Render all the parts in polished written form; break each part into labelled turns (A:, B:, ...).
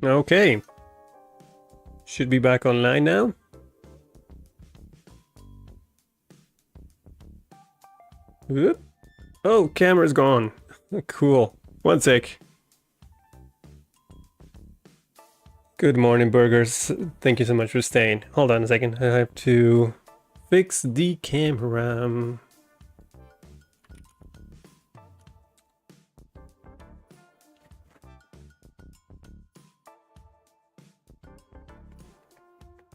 A: Okay. Should be back online now. Whoop. Oh, camera's gone. Cool. One sec. Good morning, burgers. Thank you so much for staying. Hold on a second. I have to fix the camera.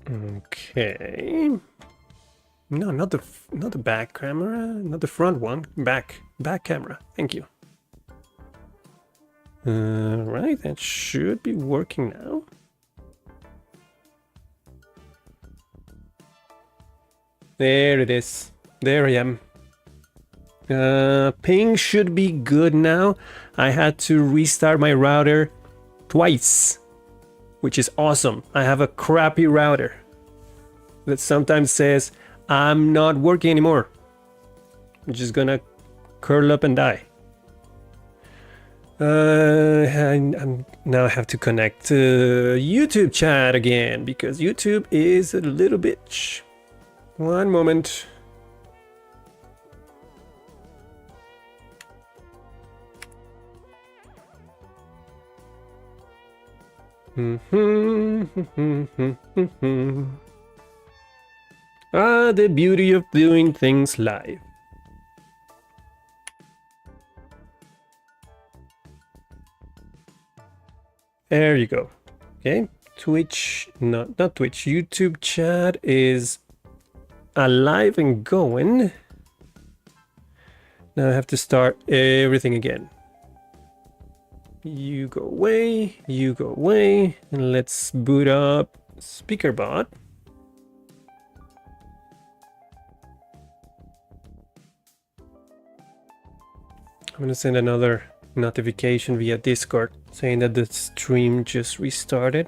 A: Okay. No, not the back camera, not the front one. Back camera. Thank you. Right, that should be working now. There it is. There I am. Ping should be good now. I had to restart my router twice, which is awesome. I have a crappy router that sometimes says I'm not working anymore. I'm just gonna curl up and die. Now I have to connect to YouTube chat again because YouTube is a little bitch. One moment. Ah, the beauty of doing things live. There you go. Okay, Twitch, not Twitch, YouTube chat is alive and going. Now I have to start everything again. You go away, and let's boot up SpeakerBot. I'm gonna send another notification via Discord saying that the stream just restarted.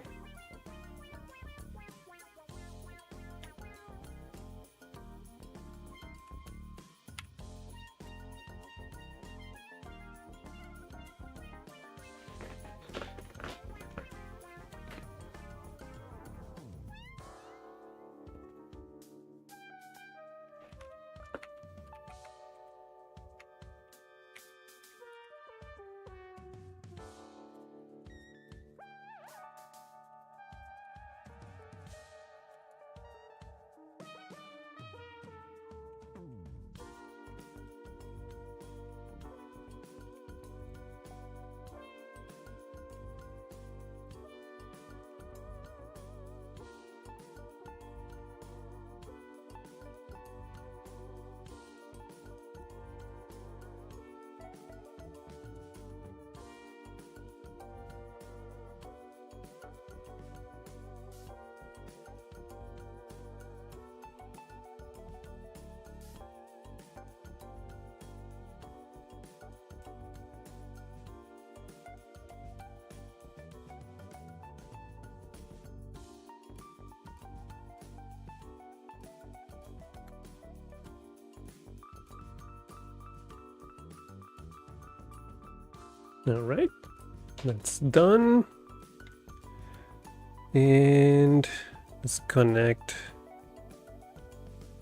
A: All right, that's done. And let's connect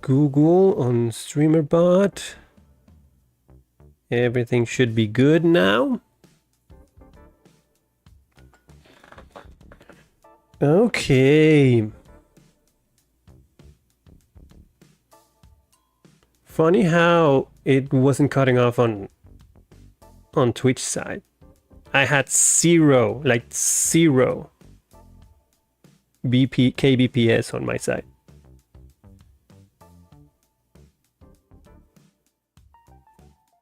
A: Google on StreamerBot. Everything should be good now. Okay. Funny how it wasn't cutting off on Twitch side. I had zero kbps on my side.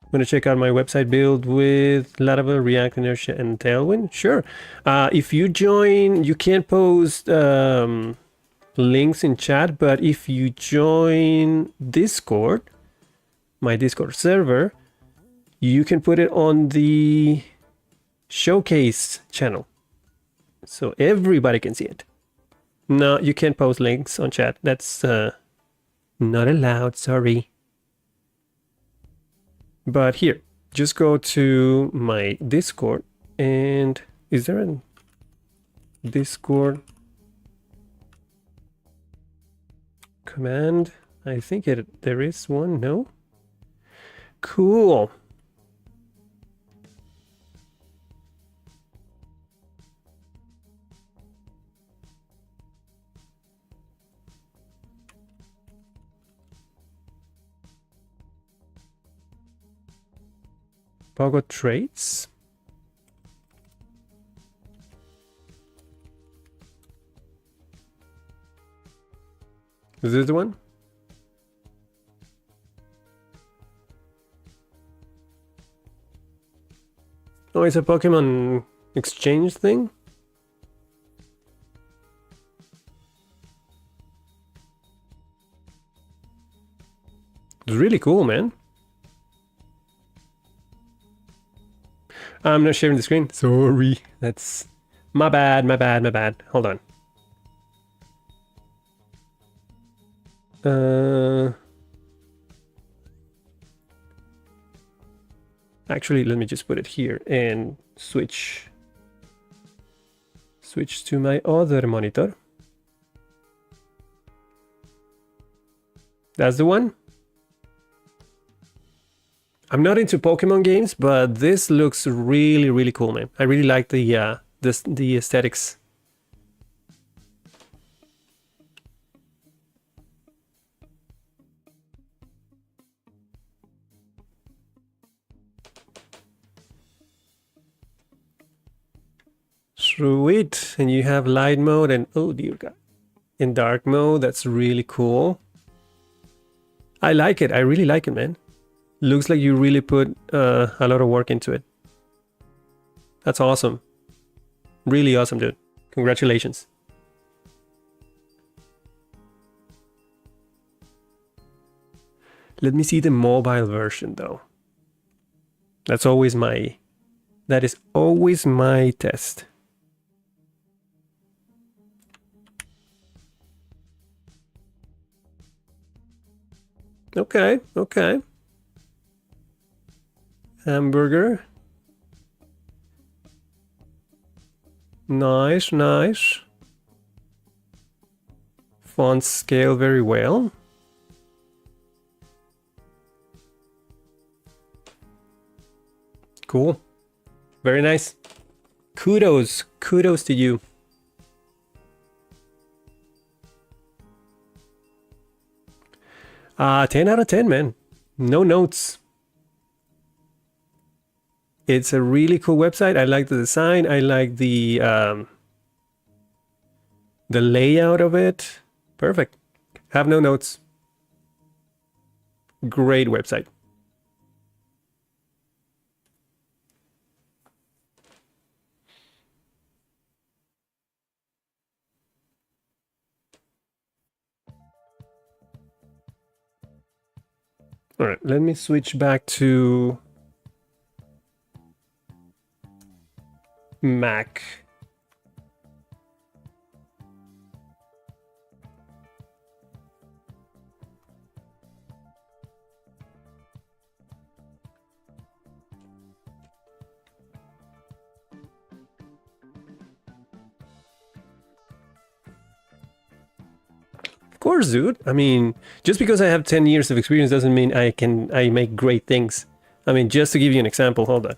A: I'm gonna check out my website build with Laravel, React, Inertia, and Tailwind. Sure. If you join, you can't post links in chat, but if you join Discord, my Discord server, you can put it on the showcase channel so everybody can see it. No, you can't post links on chat. That's not allowed, sorry. But here, just go to my Discord and is there an Discord command. I think there is one. No. Cool. Pogo traits. Is this the one? Oh, it's a Pokemon exchange thing? It's really cool, man. I'm not sharing the screen. Sorry. That's my bad, my bad, my bad. Hold on. Actually, let me just put it here and switch to my other monitor. That's the one. I'm not into Pokemon games, but this looks really, really cool, man. I really like the aesthetics. Sweet. And you have light mode and, oh dear God, in dark mode. That's really cool. I like it. I really like it, man. Looks like you really put a lot of work into it. That's awesome. Really awesome, dude. Congratulations. Let me see the mobile version though. That is always my test. Okay, okay. Hamburger. Nice, nice. Font scale very well. Cool. Very nice. Kudos to you. Ah, 10 out of 10, man. No notes. It's a really cool website. I like the design. I like the layout of it. Perfect. Have no notes. Great website. All right, let me switch back to Mac. Of course, dude. I mean, just because I have 10 years of experience doesn't mean I make great things. I mean, just to give you an example, hold on.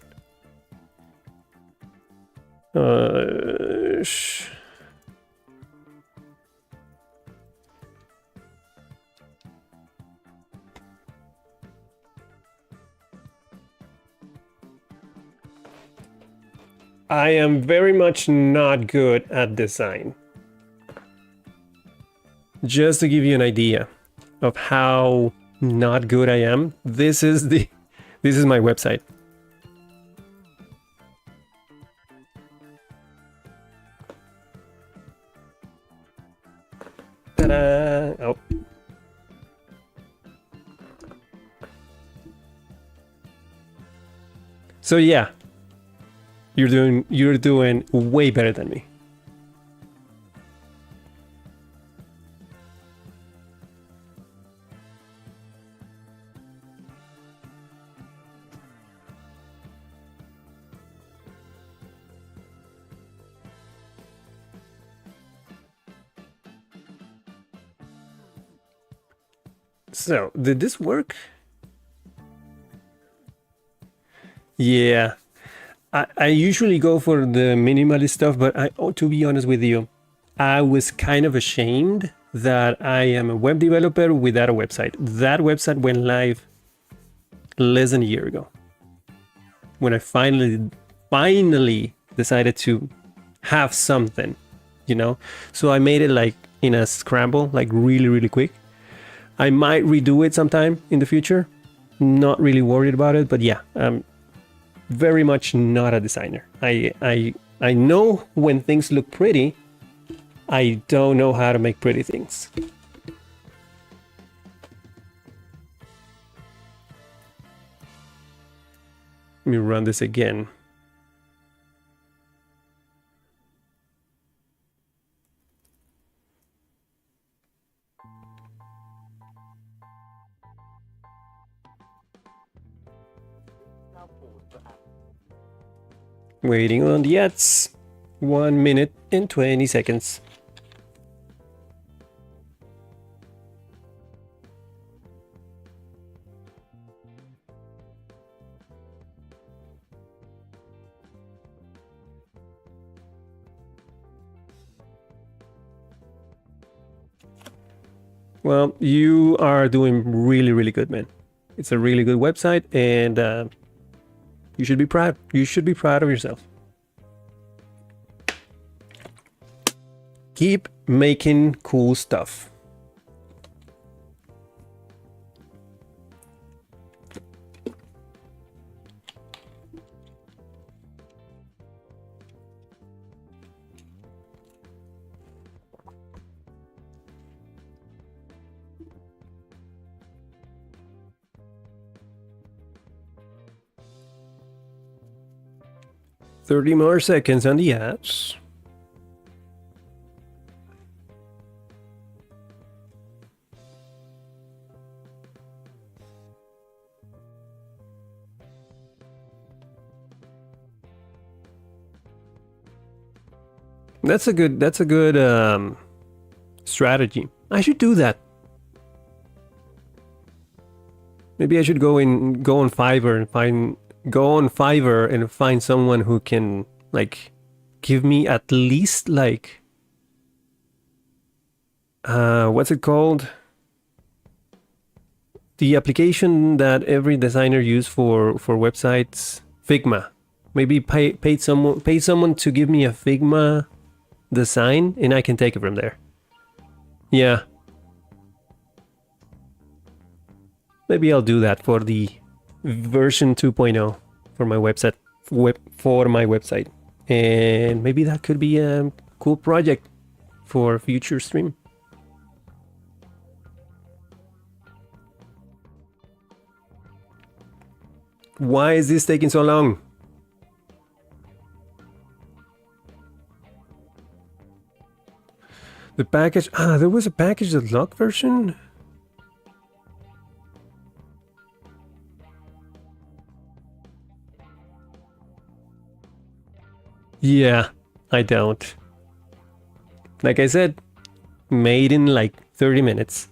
A: I am very much not good at design. Just to give you an idea of how not good I am, this is my website. Ta-da! Oh. So yeah, you're doing way better than me. So, did this work? Yeah. I usually go for the minimalist stuff, but to be honest with you, I was kind of ashamed that I am a web developer without a website. That website went live less than a year ago, when I finally decided to have something, you know? So I made it like in a scramble, like really quick. I might redo it sometime in the future. Not really worried about it, but yeah, I'm very much not a designer. I know when things look pretty. I don't know how to make pretty things. Let me run this again. Waiting on the ads. 1 minute and 20 seconds. Well, you are doing really good, man. It's a really good website, and you should be proud. You should be proud of yourself. Keep making cool stuff. Thirty more seconds on the ads. That's a good strategy. I should do that. Maybe I should go on Fiverr and find someone who can like give me at least like what's it called? The application that every designer uses for websites, Figma. Maybe pay someone to give me a Figma design, and I can take it from there. Yeah. Maybe I'll do that for the version 2.0 for my website. And maybe that could be a cool project for a future stream. Why is this taking so long? The package, there was a package lock version. Yeah, I don't. Like I said, made in like 30 minutes.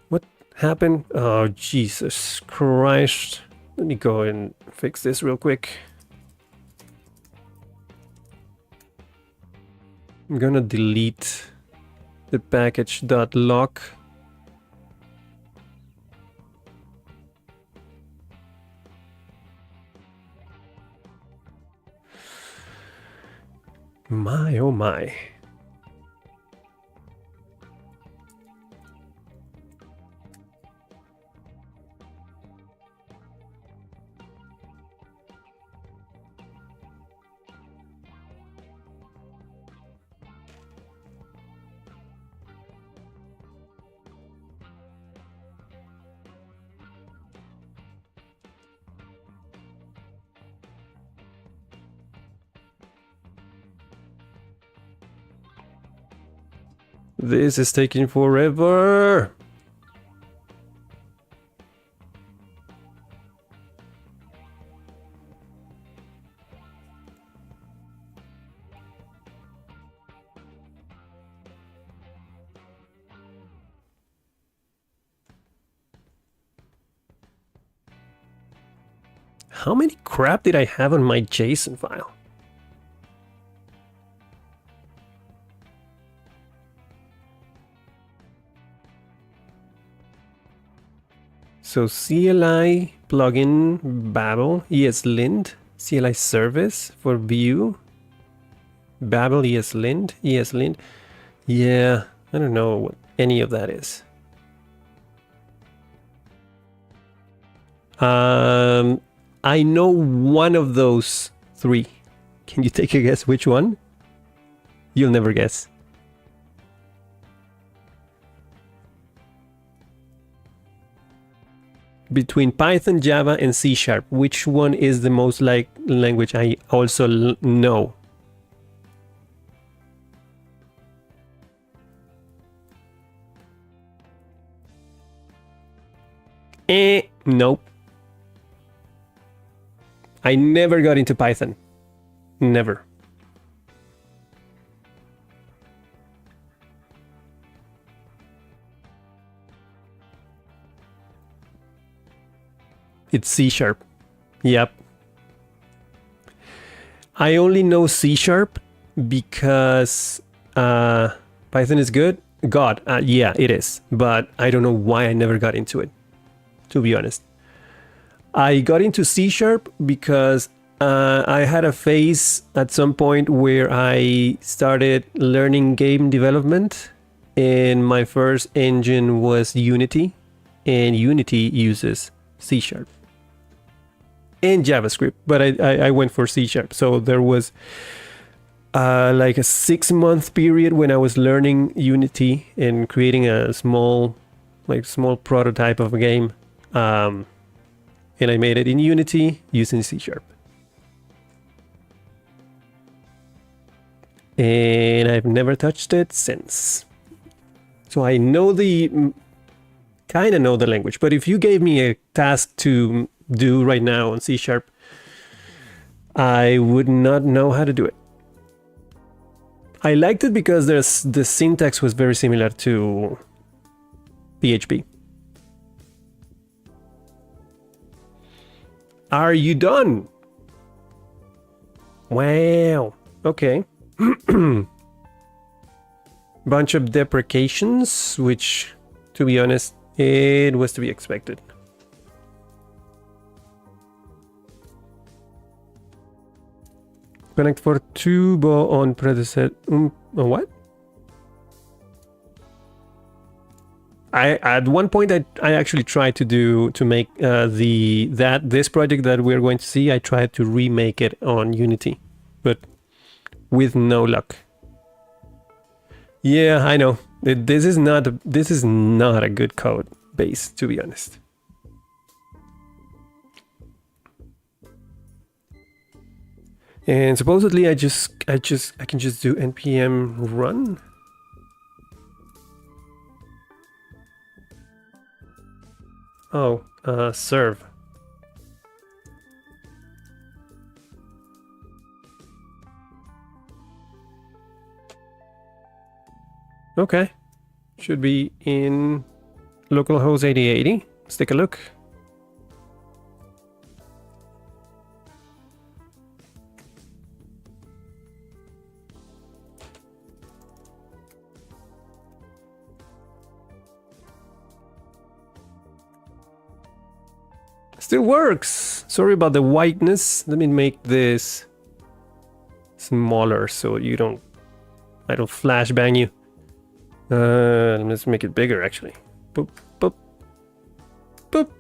A: What happened? Oh, Jesus Christ. Let me go and fix this real quick. I'm gonna delete the package.lock. My, oh my. This is taking forever. How many crap did I have on my JSON file? So CLI plugin Babel ESLint CLI service for Vue Babel ESLint ESLint. Yeah, I don't know what any of that is. I know one of those three. Can you take a guess which one? You'll never guess. Between Python, Java, and C#, which one is the most like language I also know? Nope. I never got into Python. Never. It's C#. Yep. I only know C# because Python is good. Yeah, it is. But I don't know why I never got into it, to be honest. I got into C# because I had a phase at some point where I started learning game development, and my first engine was Unity, and Unity uses C# and JavaScript, but I went for C#. So there was like a 6-month period when I was learning Unity and creating a small prototype of a game, and I made it in Unity using C#. And I've never touched it since. So I know kind of know the language, but if you gave me a task to do right now on C#, I would not know how to do it. I liked it because the syntax was very similar to PHP. Are you done? Wow. Okay. Bunch of deprecations, which, to be honest, it was to be expected. Connect for Tubo on predecessor. What? At one point I actually tried to make this project that we're going to see. I tried to remake it on Unity, but with no luck. Yeah, I know. This is not a good code base, to be honest. And supposedly I can just do npm run. Oh, serve. Okay, should be in localhost 8080. Let's take a look. Still works. Sorry about the whiteness. Let me make this smaller so I don't flashbang you. Let's make it bigger actually. Boop, boop, boop.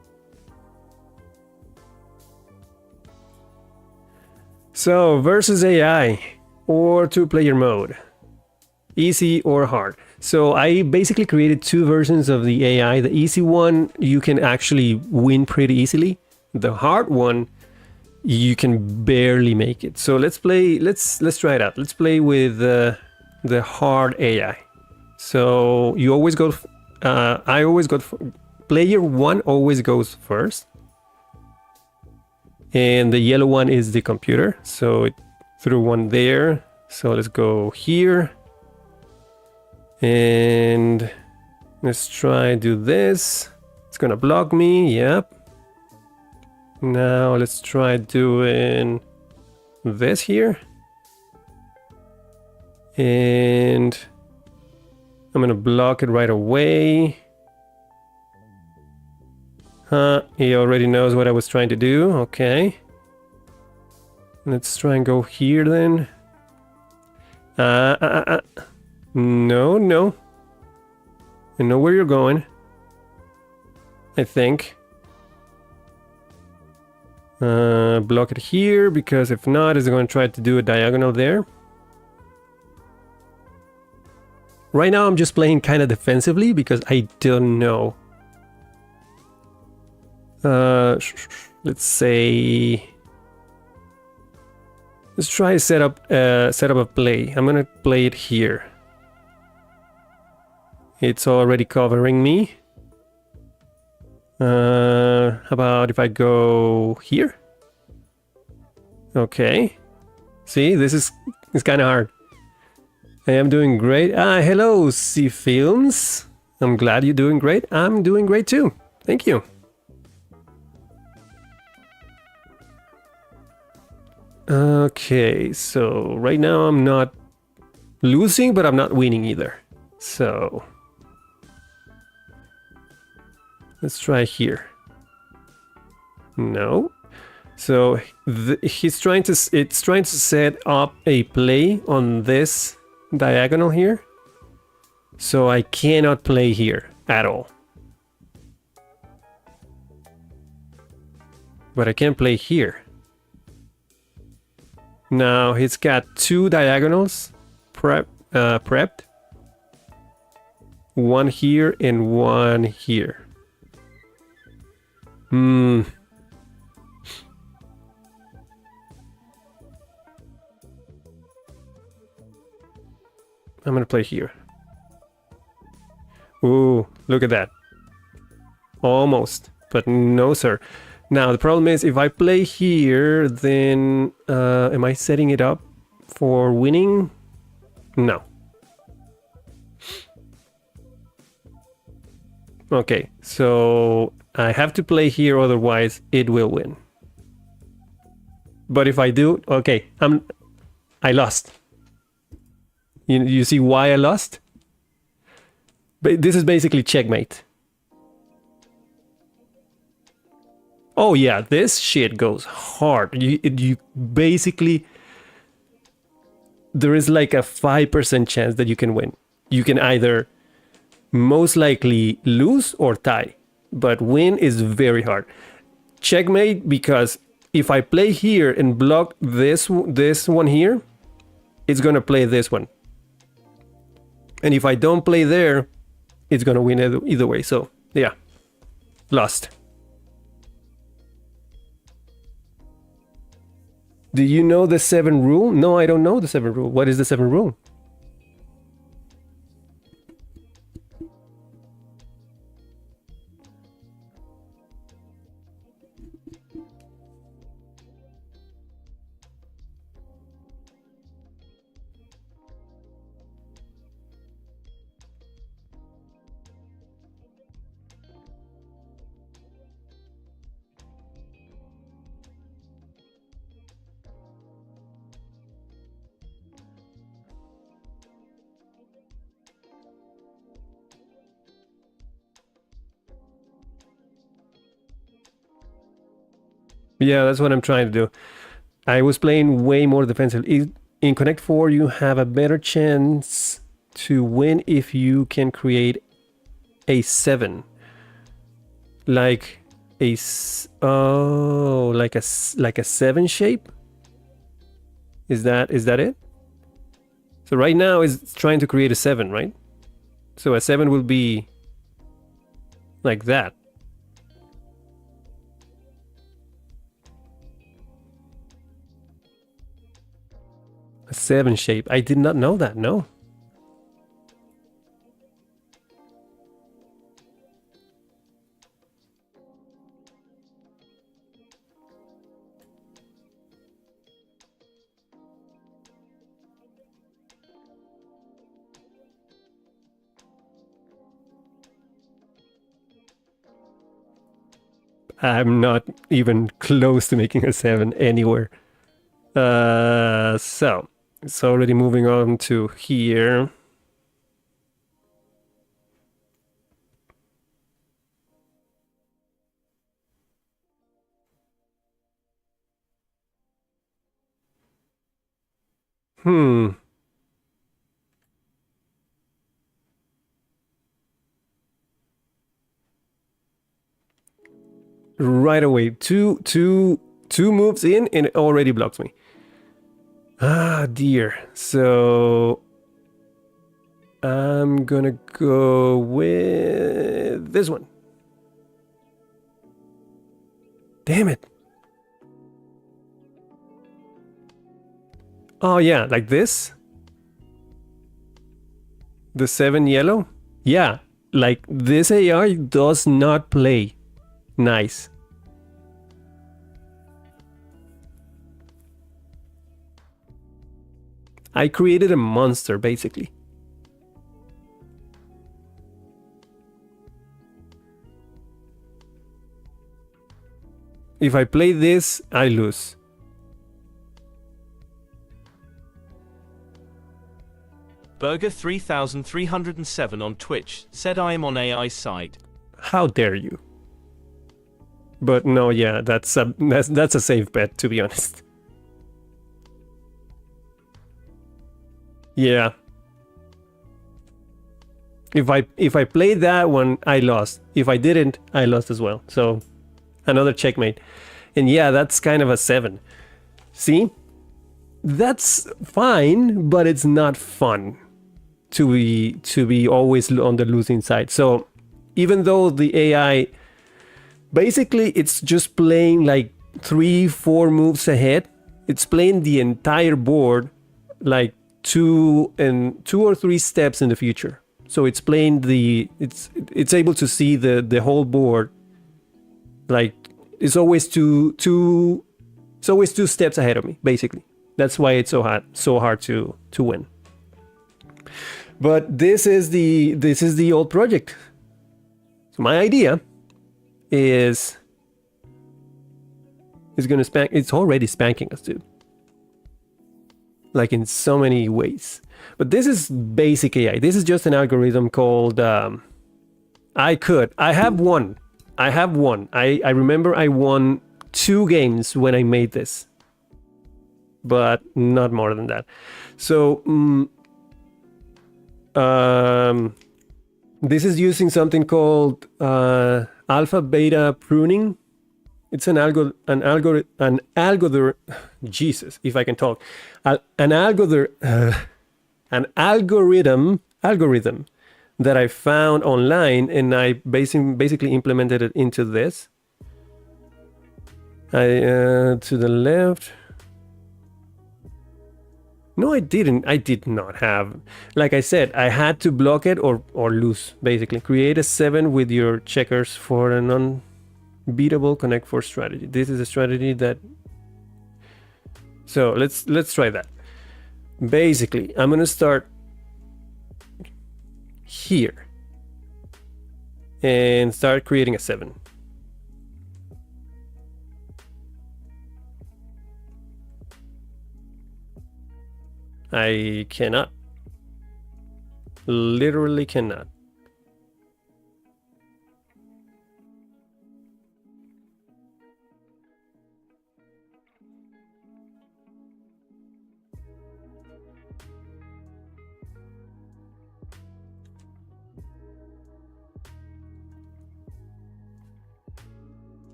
A: So versus AI or 2-player mode, easy or hard. So I basically created 2 versions of the AI. The easy one, you can actually win pretty easily. The hard one, you can barely make it. So let's try it out. Let's play with the hard AI. So you always go, I always go, player 1 always goes first. And the yellow one is the computer. So it threw one there. So let's go here. And let's try do this. It's gonna block me, yep. Now let's try doing this here. And I'm gonna block it right away. He already knows what I was trying to do. Okay. Let's try and go here then. No, no. I know where you're going. I think. Block it here, because if not, it's going to try to do a diagonal there. Right now I'm just playing kind of defensively because I don't know. Let's say... Let's try to set up a play. I'm gonna play it here. It's already covering me. How about if I go here? Okay. See, this is kind of hard. I am doing great. Hello, C Films. I'm glad you're doing great. I'm doing great too. Thank you. Okay, so right now I'm not losing, but I'm not winning either. So let's try here. No. So it's trying to set up a play on this diagonal here. So I cannot play here at all. But I can play here. Now he's got two diagonals prepped. One here and one here. I'm gonna play here. Ooh, look at that. Almost, but no sir. Now the problem is, if I play here, then am I setting it up for winning? No. Okay, so I have to play here, otherwise it will win. But if I do, okay, I lost. You see why I lost? But this is basically checkmate. Oh yeah, this shit goes hard. You basically... There is like a 5% chance that you can win. You can either most likely lose or tie. But win is very hard. Checkmate, because if I play here and block this one here, it's gonna play this one. And if I don't play there, it's gonna win either way. So yeah, lost. Do you know the 7 rule? No, I don't know the 7 rule. What is the 7 rule? Yeah, that's what I'm trying to do. I was playing way more defensive. In Connect 4, you have a better chance to win if you can create a 7. Like a... Oh, like a 7 shape? Is that it? So right now it's trying to create a 7, right? So a 7 will be like that. A 7 shape. I did not know that, no. I'm not even close to making a 7 anywhere. So it's already moving on to here. Hmm. Right away. Two moves in and it already blocks me. Ah, dear. So I'm gonna go with this one. Damn it. Oh yeah, like this? The 7 yellow? Yeah, like this AI does not play nice. I created a monster, basically. If I play this, I lose.
B: Burger 3307 on Twitch said I am on AI's side.
A: How dare you? But no, yeah, that's a safe bet, to be honest. Yeah. If I played that one, I lost. If I didn't, I lost as well. So another checkmate. And yeah, that's kind of a 7. See? That's fine, but it's not fun to be always on the losing side. So even though the AI basically it's just playing like 3-4 moves ahead, it's playing the entire board like 2 or 3 steps in the future. So it's playing it's able to see the whole board. Like it's always two steps ahead of me, basically. That's why it's so hard to win. But this is the old project. So my idea is gonna spank. It's already spanking us, dude. Like in so many ways. But this is basic AI. This is just an algorithm called. I have one. I remember I won 2 games when I made this, but not more than that. So this is using something called alpha beta pruning. It's an algorithm. Jesus, if I can talk, an algorithm that I found online, and I basically implemented it into this. To the left. No, I didn't. I did not have. Like I said, I had to block it or lose. Basically, create a 7 with your checkers for an unbeatable connect 4 strategy. This is a strategy that. So let's try that. Basically, I'm gonna start here and start creating a 7. I cannot. Literally cannot.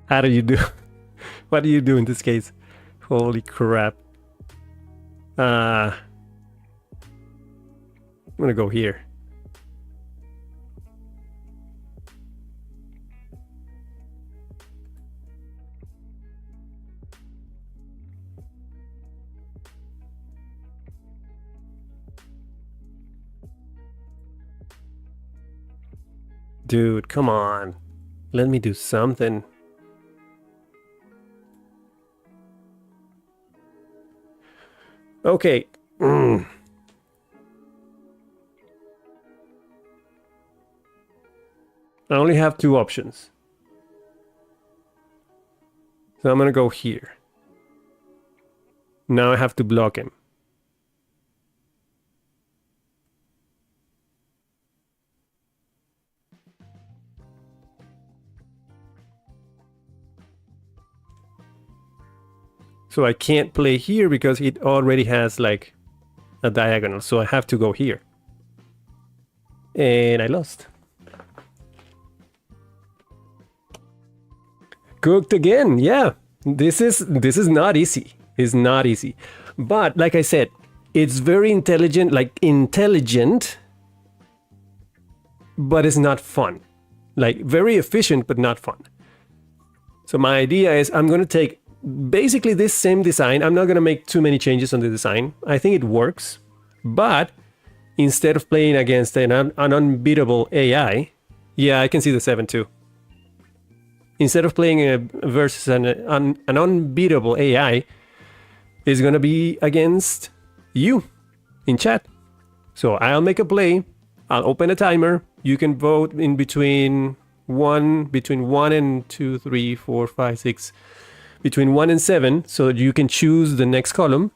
A: How do you do? What do you do in this case? Holy crap. I'm gonna go here. Dude, come on. Let me do something. Okay. I only have two options. So I'm gonna go here. Now I have to block him. So I can't play here because it already has like a diagonal. So I have to go here. And I lost. Cooked again. Yeah. This is not easy. It's not easy. But like I said, it's very intelligent, but it's not fun. Like very efficient, but not fun. So my idea is I'm going to take basically this same design. I'm not going to make too many changes on the design. I think it works. But instead of playing against an unbeatable AI, yeah, I can see the 7 too. Instead of playing versus an unbeatable AI, is going to be against you in chat. So I'll make a play. I'll open a timer. You can vote in between 1 and 2, 3, 4, 5, 6. Between 1 and 7, so you can choose the next column.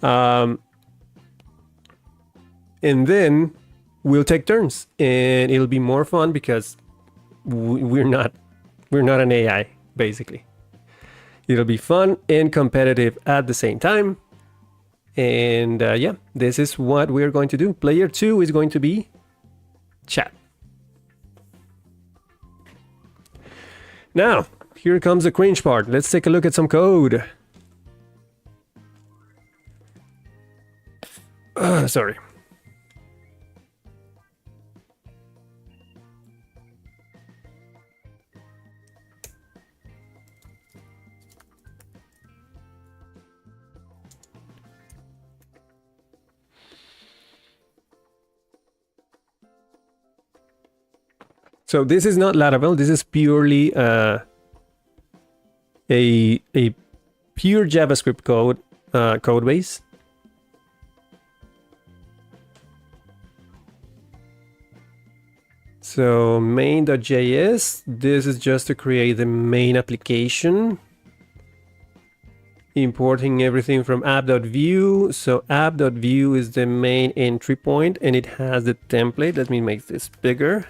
A: And then we'll take turns. And it'll be more fun because we're not an AI, basically. It'll be fun and competitive at the same time. And yeah, this is what we're going to do. Player 2 is going to be chat. Now, here comes the cringe part. Let's take a look at some code. Sorry. So this is not Laravel. This is purely a pure JavaScript code base. So main.js, this is just to create the main application. Importing everything from app.view. So app.view is the main entry point and it has the template. Let me make this bigger.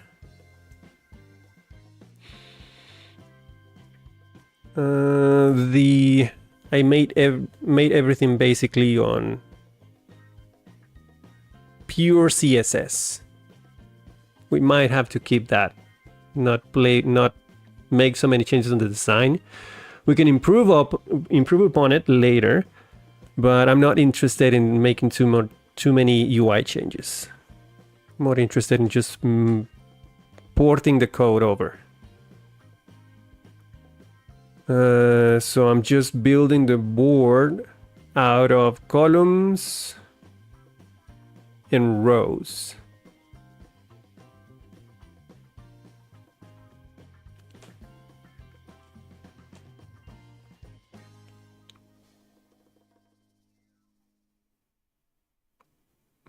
A: I made everything basically on pure CSS. We might have to keep that, not make so many changes on the design. We can improve upon it later, but I'm not interested in making too many UI changes. I'm more interested in just porting the code over. So I'm just building the board out of columns and rows.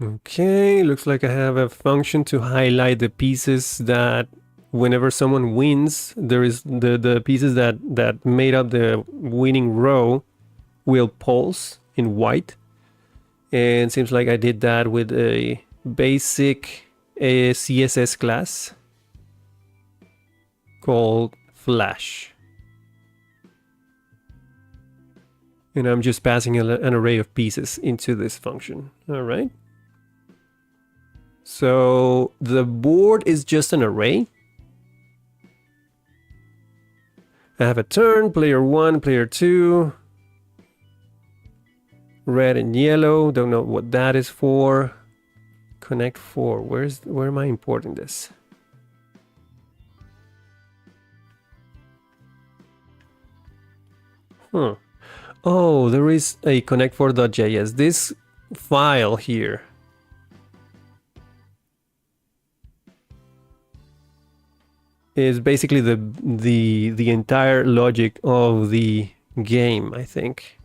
A: Okay, looks like I have a function to highlight the pieces that whenever someone wins, there is the pieces that made up the winning row will pulse in white. And seems like I did that with a basic CSS class called Flash. And I'm just passing an array of pieces into this function. All right. So the board is just an array. I have a turn, player 1, player 2, red and yellow, don't know what that is for. Connect 4, where am I importing this? Oh, there is a connect4.js. This file here is basically the entire logic of the game, I think.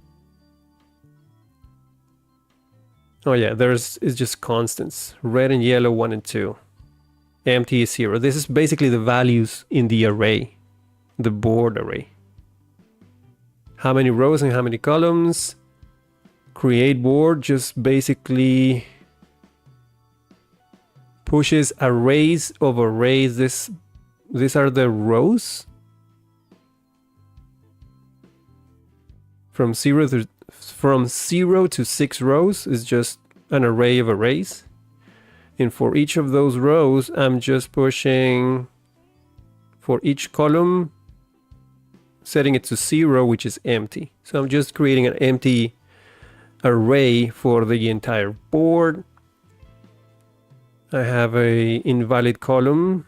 A: Oh yeah, it's just constants. Red and yellow, 1 and 2. empty is 0. This is basically the values in the array, the board array. How many rows and how many columns? Create board just basically pushes arrays of arrays. These are the rows from 0 to 6 rows is just an array of arrays. And for each of those rows, I'm just pushing for each column, setting it to 0, which is empty. So I'm just creating an empty array for the entire board. I have a invalid column.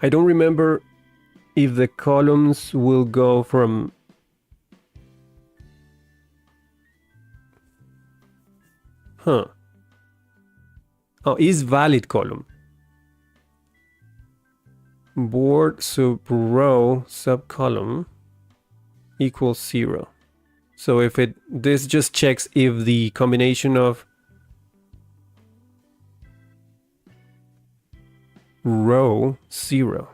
A: I don't remember if the columns will go from is valid column. Board sub row sub column equals 0. So if this just checks if the combination of row 0.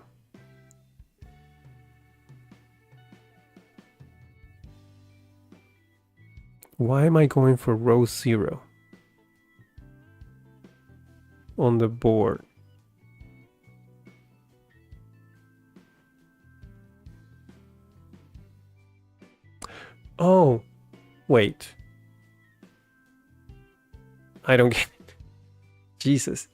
A: Why am I going for row 0 on the board? Oh, wait. I don't get it. Jesus.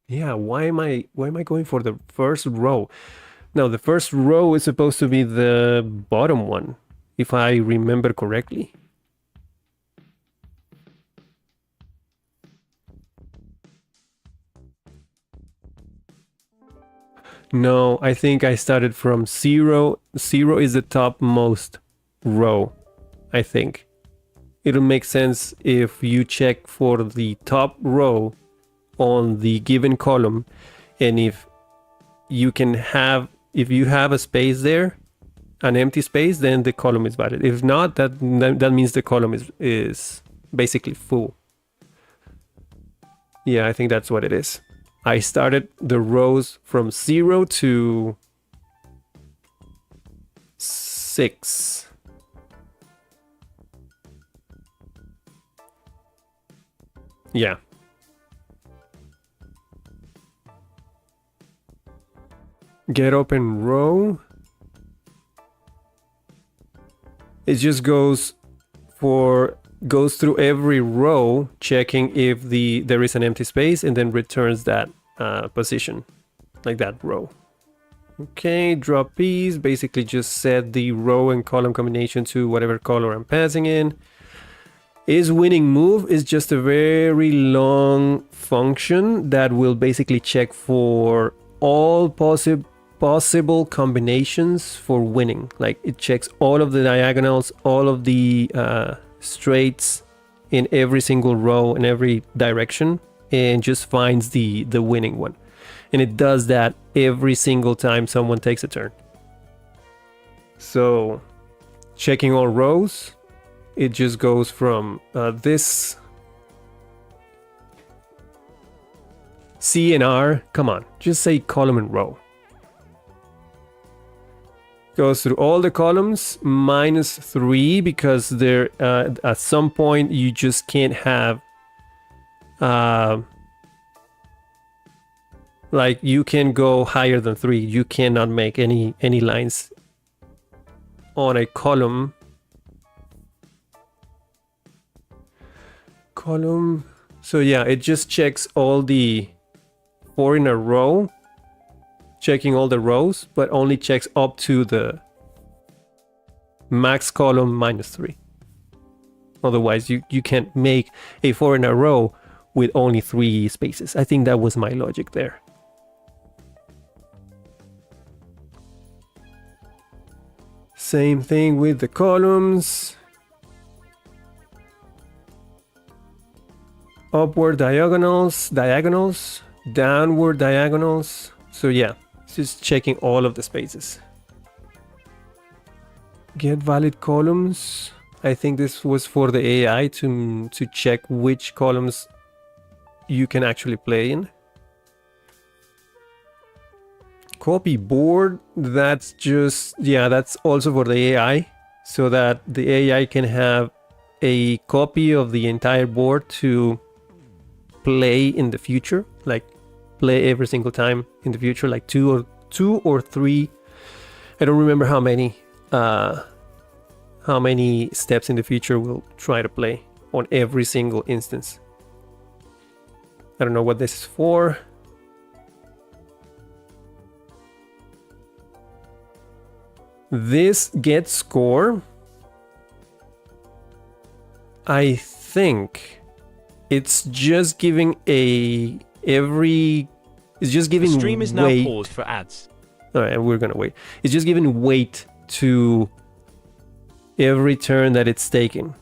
A: Yeah, why am I going for the first row? Now, the first row is supposed to be the bottom one, if I remember correctly. No, I think I started from 0. 0 is the topmost row, I think. It'll make sense if you check for the top row on the given column, and if you have a space there, an empty space, then the column is valid. If not, that means the column is basically full. Yeah, I think that's what it is. I started the rows from 0 to 6. Yeah. Get open row. It just goes through every row, checking if there is an empty space, and then returns that position, like that row. Okay, drop piece, basically just set the row and column combination to whatever color I'm passing in. Is winning move is just a very long function that will basically check for all possible combinations for winning. Like, it checks all of the diagonals, all of the straights in every single row in every direction, and just finds the winning one. And it does that every single time someone takes a turn. So checking all rows, it just goes from this C and R, come on, just say column and row. Goes through all the columns, -3, because there at some point you just can't have like, you can go higher than 3. You cannot make any lines on a column. So yeah, it just checks all the 4 in a row, checking all the rows, but only checks up to the max column -3. Otherwise, you can't make a 4 in a row with only 3 spaces. I think that was my logic there. Same thing with the columns. upward diagonals, downward diagonals. So yeah, it's just checking all of the spaces. Get valid columns. I think this was for the AI to check which columns you can actually play in. Copy board, that's just, yeah, that's also for the AI, so that the AI can have a copy of the entire board to play in the future, like play every single time in the future, like two or three. I don't remember how many steps in the future we'll try to play on every single instance. I don't know what this is for. This get score, I think it's just giving it's just giving
B: The stream is now
A: weight.
B: paused for ads.
A: All right, we're gonna wait. It's just giving weight to every turn that it's taking.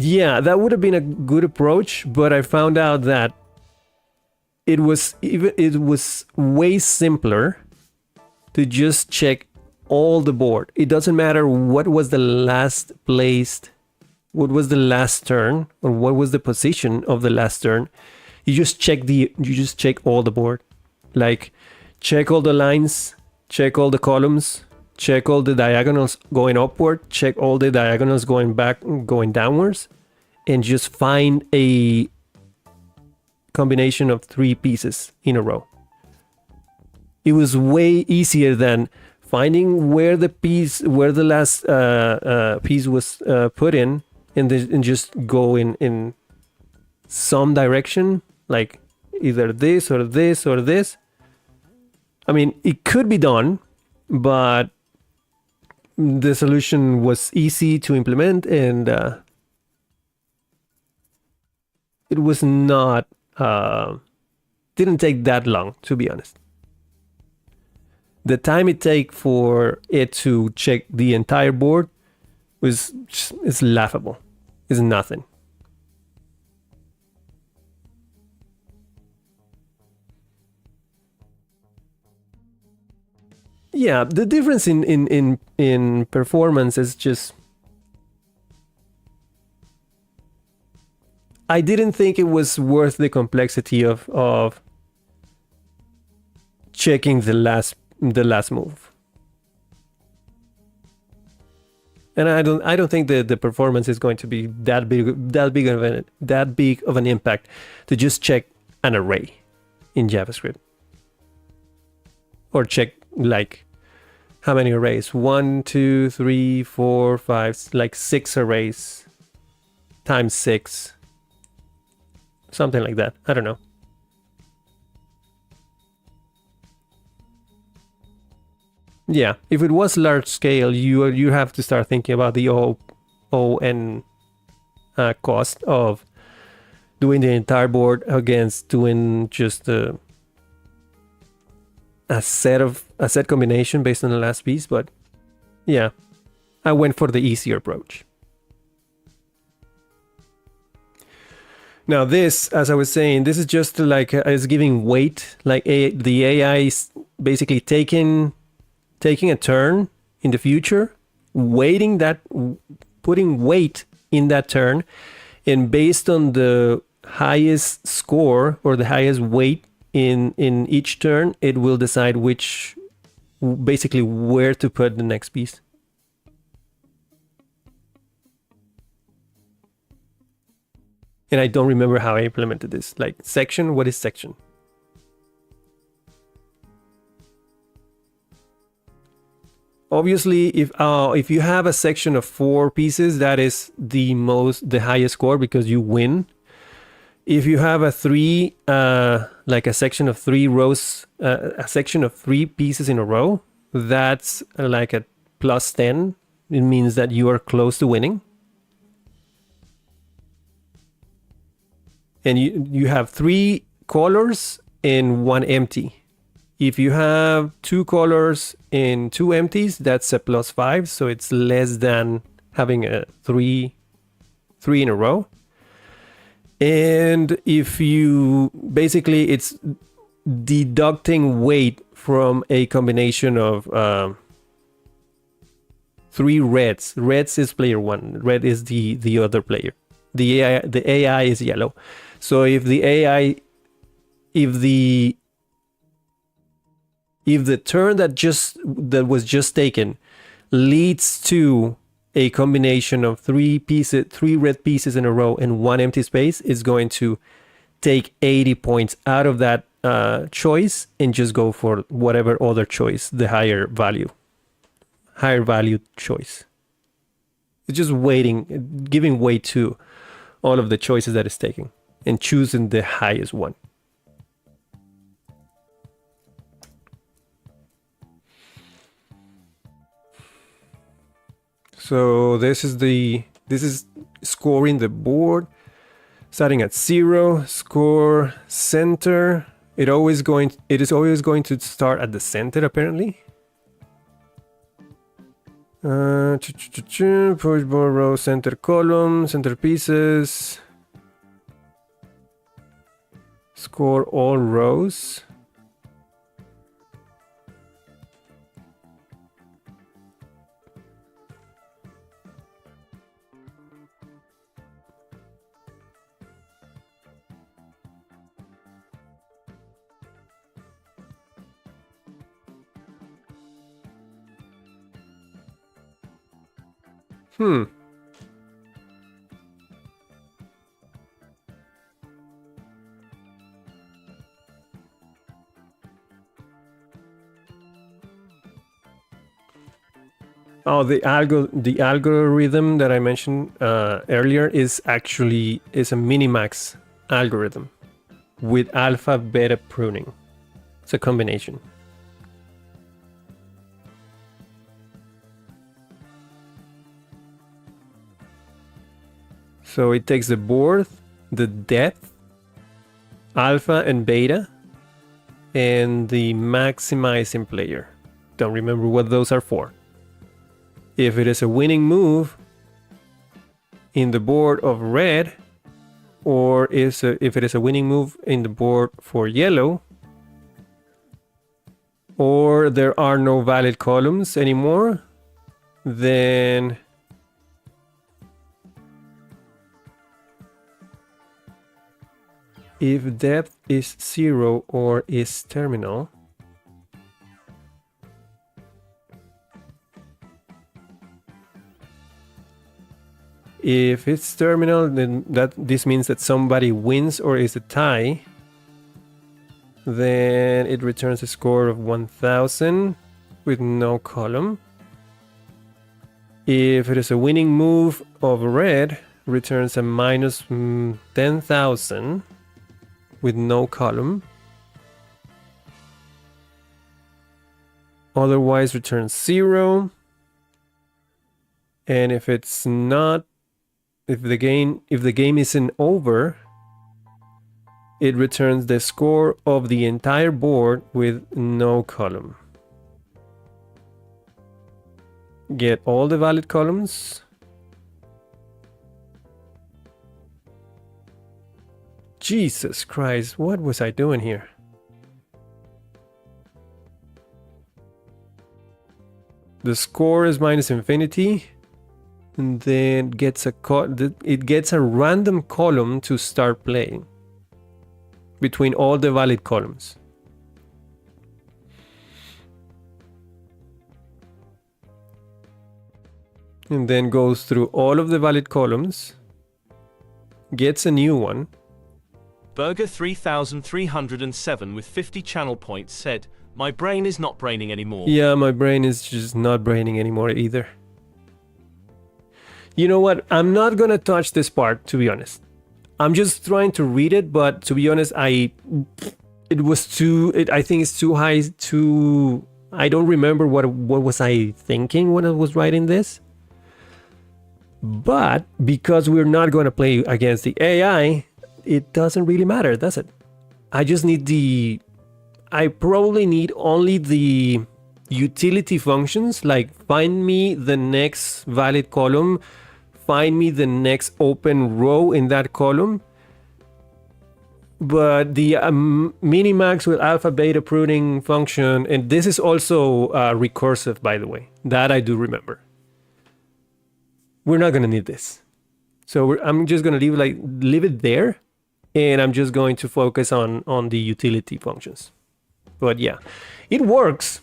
A: Yeah, that would have been a good approach, but I found out that it was way simpler to just check all the board. It doesn't matter what was the last placed, what was the last turn, or what was the position of the last turn. You just check all the board. Like check all the lines, check all the columns, check all the diagonals going upward, check all the diagonals going back, going downwards, and just find a combination of 3 pieces in a row. It was way easier than finding where the last piece was put in, and just go in some direction, like either this or this or this. I mean, it could be done, but the solution was easy to implement, and it was not didn't take that long, to be honest. The time it take for it to check the entire board is laughable. It's nothing. Yeah, the difference in performance is just, I didn't think it was worth the complexity of checking the last move. And I don't think the performance is going to be that big of an impact to just check an array in JavaScript. Or check like how many arrays? 1, 2, 3, 4, 5, like 6 arrays times 6. Something like that. I don't know. Yeah, if it was large scale, you have to start thinking about the ON cost of doing the entire board against doing just a set combination based on the last piece. But yeah, I went for the easier approach. Now this, as I was saying, this is just like is giving weight. Like the AI is basically taking a turn in the future, putting weight in that turn, and based on the highest score or the highest weight in each turn, it will decide basically where to put the next piece. And I don't remember how I implemented this. Like section, what is section? Obviously, if you have a section of 4 pieces, that is the highest score because you win. If you have a 3, like a section of 3 rows, a section of 3 pieces in a row, that's like a plus 10. It means that you are close to winning. And you have 3 colors and 1 empty. If you have 2 colors and 2 empties, that's a +5, so it's less than having a 3 in a row. And if you basically, it's deducting weight from a combination of 3 reds. Reds is player 1. Red is the other player. The AI is yellow. So if the AI, if the turn that was just taken leads to a combination of 3 red pieces in a row and 1 empty space, is going to take 80 points out of that choice and just go for whatever other choice, the higher value choice. It's just giving weight to all of the choices that it's taking and choosing the highest one. So this is scoring the board, starting at 0, score center. It is always going to start at the center, apparently. Push board row, center column, center pieces. Score all rows. Oh, the algorithm that I mentioned earlier is a minimax algorithm with alpha beta pruning. It's a combination. So it takes the board, the depth, alpha and beta, and the maximizing player. Don't remember what those are for. If it is a winning move in the board of red, or if it is a winning move in the board for yellow, or there are no valid columns anymore, then if depth is 0 or is terminal, if it's terminal, then this means that somebody wins or is a tie. Then it returns a score of 1000 with no column. If it is a winning move of red, returns a minus 10,000 with no column. Otherwise returns 0. And if it's not, if the game isn't over, it returns the score of the entire board with no column. Get all the valid columns. Jesus Christ, what was I doing here? The score is minus infinity. And then it gets a random column to start playing between all the valid columns. And then goes through all of the valid columns, gets a new one.
B: Burger 3307 with 50 channel points said, "My brain is not braining anymore."
A: Yeah, my brain is just not braining anymore either. You know what? I'm not gonna touch this part, to be honest. I'm just trying to read it, but to be honest, I think it's too high. I don't remember what was I thinking when I was writing this. But because we're not going to play against the AI, it doesn't really matter, does it? I just need I probably need only the utility functions, like find me the next valid column, find me the next open row in that column. But the minimax with alpha beta pruning function, and this is also recursive, by the way, that I do remember. We're not going to need this. So I'm just going to leave it there, and I'm just going to focus on the utility functions. But yeah, it works.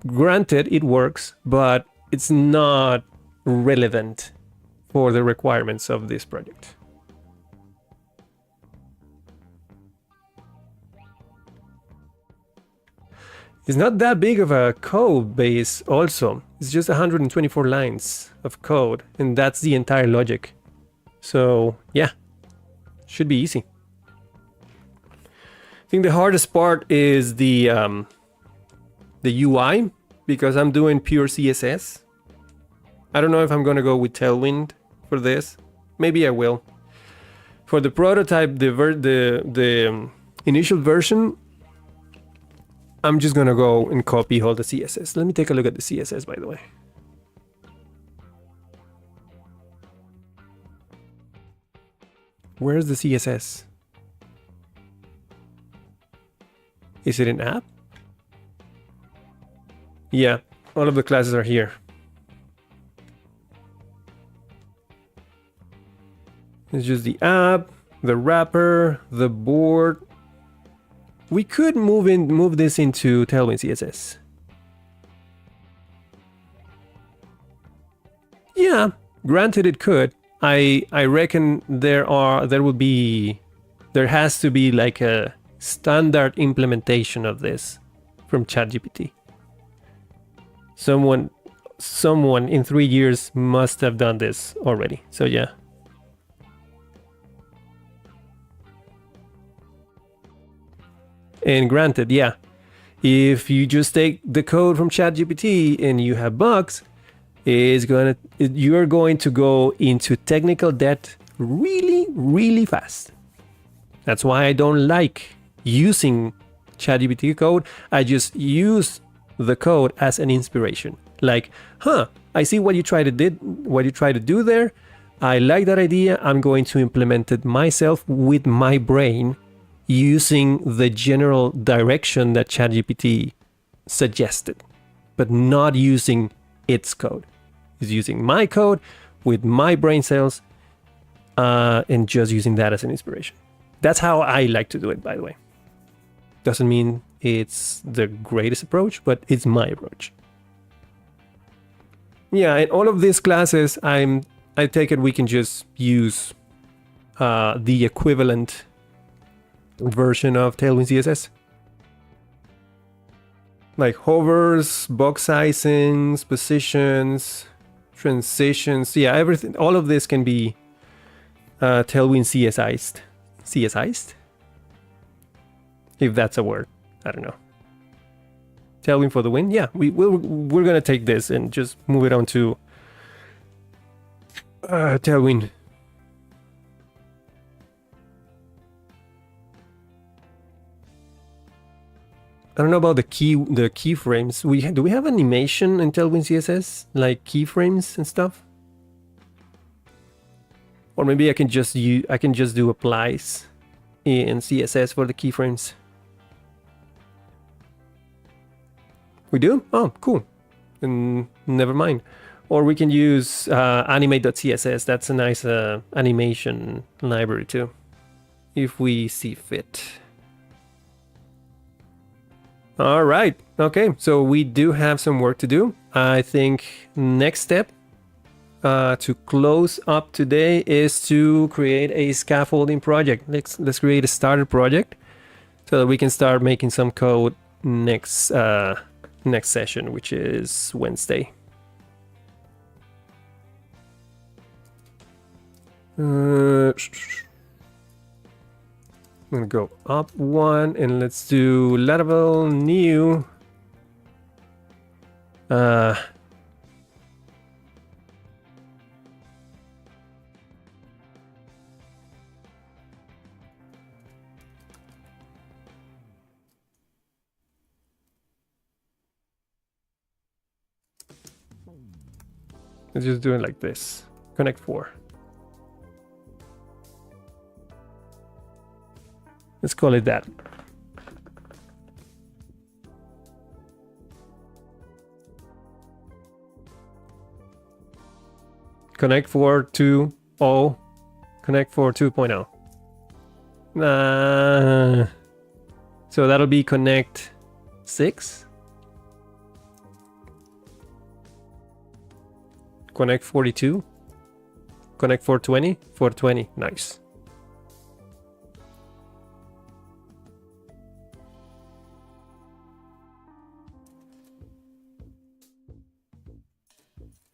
A: Granted, it works, but it's not relevant for the requirements of this project. It's not that big of a code base also. It's just 124 lines of code, and that's the entire logic. So yeah, should be easy. I think the hardest part is the UI, because I'm doing pure CSS. I don't know if I'm gonna go with Tailwind for this. Maybe I will. For the prototype, the initial version, I'm just gonna go and copy all the CSS. Let me take a look at the CSS, by the way. Where's the CSS? Is it an app? Yeah, all of the classes are here. It's just the app, the wrapper, the board. We could move this into Tailwind CSS. Yeah, granted it could. I reckon there has to be like a standard implementation of this from ChatGPT. Someone in 3 years must have done this already. So yeah. And granted, yeah, if you just take the code from ChatGPT and you have bugs, you're going to go into technical debt really, really fast. That's why I don't like using ChatGPT code. I just use the code as an inspiration. Like, I see what you try to do there. I like that idea. I'm going to implement it myself with my brain, using the general direction that ChatGPT suggested, but not using its code. It's using my code with my brain cells, and just using that as an inspiration. That's how I like to do it, by the way. Doesn't mean it's the greatest approach, but it's my approach. Yeah, in all of these classes, I take it we can just use the equivalent version of Tailwind CSS, like hovers, box sizings, positions, transitions. Yeah, everything. All of this can be Tailwind CSized, if that's a word. I don't know. Tailwind for the win. Yeah, we're gonna take this and just move it on to Tailwind. I don't know about the keyframes. Do we have animation in Tailwind CSS, like keyframes and stuff? Or maybe I can just do applies in CSS for the keyframes. We do? Oh, cool. And never mind. Or we can use animate.css. That's a nice animation library too, if we see fit. All right. Okay. So we do have some work to do. I think next step to close up today is to create a scaffolding project. Let's create a starter project so that we can start making some code next session, which is Wednesday. I'm gonna go up one and let's do Laravel new. Let's just do it like this. Connect 4. Let's call it that. Connect 4 2.0. Connect 4 2.0. So that'll be connect 6. Connect 42. Connect 420. 420. Nice.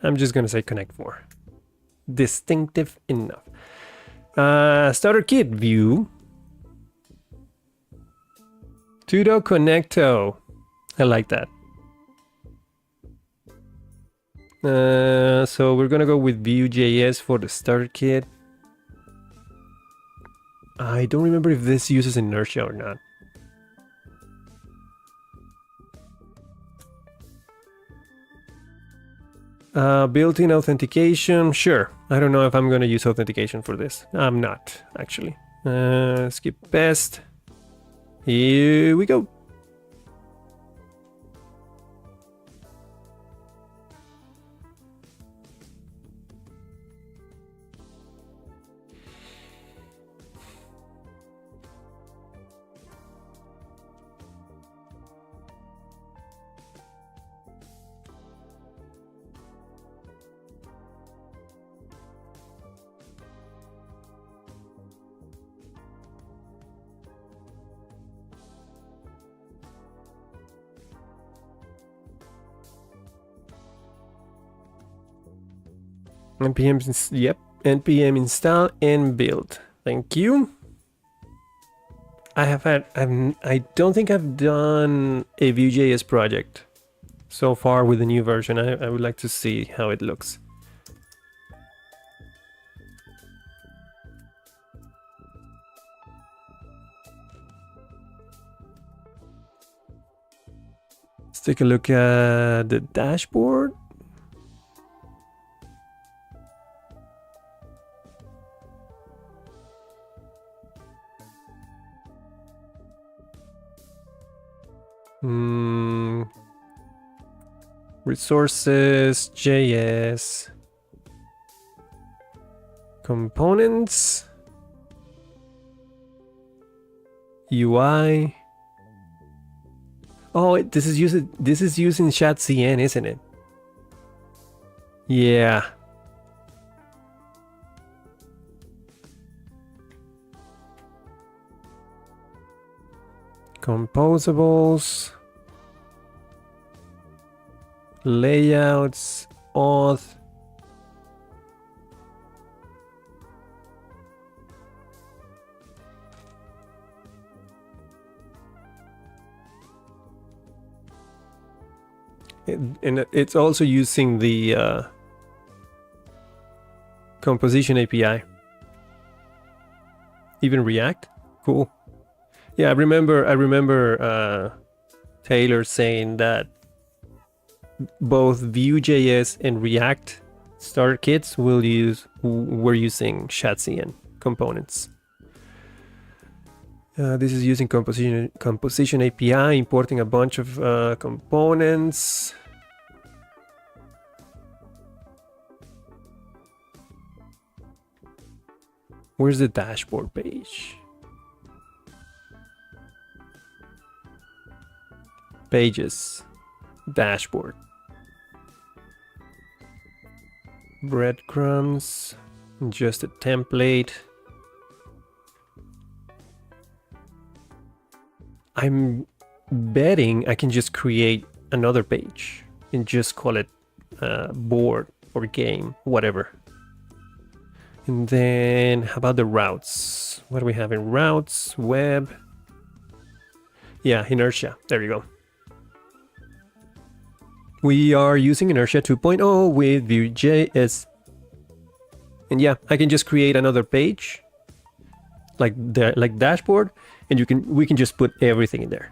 A: I'm just gonna say connect 4. Distinctive enough. Starter kit view. Tudo connecto. I like that. So we're gonna go with Vue.js for the starter kit. I don't remember if this uses inertia or not. Built-in authentication, sure. I don't know if I'm gonna use authentication for this. I'm not, actually. Skip best. Here we go. npm, yep, npm install and build. Thank you. I don't think I've done a Vue.js project so far with the new version. I would like to see how it looks. Let's take a look at the dashboard. Resources, JS, components, UI. Oh, this is using ShatCN, isn't it? Yeah. Composables, layouts, auth. And it's also using the composition API. Even React? Cool. Yeah, I remember Taylor saying that both Vue.js and React starter kits were using ShatCN components. This is using composition API, importing a bunch of components. Where's the dashboard page? Pages, dashboard, breadcrumbs, just a template. I'm betting I can just create another page and just call it board or game, whatever. And then how about the routes? What do we have in routes? Web. Yeah, inertia. There you go. We are using inertia 2.0 with Vue.js. And yeah, I can just create another page like dashboard, and we can just put everything in there.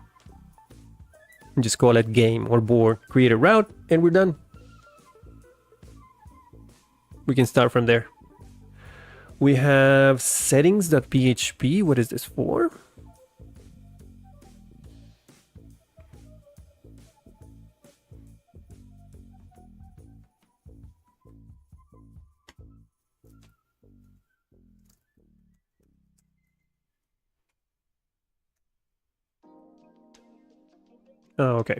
A: And just call it game or board, create a route, and we're done. We can start from there. We have settings.php. What is this for? Oh, okay.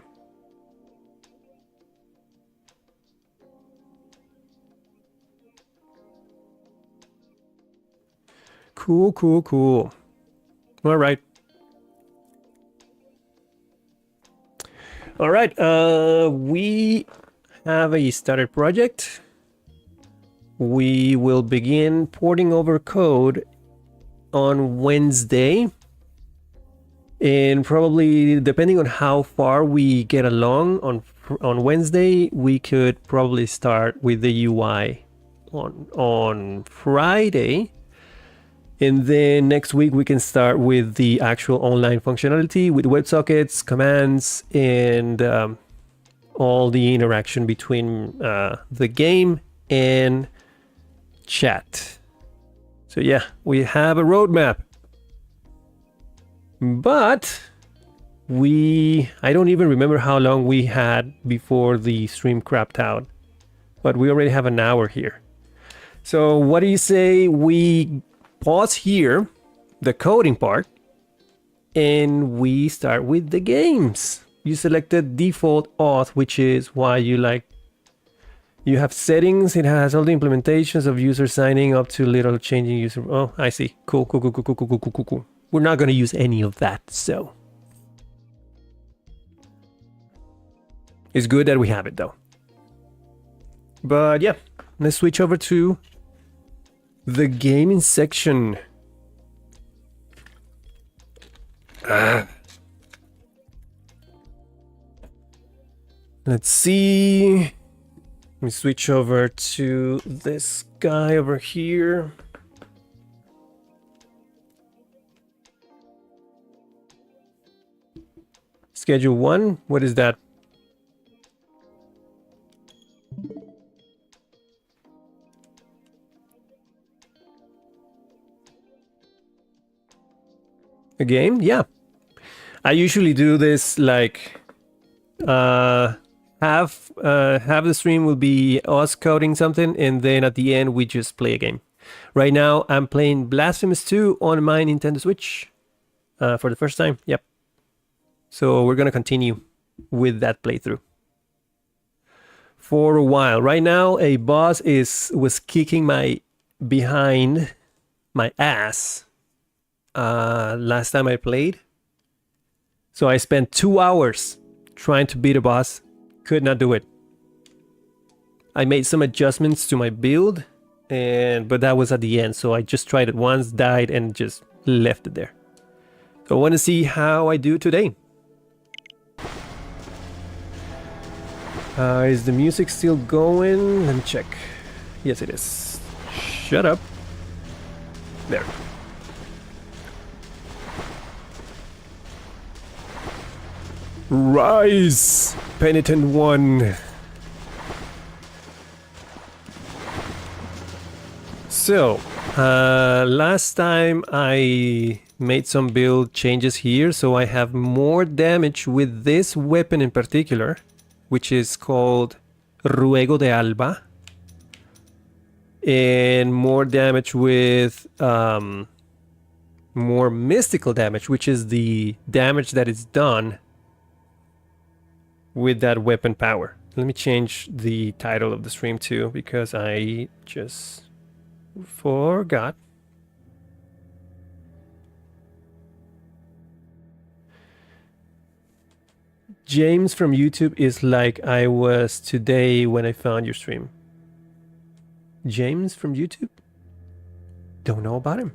A: Cool, cool, cool. All right. All right. We have a started project. We will begin porting over code on Wednesday. And probably, depending on how far we get along on Wednesday, we could probably start with the UI on Friday. And then next week we can start with the actual online functionality with WebSockets, commands, and all the interaction between the game and chat. So yeah, we have a roadmap. But I don't even remember how long we had before the stream crapped out. But we already have an hour here. So what do you say we pause here, the coding part, and we start with the games? You selected default auth, which is why you have settings. It has all the implementations of user signing up to little changing user. Oh, I see. Cool. We're not going to use any of that, so it's good that we have it though. But yeah, let's switch over to the gaming section. Let's see. Let me switch over to this guy over here. Schedule 1, what is that? A game? Yeah. I usually do this like half the stream will be us coding something, and then at the end we just play a game. Right now I'm playing Blasphemous 2 on my Nintendo Switch for the first time. Yep. So we're gonna continue with that playthrough for a while. Right now, a boss was kicking my behind, my ass. Last time I played, so I spent 2 hours trying to beat a boss. Could not do it. I made some adjustments to my build, but that was at the end. So I just tried it once, died, and just left it there. So I want to see how I do today. Is the music still going? Let me check. Yes, it is. Shut up. There. Rise, Penitent One. So, last time I made some build changes here, so I have more damage with this weapon in particular, which is called Ruego de Alba, and more damage with more mystical damage, which is the damage that is done with that weapon power. Let me change the title of the stream too, because I just forgot. James from YouTube is like I was today when I found your stream. James from YouTube? Don't know about him.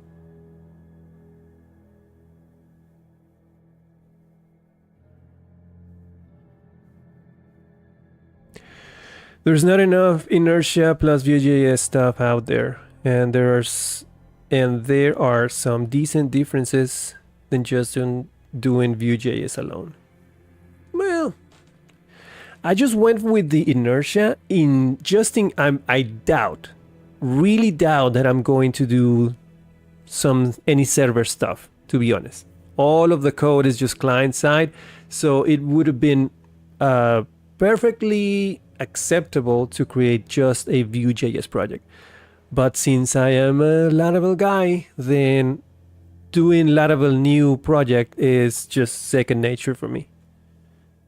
A: There's not enough inertia plus Vue.js stuff out there, and there are some decent differences than just doing Vue.js alone. Well, I just went with the inertia I doubt really doubt that I'm going to do any server stuff, to be honest. All of the code is just client side, so it would have been perfectly acceptable to create just a Vue.js project. But since I am a Laravel guy, then doing Laravel new project is just second nature for me.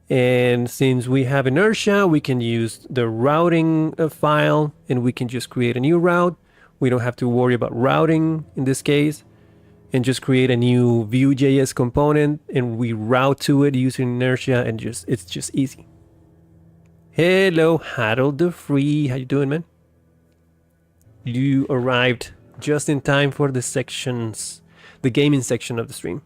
A: And since we have inertia, we can use the routing file and we can just create a new route. We don't have to worry about routing in this case, and just create a new Vue.js component and we route to it using inertia, and it's just easy. Hello, Harold the Free. How you doing, man? You arrived just in time for the gaming section of the stream.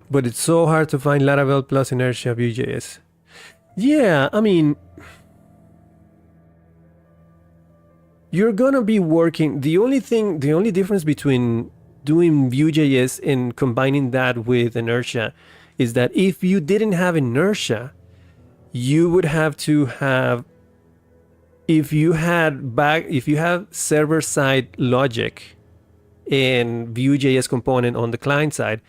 A: But it's so hard to find Laravel plus inertia Vue.js. Yeah, I mean, you're gonna be working. The only difference between doing Vue.js and combining that with inertia is that if you didn't have inertia, you would have to have, if you have server-side logic and Vue.js component on the client side,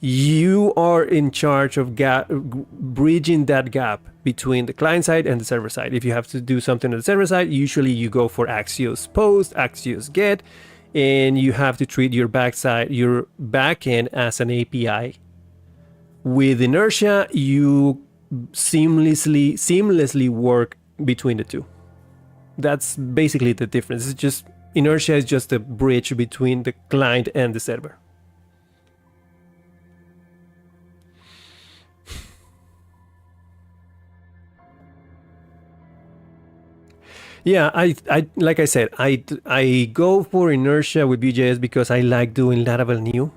A: you are in charge of bridging that gap between the client side and the server side. If you have to do something on the server side, usually you go for Axios post, Axios get, and you have to treat your backend as an API. With inertia, you seamlessly work between the two. That's basically the difference. It's just inertia is just a bridge between the client and the server. Yeah, I like I said, I go for inertia with Vue.js because I like doing Laravel new.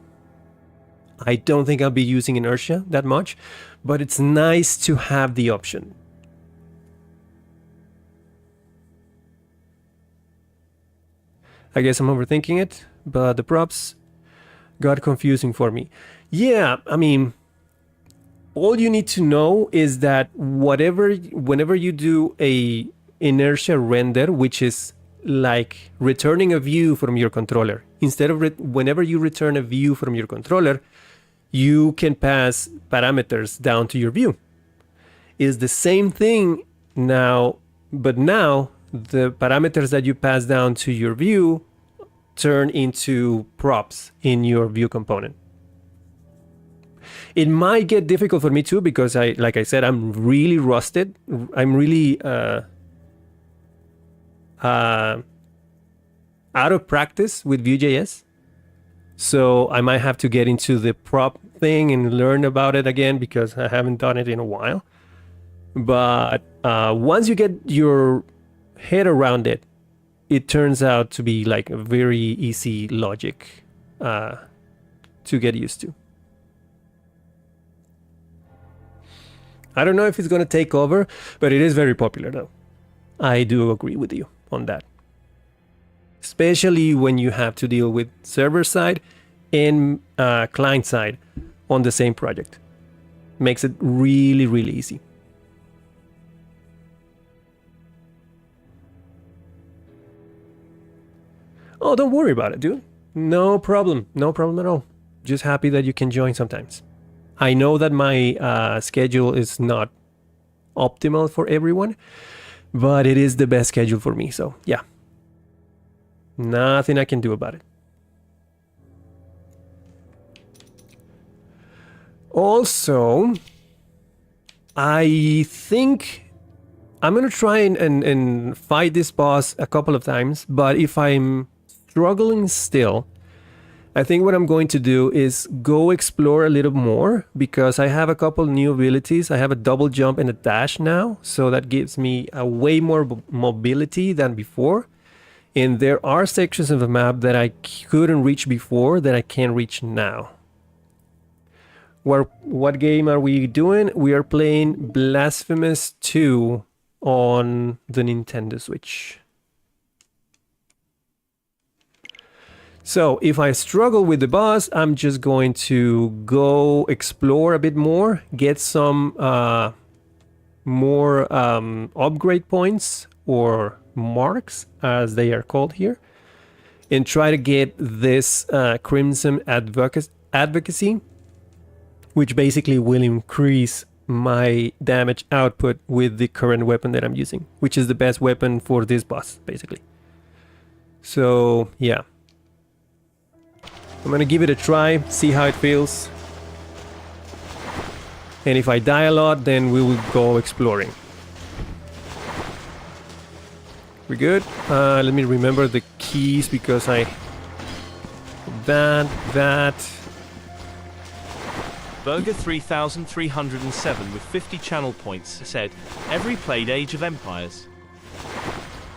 A: I don't think I'll be using inertia that much, but it's nice to have the option. I guess I'm overthinking it, but the props got confusing for me. Yeah, I mean, all you need to know is that whenever you do a inertia render, which is like returning a view from your controller, instead of whenever you return a view from your controller, you can pass parameters down to your view. It's the same thing now, but now the parameters that you pass down to your view turn into props in your view component. It might get difficult for me too, because like I said, I'm really rusted. I'm really out of practice with Vue.js. So I might have to get into the prop thing and learn about it again, because I haven't done it in a while. But once you get your head around it, it turns out to be like a very easy logic to get used to. I don't know if it's going to take over, but it is very popular though. I do agree with you on that. Especially when you have to deal with server side and client side on the same project. Makes it really, really easy. Oh, don't worry about it, dude. No problem. No problem at all. Just happy that you can join sometimes. I know that my schedule is not optimal for everyone, but it is the best schedule for me. So yeah, nothing I can do about it. Also, I think I'm going to try and fight this boss a couple of times, but if I'm struggling still, I think what I'm going to do is go explore a little more, because I have a couple new abilities. I have a double jump and a dash now, so that gives me a way more mobility than before. And there are sections of the map that I couldn't reach before that I can reach now. What game are we doing? We are playing Blasphemous 2 on the Nintendo Switch. So if I struggle with the boss, I'm just going to go explore a bit more, get some more upgrade points or marks, as they are called here, and try to get this Crimson Advocacy, which basically will increase my damage output with the current weapon that I'm using, which is the best weapon for this boss, basically. So, yeah. I'm gonna give it a try, see how it feels. And if I die a lot, then we will go exploring. We're good. Let me remember the keys because that.
B: Burger 3307 with 50 channel points said, every played Age of Empires.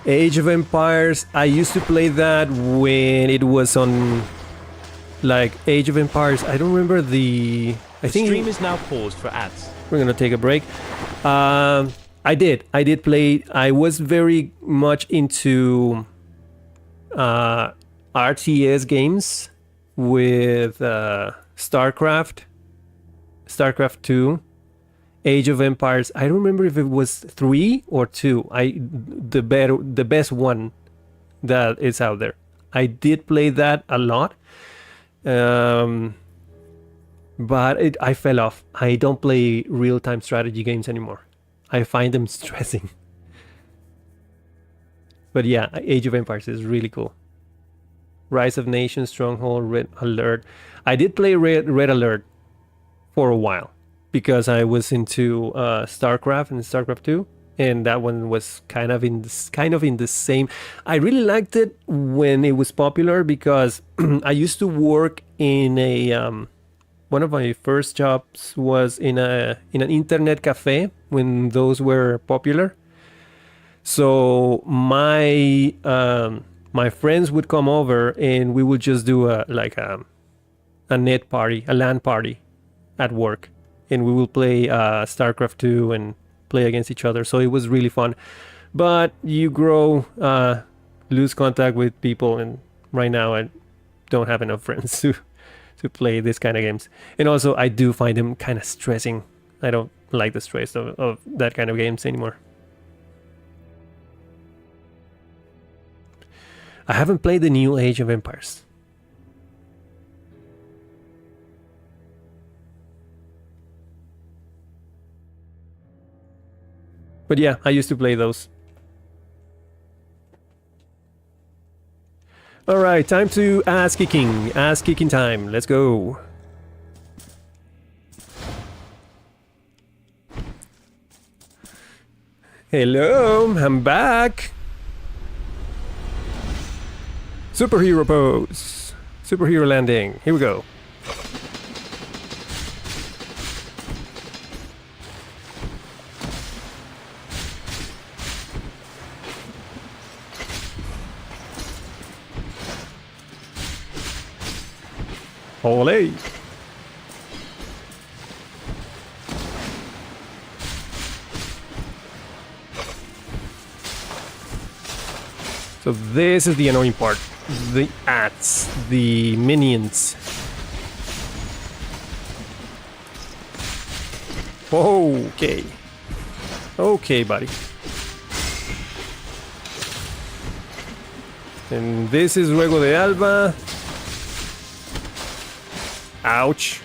A: Age of Empires, I used to play that when it was on, like, Age of Empires. I don't remember the... I think
B: stream is now paused for ads.
A: We're gonna take a break. I did play. I was very much into RTS games with StarCraft 2, Age of Empires. I don't remember if it was 3 or 2. The best one that is out there. I did play that a lot. But I fell off. I don't play real-time strategy games anymore. I find them stressing. But yeah, Age of Empires is really cool. Rise of Nations, Stronghold, Red Alert. I did play Red Alert for a while because I was into StarCraft and StarCraft 2, and that one was kind of in the same. I really liked it when it was popular because I used to work in a one of my first jobs was in an internet cafe when those were popular. So my friends would come over and we would just do a net party, a LAN party at work, and we will play StarCraft 2 and play against each other. So it was really fun. But you grow, lose contact with people, and right now I don't have enough friends to play this kind of games. And also I do find them kind of stressing. I don't like the stress of that kind of games anymore. I haven't played the new Age of Empires. But yeah, I used to play those. Alright, time to ass kicking. Ass kicking time. Let's go. Hello, I'm back. Superhero pose. Superhero landing. Here we go. Ole! So this is the annoying part. The ats, the minions. Okay. Okay, buddy. And this is Ruego de Alba. Ouch.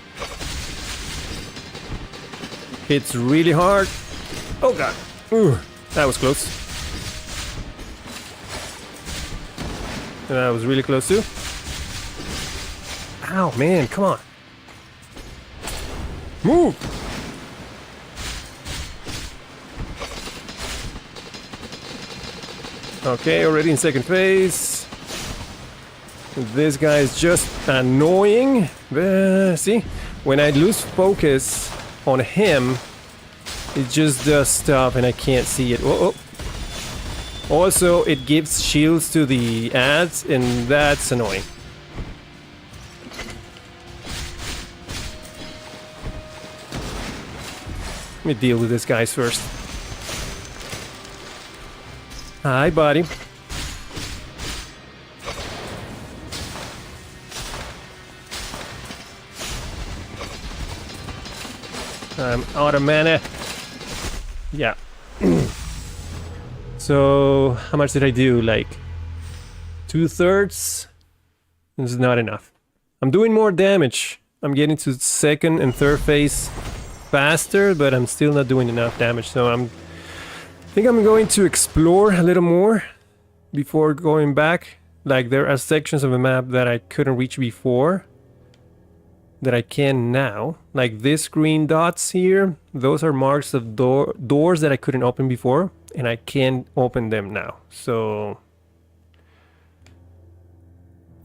A: Hits really hard. Oh god. Ooh, that was close. That was really close too. Ow, man, come on. Move! Okay, already in second phase. This guy is just annoying. See? When I lose focus on him, it just does stuff and I can't see it. Oh, oh. Also, it gives shields to the ads, and that's annoying. Let me deal with these guys first. Hi, buddy. I'm out of mana. Yeah. So how much did I do? Like 2/3? This is not enough. I'm doing more damage. I'm getting to second and third phase faster, but I'm still not doing enough damage. So I think I'm going to explore a little more before going back. Like there are sections of the map that I couldn't reach before that I can now. Like these green dots here, those are marks of doors that I couldn't open before, and I can open them now. So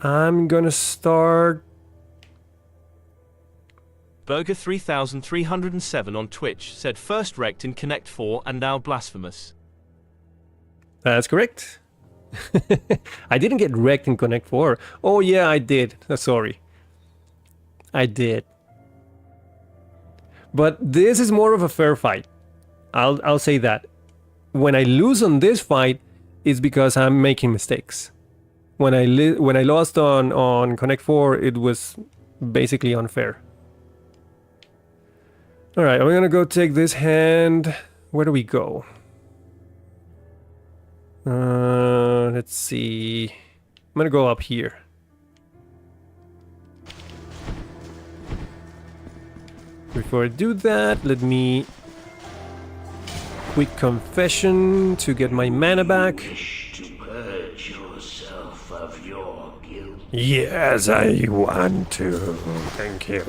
A: I'm gonna start.
B: Burger 3307 on Twitch said first wrecked in Connect 4 and now blasphemous.
A: That's correct. I didn't get wrecked in Connect 4. Oh yeah, I did. Sorry. I did. But this is more of a fair fight. I'll say that. When I lose on this fight, it's because I'm making mistakes. When I lost on Connect 4, it was basically unfair. All right, I'm gonna go take this hand. Where do we go? Let's see. I'm gonna go up here. Before I do that, let me quick confession to get my mana back.
C: Wish to purge yourself of your guilt.
A: Yes, I want to. Thank you.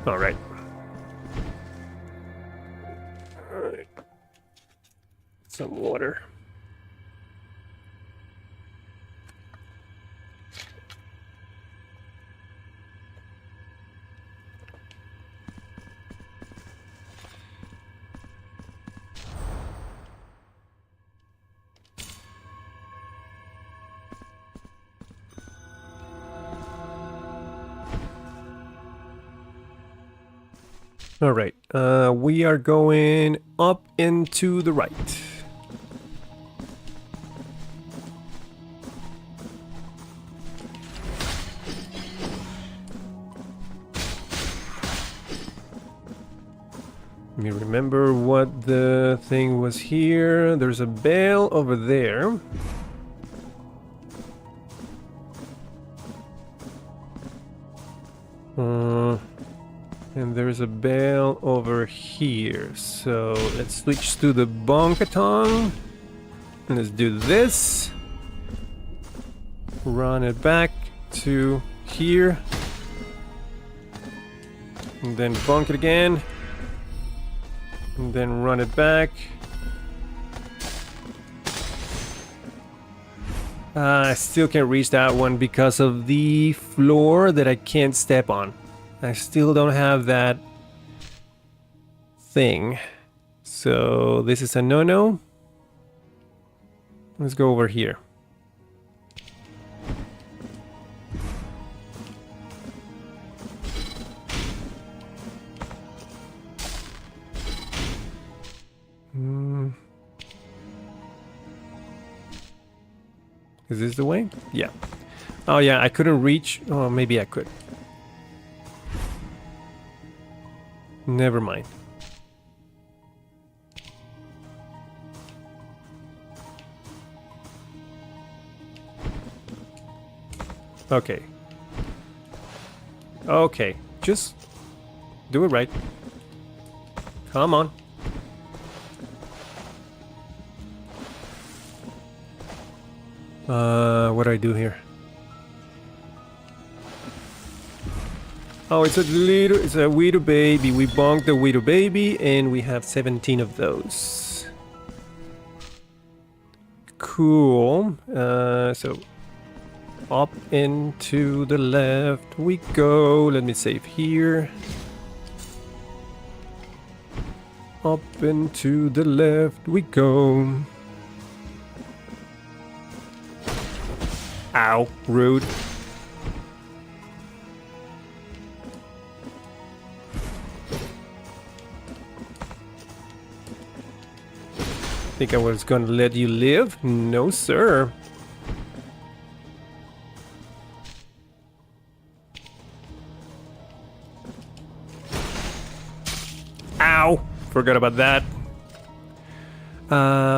A: All right. Some water. All right, we are going up and to the right. Let me remember what the thing was here. There's a bell over there. And there's a bell over here. So let's switch to the Bonkaton. And let's do this. Run it back to here. And then bonk it again. And then run it back. I still can't reach that one because of the floor that I can't step on. I still don't have that thing. So this is a no-no. Let's go over here. Is this the way? Yeah. Oh yeah, I couldn't reach. Oh, maybe I could. Never mind. Okay. Okay, just do it right. Come on. What do I do here? Oh, it's a widow baby. We bonked the widow baby, and we have 17 of those. Cool. So up and to the left we go. Let me save here. Up and to the left we go. Ow, rude. Think I was gonna let you live? No, sir. Ow! forgot about that.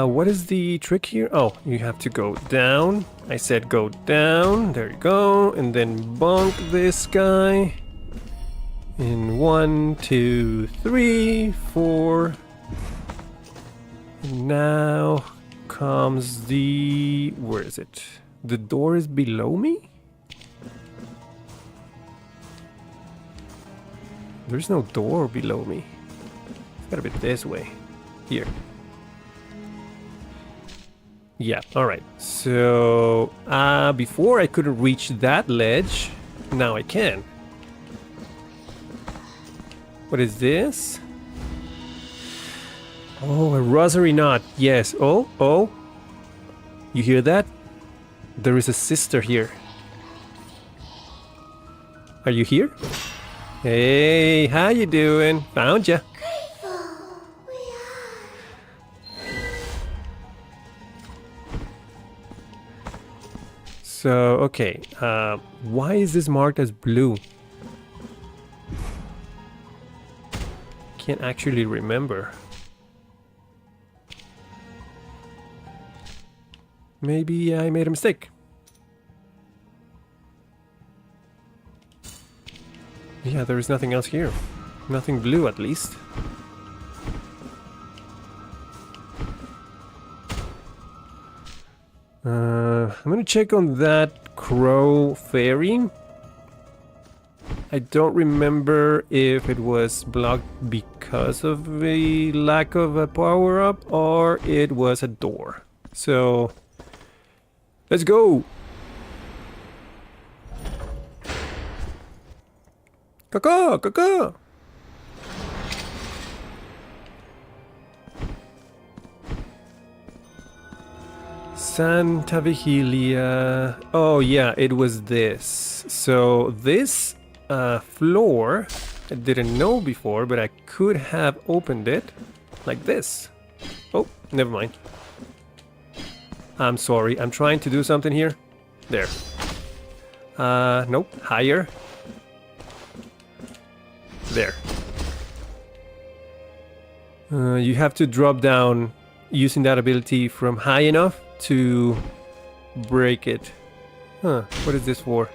A: What is the trick here? Oh, you have to go down. I said go down. There you go. And then bonk this guy. In 1, 2, 3, 4. And now comes the... Where is it? The door is below me? There's no door below me. It's gotta be this way. Here. Yeah, alright. So, before I couldn't reach that ledge. Now I can. What is this? Oh, a rosary knot. Yes. Oh. You hear that? There is a sister here. Are you here? Hey, how you doing? Found ya. So, okay. Why is this marked as blue? Can't actually remember. Maybe I made a mistake. Yeah, there is nothing else here. Nothing blue, at least. I'm gonna check on that crow fairy. I don't remember if it was blocked because of the lack of a power-up or it was a door. So, let's go! Caca! Caca! Santa Vigilia. Oh yeah, it was this. So this floor, I didn't know before, but I could have opened it like this. Oh, never mind. I'm sorry, I'm trying to do something here. There. Nope, higher. There. You have to drop down using that ability from high enough to break it. Huh, what is this for?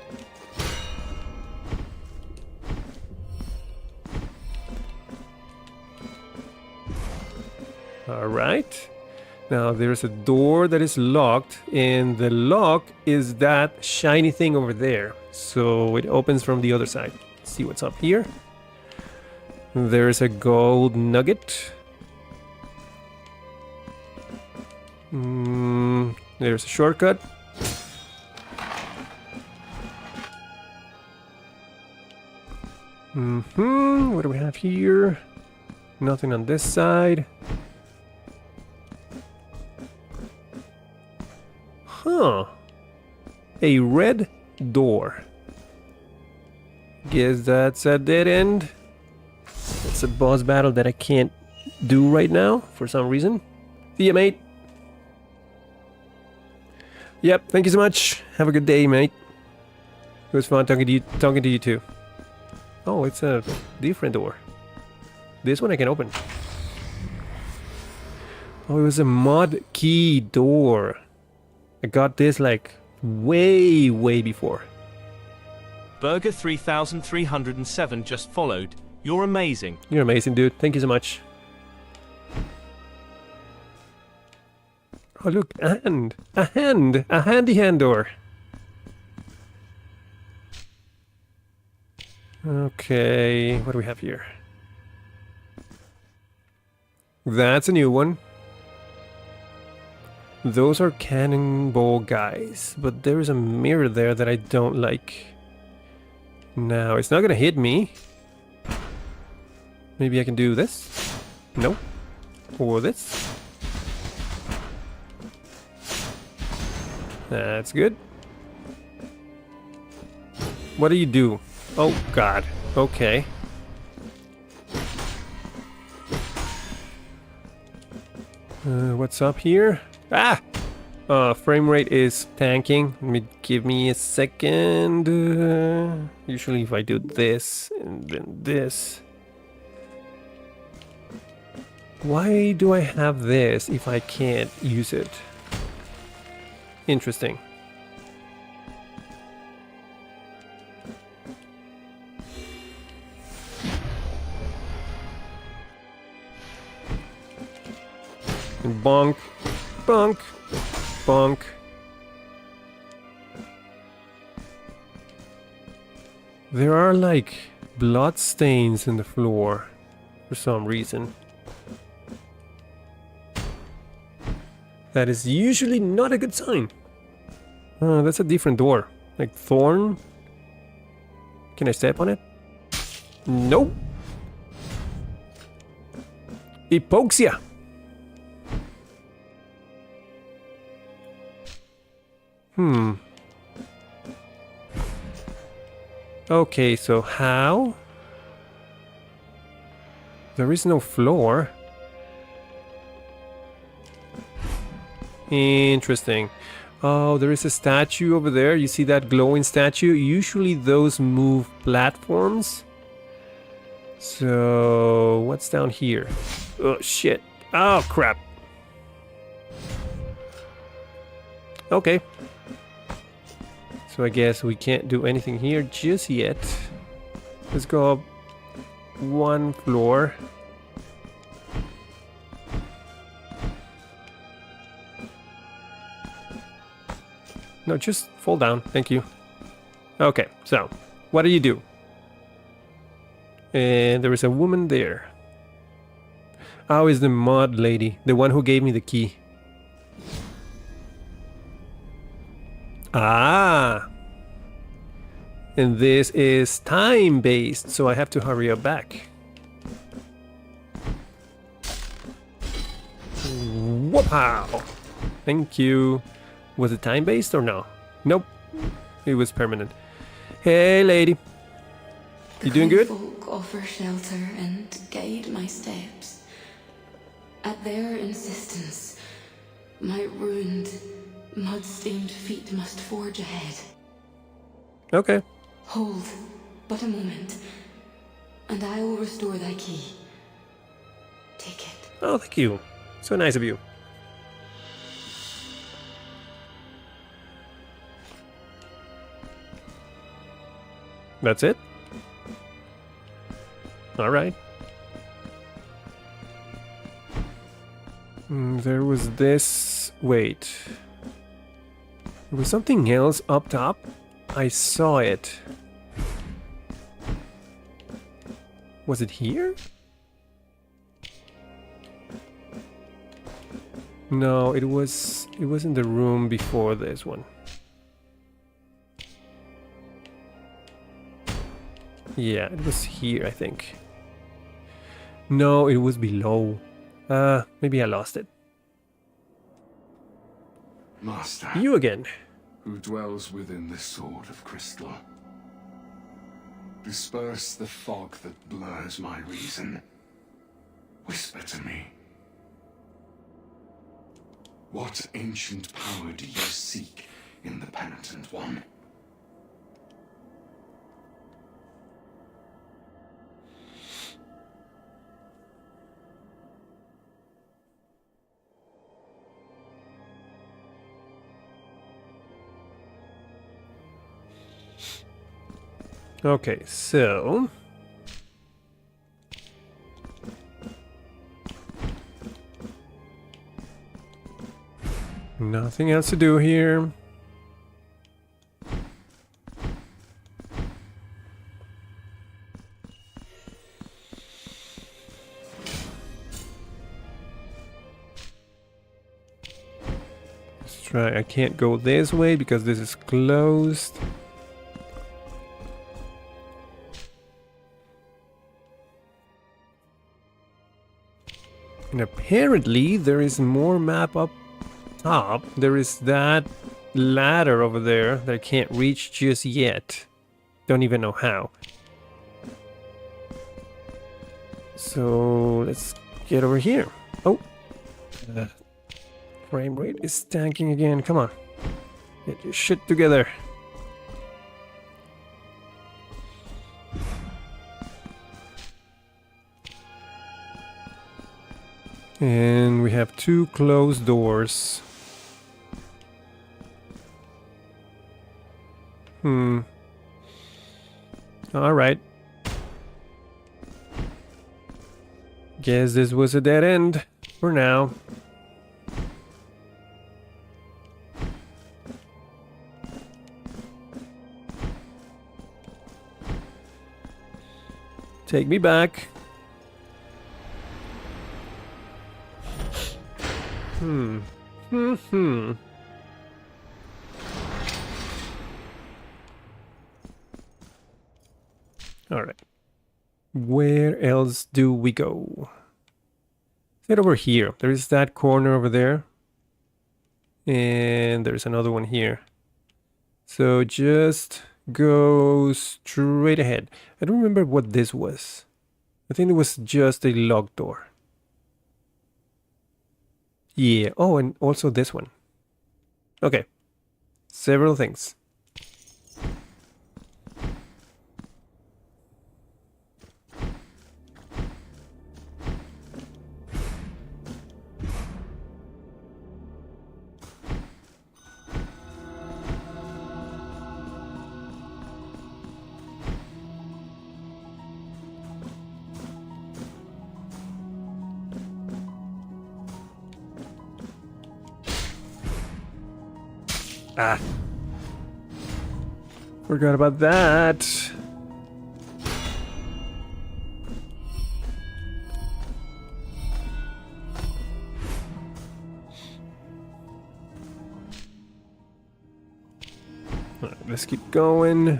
A: Alright. Now there's a door that is locked, and the lock is that shiny thing over there. So it opens from the other side. Let's see what's up here. There's a gold nugget. There's a shortcut. What do we have here? Nothing on this side. Huh. A red door. Guess that's a dead end. It's a boss battle that I can't do right now for some reason. See ya, mate. Yep, thank you so much. Have a good day, mate. It was fun talking to you too. Oh, it's a different door. This one I can open. Oh, it was a mod key door. I got this like way before.
B: Burger 3307 just followed. You're amazing.
A: You're amazing, dude. Thank you so much. Oh, look, a hand. A hand. A handy hand door. Okay, what do we have here? That's a new one. Those are cannonball guys, but there's a mirror there that I don't like. Now, it's not gonna hit me. Maybe I can do this? No. Or this? That's good. What do you do? Oh, God. Okay. What's up here? Ah! Frame rate is tanking. Give me a second. Usually if I do this and then this. Why do I have this if I can't use it? Interesting. And bonk, bonk, bonk. There are like blood stains in the floor for some reason. That is usually not a good sign. That's a different door. Like thorn. Can I step on it? Nope. Hypoxia. Okay, so how? There is no floor. Interesting. Oh, there is a statue over there. You see that glowing statue? Usually those move platforms. So, what's down here? Oh, shit. Oh, crap. Okay. So I guess we can't do anything here just yet. Let's go up one floor. No, just fall down. Thank you. Okay, so what do you do? And there is a woman there. Oh, it's the mod lady, the one who gave me the key. Ah! And this is time-based, so I have to hurry up back. Wow! Thank you. Was it time-based or no? Nope. It was permanent. Hey, lady. You doing good?
D: Folk offer shelter and guide my steps. At their insistence, my ruined, mud-stained feet must forge ahead.
A: Okay.
D: Hold but a moment, and I will restore thy key. Take it.
A: Oh, thank you. So nice of you. That's it? Alright. There was this... Wait. There was something else up top? I saw it. Was it here? No, it was in the room before this one. Yeah, it was here, I think. No, it was below. Maybe I lost it.
E: Master,
A: You again.
E: who dwells within this sword of crystal, disperse the fog that blurs my reason. Whisper to me. What ancient power do you seek in the penitent one?
A: Okay, so... Nothing else to do here. Let's try. I can't go this way because this is closed. And apparently there is more map up top. There is that ladder over there that I can't reach just yet. Don't even know how. So let's get over here. Oh, frame rate is tanking again. Come on, get your shit together. have 2 closed doors. Alright. Guess this was a dead end for now. Take me back. Alright. Where else do we go? Head over here. There is that corner over there. And there's another one here. So just go straight ahead. I don't remember what this was. I think it was just a locked door. Yeah. Oh, and also this one. Okay. Several things. Ah. Forgot about that. All right, let's keep going.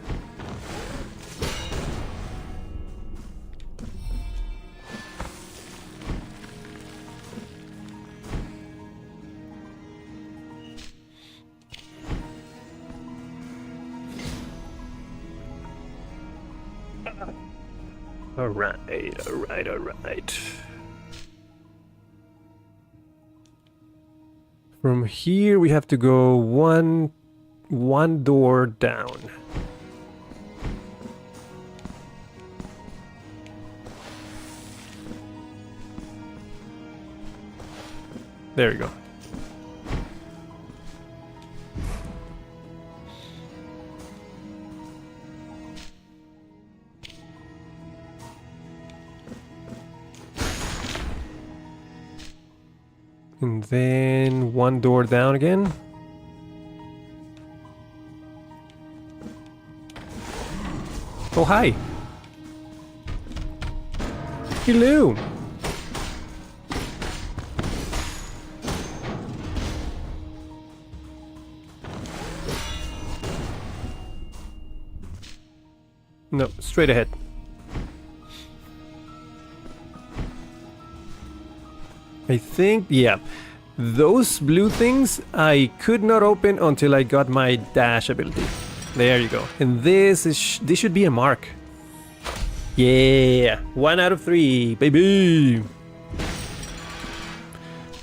A: Alright. From here we have to go one door down. There you go. And then one door down again. Oh, hi. Hello. No, straight ahead. I think, yeah, those blue things I could not open until I got my dash ability. There you go. And this should be a mark. Yeah, 1 out of 3, baby.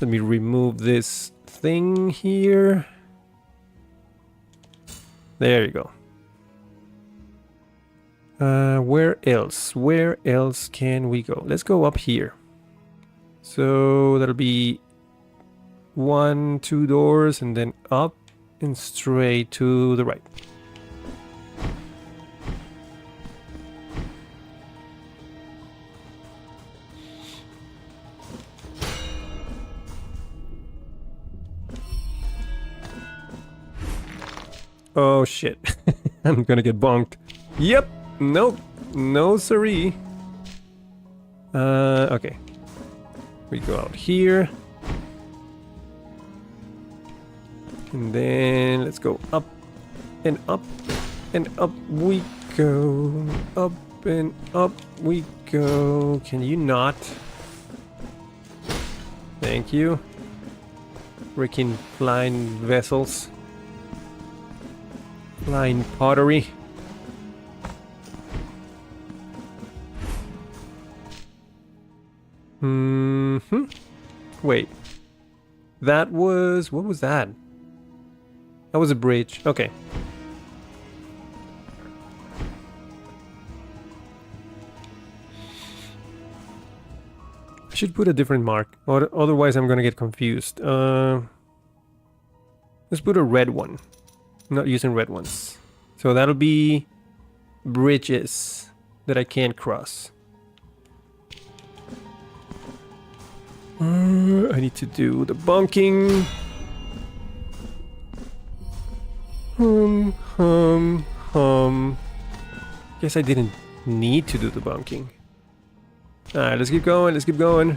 A: Let me remove this thing here. There you go. Where else? Where else can we go? Let's go up here. So that'll be 1, 2 doors and then up and straight to the right. Oh shit. I'm gonna get bonked. Yep. Nope. No siree. Okay. We go out here. And then let's go up and up and up we go. Up and up we go. Can you not? Thank you. Freaking flying vessels. Flying pottery. Wait. That was... what was that? That was a bridge. Okay. I should put a different mark, or otherwise I'm gonna get confused. Let's put a red one. I'm not using red ones. So that'll be bridges that I can't cross. I need to do the bunking. Guess I didn't need to do the bunking. Alright, let's keep going, let's keep going.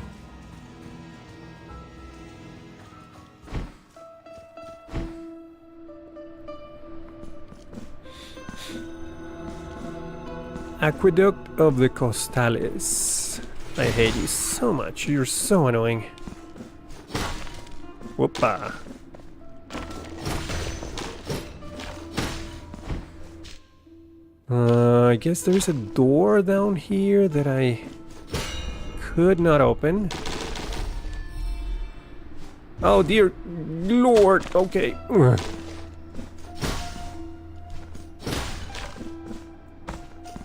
A: Aqueduct of the Costales. I hate you so much, you're so annoying. Whoopa. I guess there's a door down here that I could not open. Oh dear Lord, okay.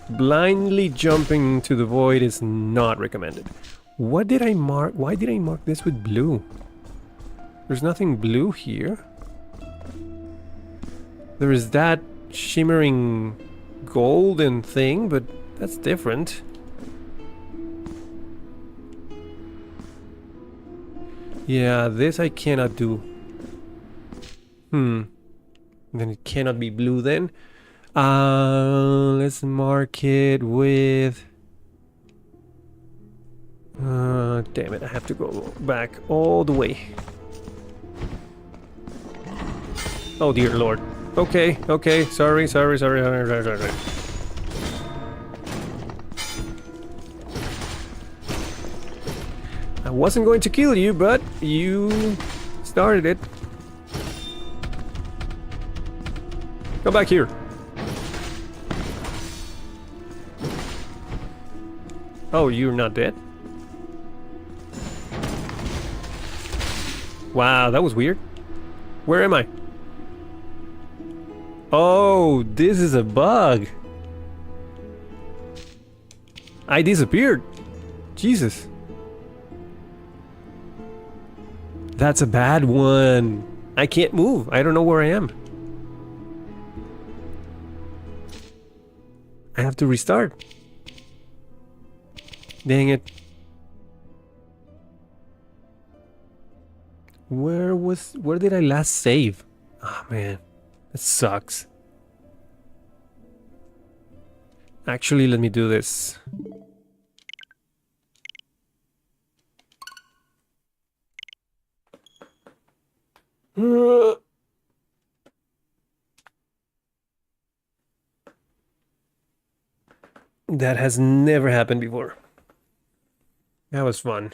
A: Blindly jumping into the void is not recommended. What did I mark? Why did I mark this with blue? There's nothing blue here. There is that shimmering golden thing, but that's different. Yeah, this I cannot do. Then it cannot be blue then. Let's mark it with... damn it, I have to go back all the way. Oh dear Lord. Okay, okay, sorry. I wasn't going to kill you, but you started it. Come back here. Oh, you're not dead? Wow, that was weird. Where am I? Oh, this is a bug. I disappeared. Jesus. That's a bad one. I can't move. I don't know where I am. I have to restart. Dang it. Where did I last save? Oh man, that sucks. Actually, let me do this. That has never happened before. That was fun.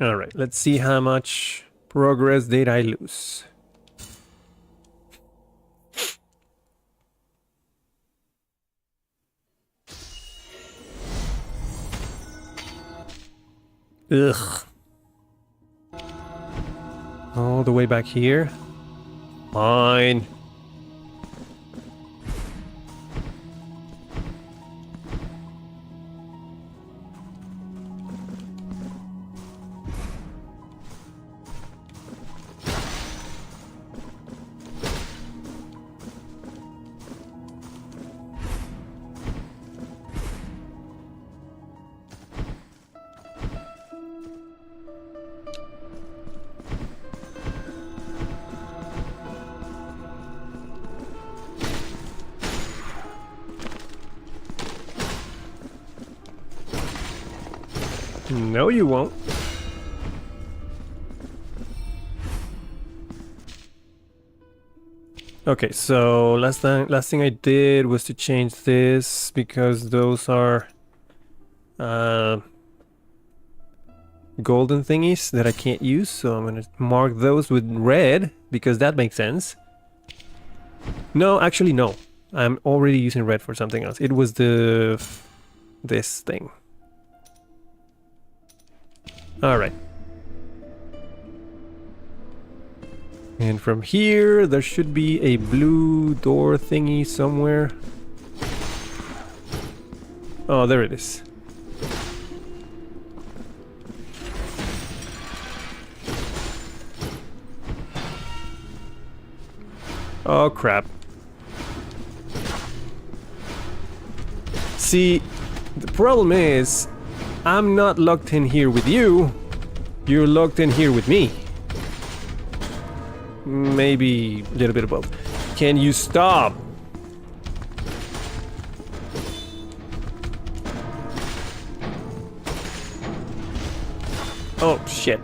A: All right, let's see how much progress did I lose. Ugh. All the way back here. Fine. No, you won't. Okay, so last thing I did was to change this because those are golden thingies that I can't use, so I'm gonna mark those with red because that makes sense. No, actually, no. I'm already using red for something else. It was this thing. Alright. And from here, there should be a blue door thingy somewhere. Oh, there it is. Oh, crap. See, the problem is, I'm not locked in here with you. You're locked in here with me. Maybe a little bit of both. Can you stop? Oh, shit.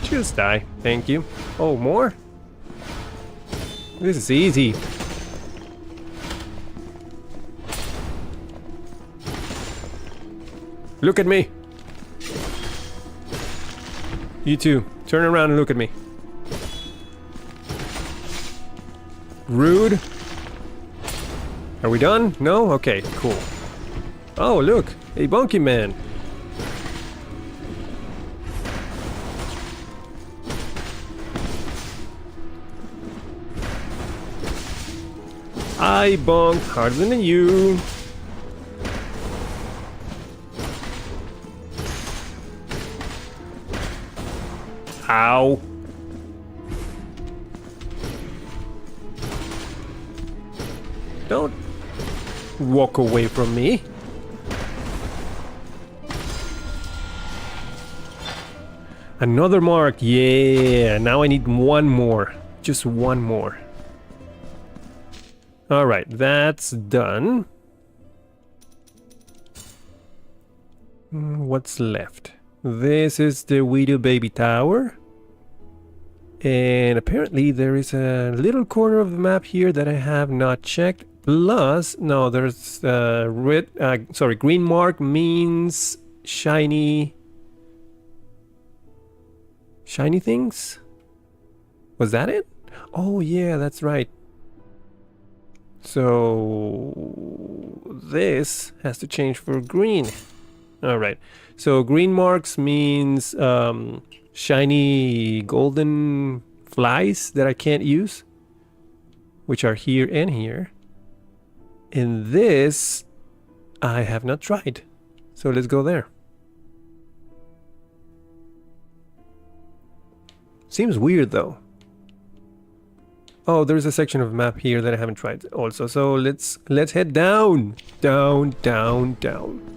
A: Just die. Thank you. Oh, more? This is easy. Look at me. You too. Turn around and look at me. Rude. Are we done? No? Okay, cool. Oh, look. A bonky man. I bonk harder than you. Ow. Don't walk away from me. Another mark. Yeah. Now I need one more. Just one more. Alright, that's done. What's left? This is the Widow Baby Tower. And apparently there is a little corner of the map here that I have not checked. Plus, no, there's green mark means shiny things? Was that it? Oh yeah, that's right. So this has to change for green. Alright, so green marks means shiny golden flies that I can't use, which are here and here. And this I have not tried. So let's go there. Seems weird though. Oh, there's a section of map here that I haven't tried also. So let's head down. Down, down, down.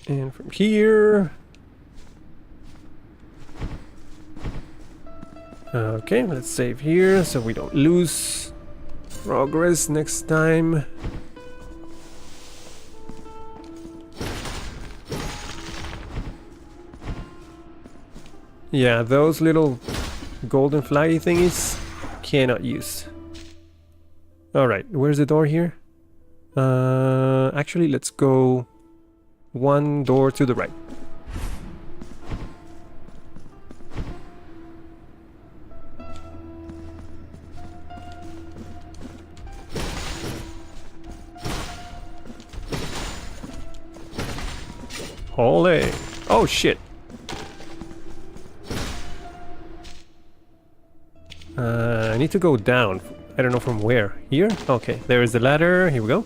A: And from here... Okay, let's save here so we don't lose progress next time. Yeah, those little golden flyy thingies cannot use. Alright, where's the door here? Actually, let's go one door to the right. Holy! Oh shit! I need to go down. I don't know from where. Here? Okay, there is the ladder. Here we go.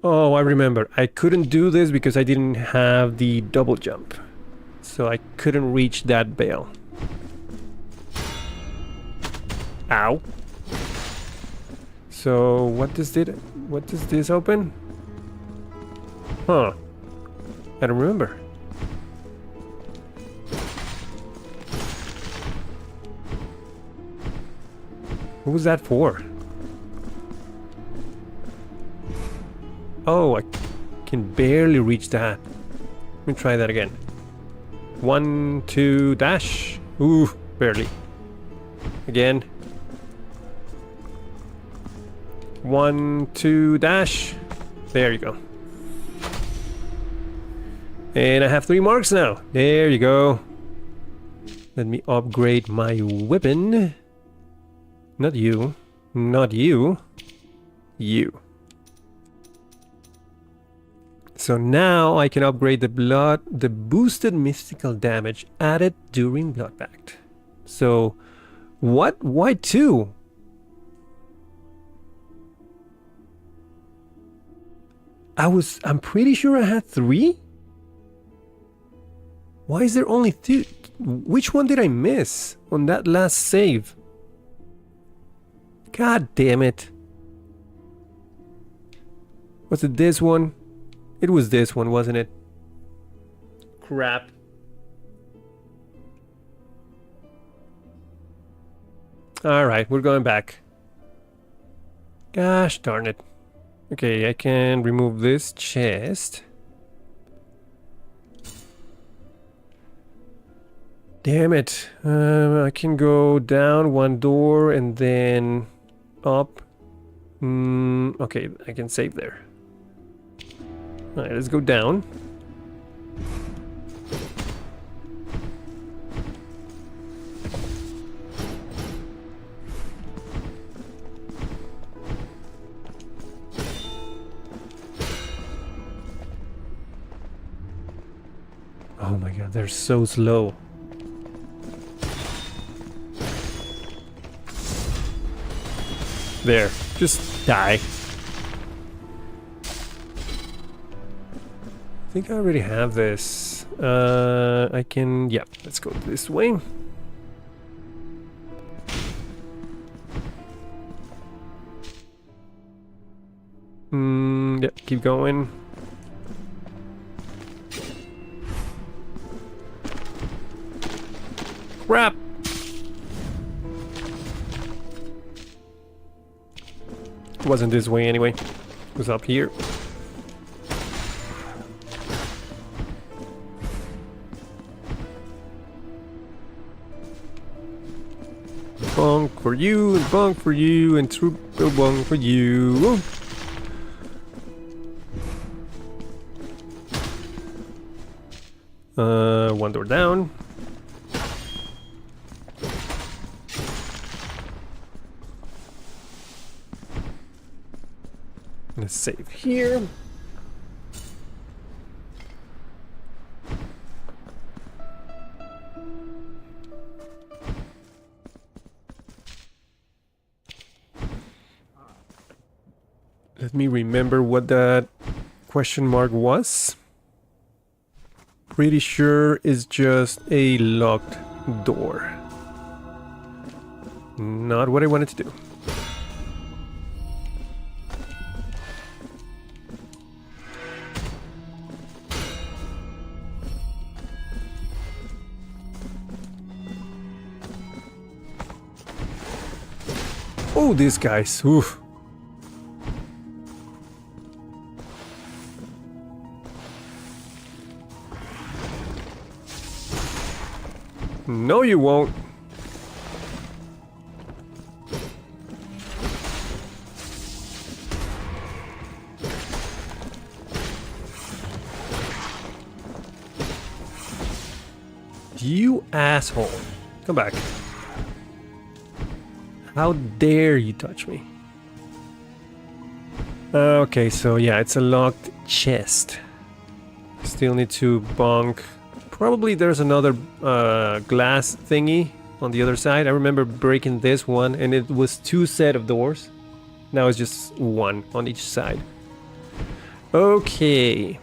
A: Oh, I remember. I couldn't do this because I didn't have the double jump. So I couldn't reach that bell. Ow. So what does this open? Huh. I don't remember. What was that for? Oh, I can barely reach that. Let me try that again. 1, 2, dash. Ooh, barely. Again. 1, 2, dash. There you go. And I have 3 marks now. There you go. Let me upgrade my weapon. Not you. Not you. You. So now I can upgrade the boosted mystical damage added during Blood Pact. So, what? Why 2? I'm pretty sure I had 3? Why is there only 2? Which one did I miss on that last save? God damn it. Was it this one? It was this one, wasn't it? Crap. Alright, we're going back. Gosh darn it. Okay, I can remove this chest. Damn it. I can go down 1 door and then up. Okay, I can save there. Alright, let's go down. Oh my god, they're so slow. There, just die. I think I already have this. I can... yeah, let's go this way. Yeah, keep going. Crap! It wasn't this way anyway. It was up here. Bonk for you, and bonk for you, and triple bonk for you. One door down. Let's save here. Let me remember what that question mark was. Pretty sure it's just a locked door. Not what I wanted to do. Oh, these guys. Oof. No, you won't. You asshole. Come back. How dare you touch me? Okay, so yeah, it's a locked chest. Still need to bonk. Probably there's another glass thingy on the other side. I remember breaking this one and it was 2 sets of doors. Now it's just 1 on each side. Okay.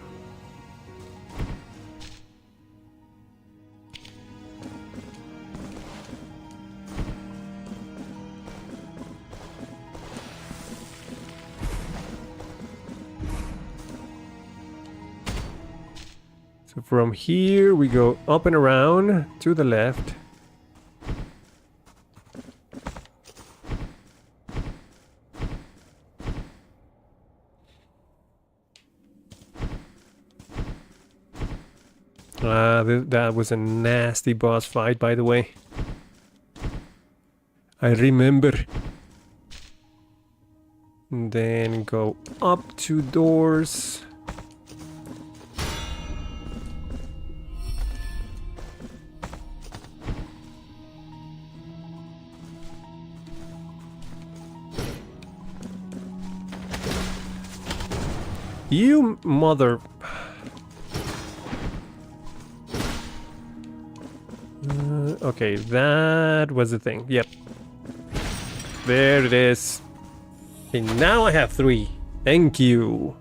A: So from here we go up and around to the left. That was a nasty boss fight, by the way. I remember. And then go up 2 doors. You mother... okay, that was the thing. Yep. There it is. Okay, now I have 3. Thank you.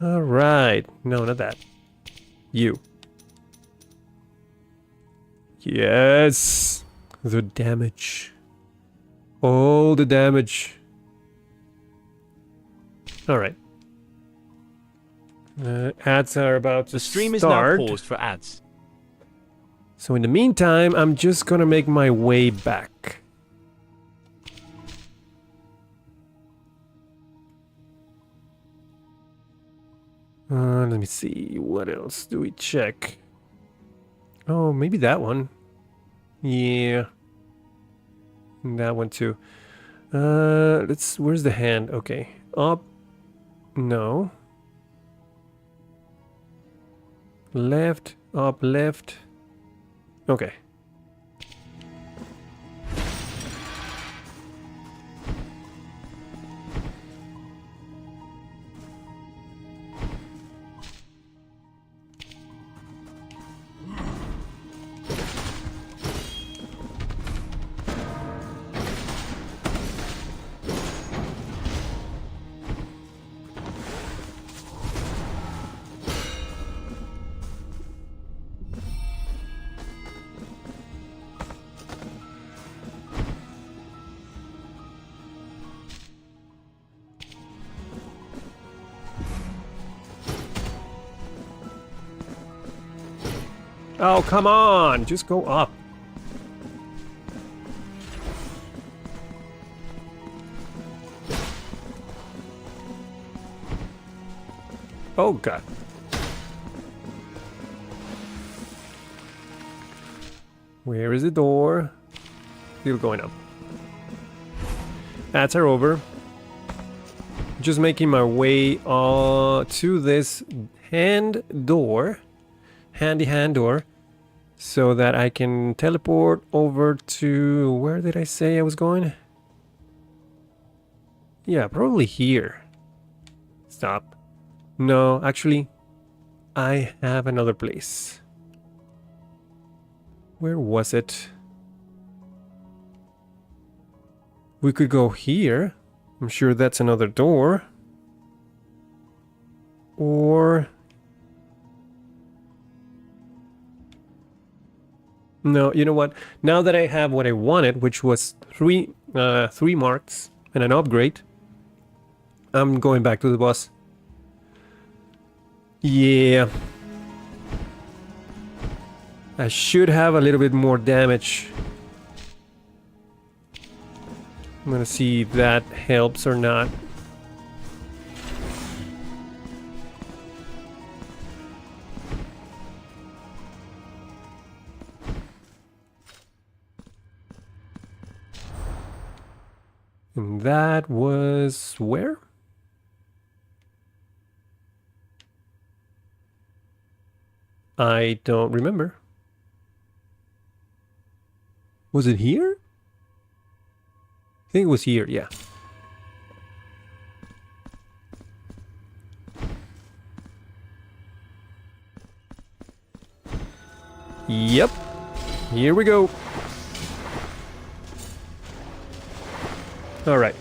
A: Alright. No, not that. You. Yes. The damage. All the damage. Alright. Ads are about to
B: The stream
A: start.
B: is now paused for ads.
A: So in the meantime, I'm just gonna make my way back. Let me see. What else do we check? Oh, maybe that one. Yeah. That one too. Where's the hand? Okay. Up. No. Left. Up. Left. Okay. Oh, come on! Just go up. Oh, God. Where is the door? Still going up. Ads are over. Just making my way to this handy hand door, so that I can teleport over to... where did I say I was going? Yeah, probably here. Stop. No, actually, I have another place. Where was it? We could go here. I'm sure that's another door. Or... no, you know what? Now that I have what I wanted, which was three marks and an upgrade, I'm going back to the boss. Yeah. I should have a little bit more damage. I'm gonna see if that helps or not. And that was where? I don't remember. Was it here? I think it was here, yeah. Yep. Here we go. All right.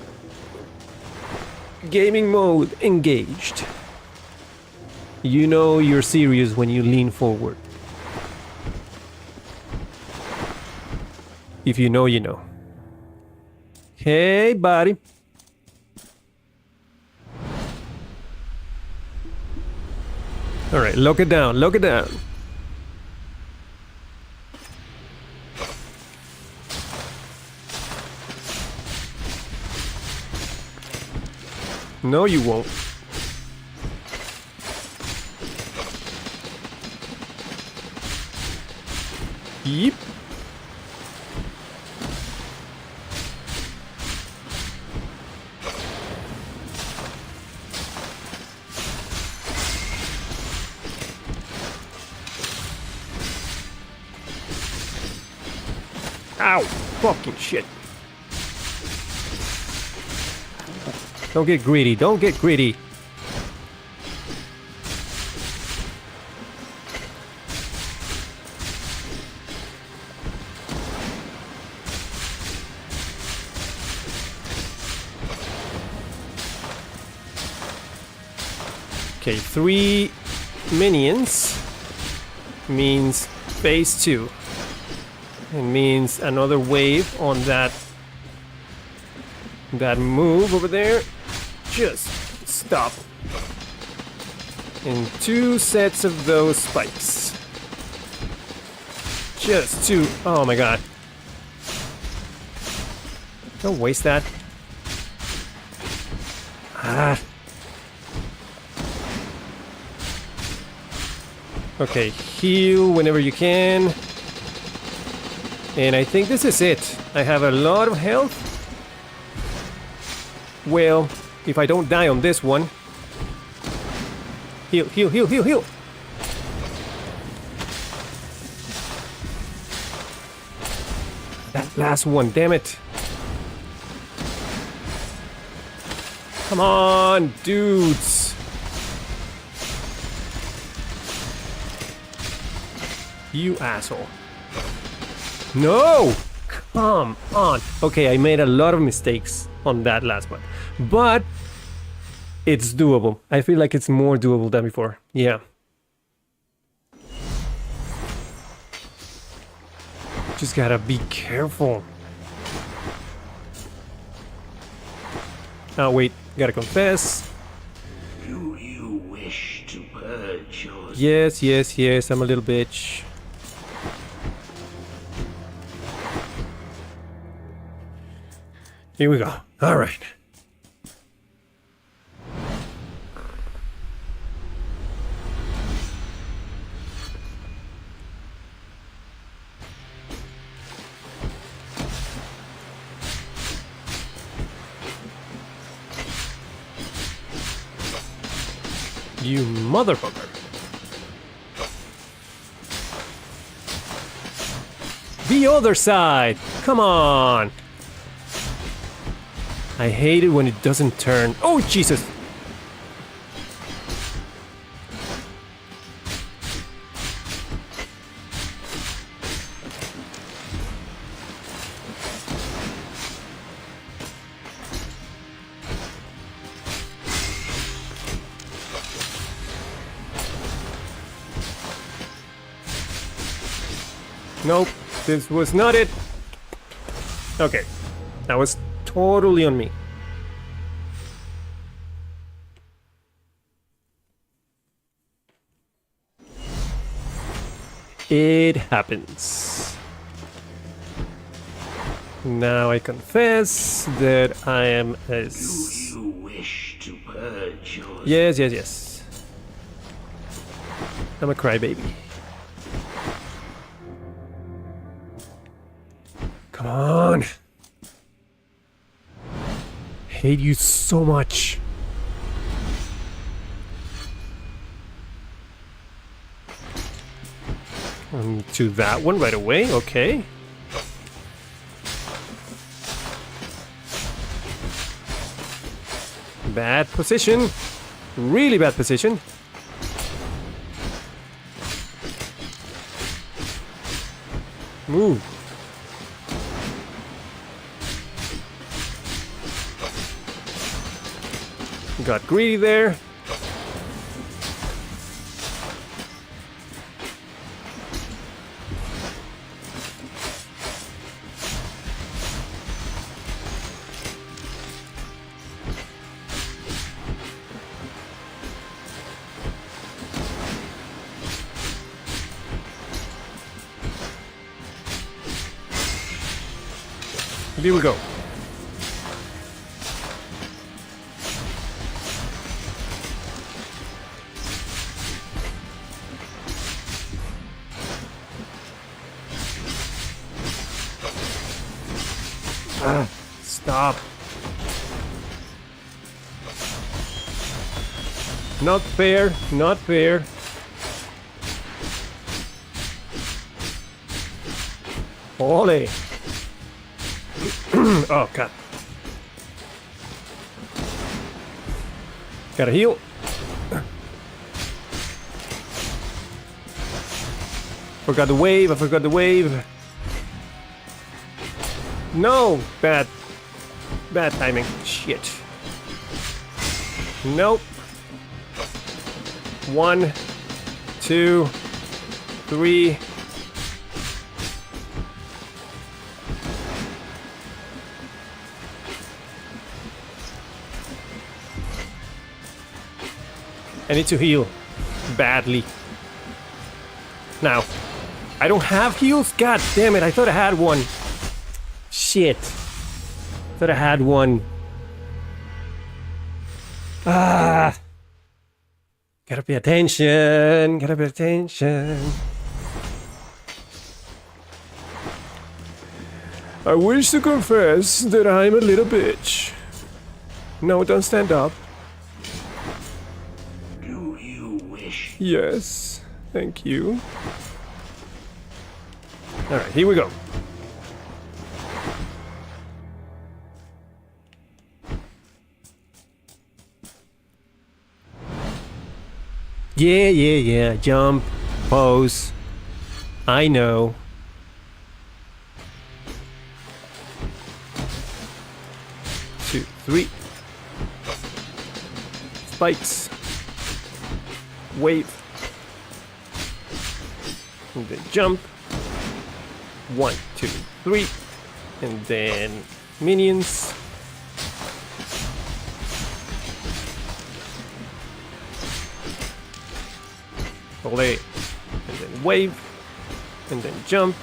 A: Gaming mode engaged. You know you're serious when you lean forward. If you know, you know. Hey, buddy. All right, lock it down, lock it down. No, you won't. Yep. Ow! Fucking shit. Don't get greedy, don't get greedy. Okay, 3 minions means phase 2. It means another wave on that move over there. Just stop. And 2 sets of those spikes. Just 2. Oh my god. Don't waste that. Ah. Okay, heal whenever you can. And I think this is it. I have a lot of health. Well, if I don't die on this one. Heal, heal, heal, heal, heal. That last one, damn it. Come on, dudes. You asshole. No! Come on. Okay, I made a lot of mistakes on that last one. But it's doable. I feel like it's more doable than before. Yeah. Just gotta be careful. Oh, wait. Gotta confess.
C: Do you wish to purge your...
A: Yes, yes, yes. I'm a little bitch. Here we go. All right. You motherfucker. The other side. Come on. I hate it when it doesn't turn. Oh, Jesus! Nope, this was not it. Okay, that was totally on me. It happens. Now I confess that I am a...
C: Do you wish to purge your...
A: Yes, yes, yes. I'm a crybaby. Come on. Hate you so much. To that one right away, okay. Bad position. Really bad position. Move. Got greedy there. Here we go. Stop. Not fair, not fair. Ole. Oh, God. Gotta heal. Forgot the wave, I forgot the wave. No! Bad timing. Shit. Nope. 1, 2, 3. I need to heal badly. Now, I don't have heals? God damn it, I thought I had one. Shit. Thought I had one. Ah. Gotta pay attention. Gotta pay attention. I wish to confess that I'm a little bitch. No, don't stand up.
C: Do you wish?
A: Yes, thank you. Alright, here we go. Yeah. Jump, pose. I know. Two, three. Spikes. Wave. And then jump. 1, 2, 3. And then minions. Play. And then wave. And then jump.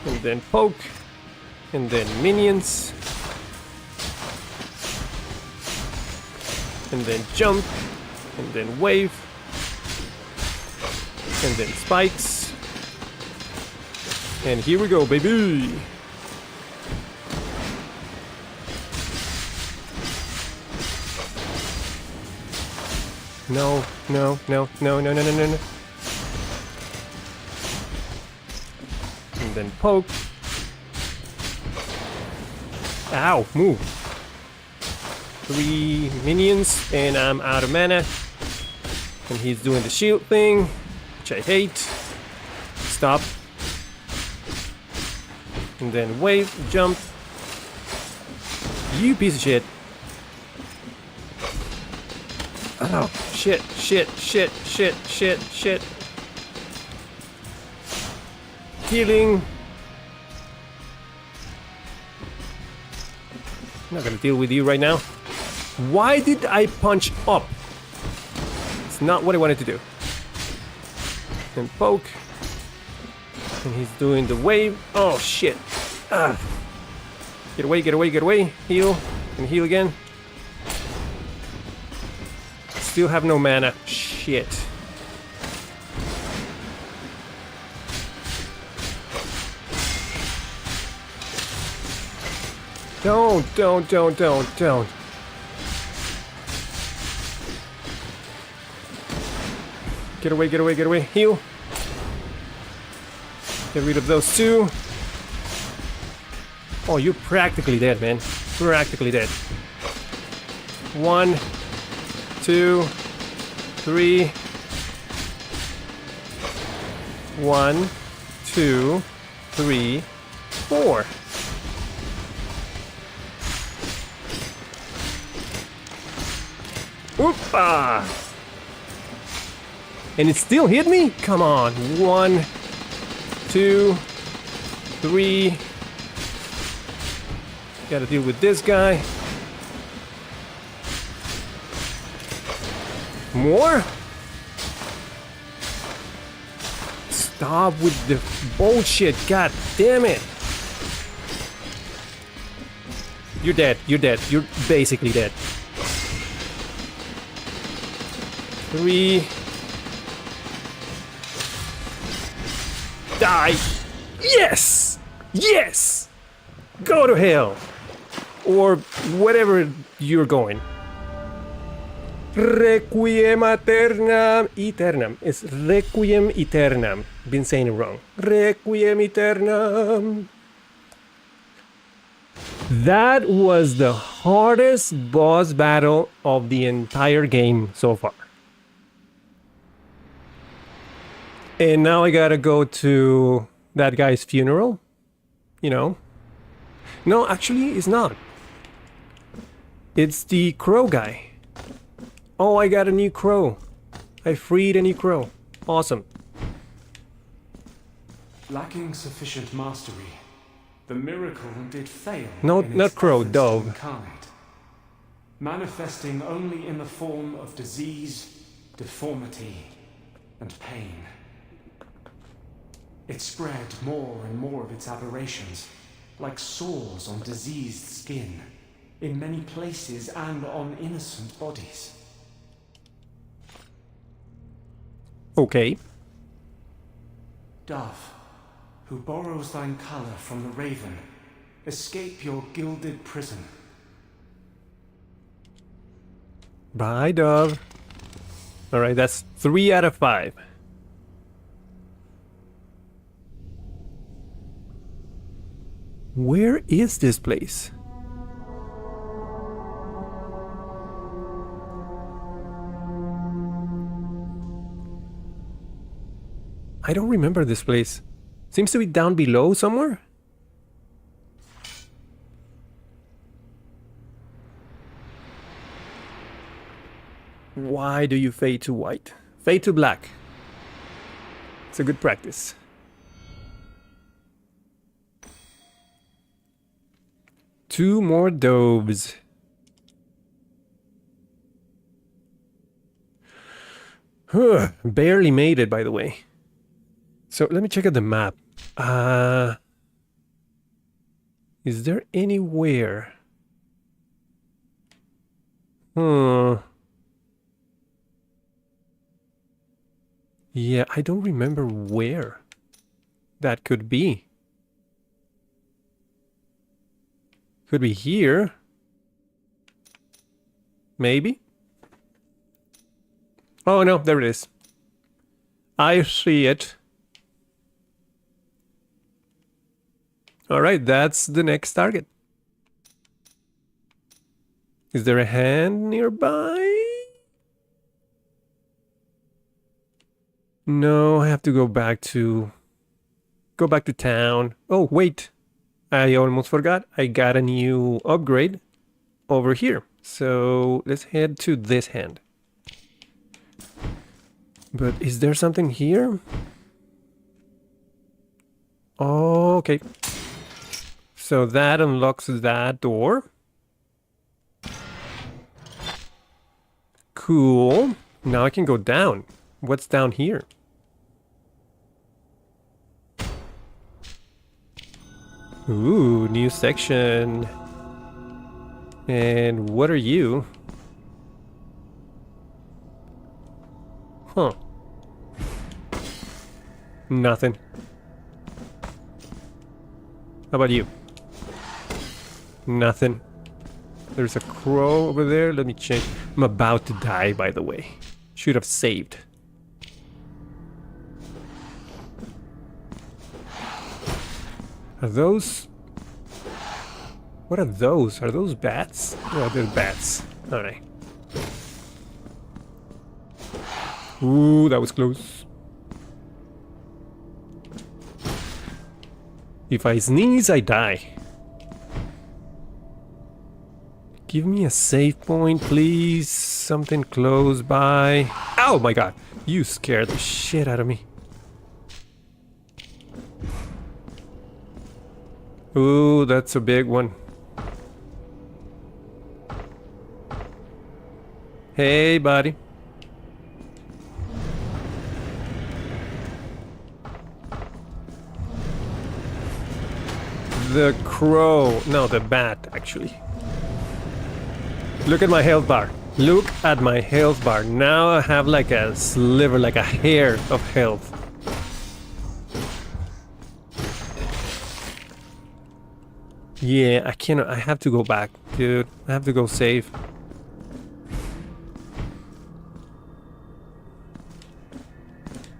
A: And then poke. And then minions. And then jump. And then wave. And then spikes. And here we go, baby. No. And then poke. Ow, move. 3 minions, and I'm out of mana. And he's doing the shield thing, which I hate. Stop. And then wave, jump. You piece of shit. Oh, shit. Healing. I'm not gonna deal with you right now. Why did I punch up? It's not what I wanted to do. And poke. And he's doing the wave. Oh, shit. Ah. Get away. Heal. And heal again. Still have no mana. Shit. Don't. Get away. Heal. Get rid of those 2. Oh, you're practically dead, man. Practically dead. 1, 2, 3. 1, 2, 3, 4. Oopa! And it still hit me? Come on. 1, 2, 3. Gotta deal with this guy. More? Stop with the bullshit. God damn it. You're dead. You're dead. You're basically dead. 3. Die. Yes! Yes! Go to hell. Or wherever you're going. Requiem aeternam. Eternam. It's Requiem aeternam. Been saying it wrong. Requiem aeternam. That was the hardest boss battle of the entire game so far. And now I gotta go to that guy's funeral. You know. No, actually, it's not. It's the crow guy. Oh, I got a new crow. I freed a new crow. Awesome.
E: Lacking sufficient mastery, the miracle did fail.
A: No,
E: in
A: not
E: its
A: crow,
E: efforts to
A: dove.
E: incarnate, manifesting only in the form of disease, deformity, and pain. It spread more and more of its aberrations, like sores on diseased skin, in many places and on innocent bodies.
A: Okay.
E: Dove, who borrows thine colour from the raven, escape your gilded prison.
A: Bye, dove. Alright, that's 3 out of 5. Where is this place? I don't remember this place. Seems to be down below somewhere. Why do you fade to white? Fade to black. It's a good practice. Two more doves. Barely made it, by the way. So let me check out the map. Is there anywhere? Yeah, I don't remember where that could be. Could be here. Maybe. Oh no, there it is. I see it. Alright, that's the next target. Is there a hand nearby? No, I have to go back to town. Oh, wait. I almost forgot. I got a new upgrade over here. So let's head to this hand. But is there something here? Oh, okay. So that unlocks that door. Cool. Now I can go down. What's down here? Ooh, new section. And what are you? Huh. Nothing. How about you? Nothing. There's a crow over there. Let me change. I'm about to die, by the way. Should have saved. Are those... What are those? Are those bats? Oh, they're bats. Alright. Ooh, that was close. If I sneeze, I die. Give me a save point, please. Something close by. Oh my god. You scared the shit out of me. Ooh, that's a big one. Hey, buddy. The crow. No, the bat, actually. Look at my health bar. Look at my health bar. Now I have like a sliver, like a hair of health. Yeah, I cannot. I have to go back, dude. I have to go save.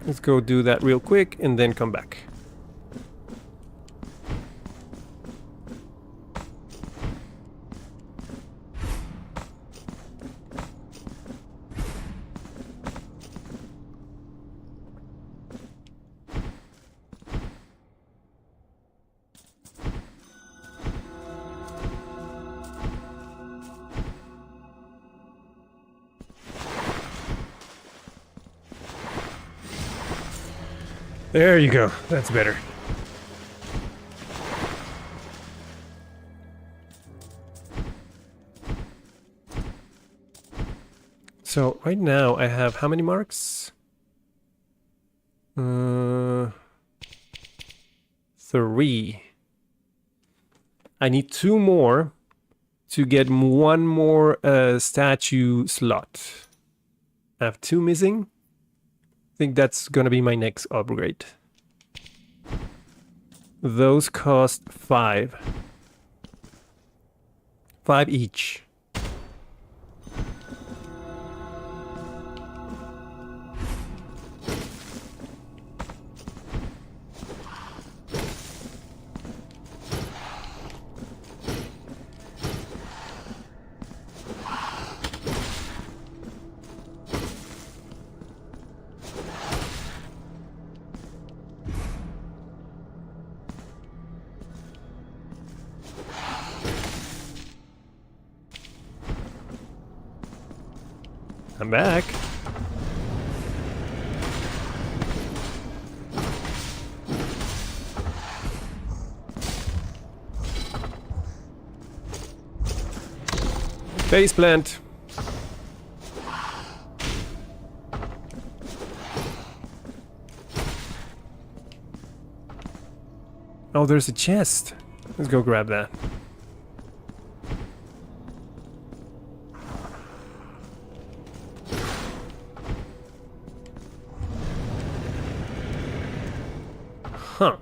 A: Let's go do that real quick and then come back. There you go. That's better. So right now I have how many marks? 3. I need 2 more to get 1 more statue slot. I have 2 missing. I think that's gonna be my next upgrade. Those cost 5. 5 each. I'm back. Face plant. Oh, there's a chest. Let's go grab that. Huh.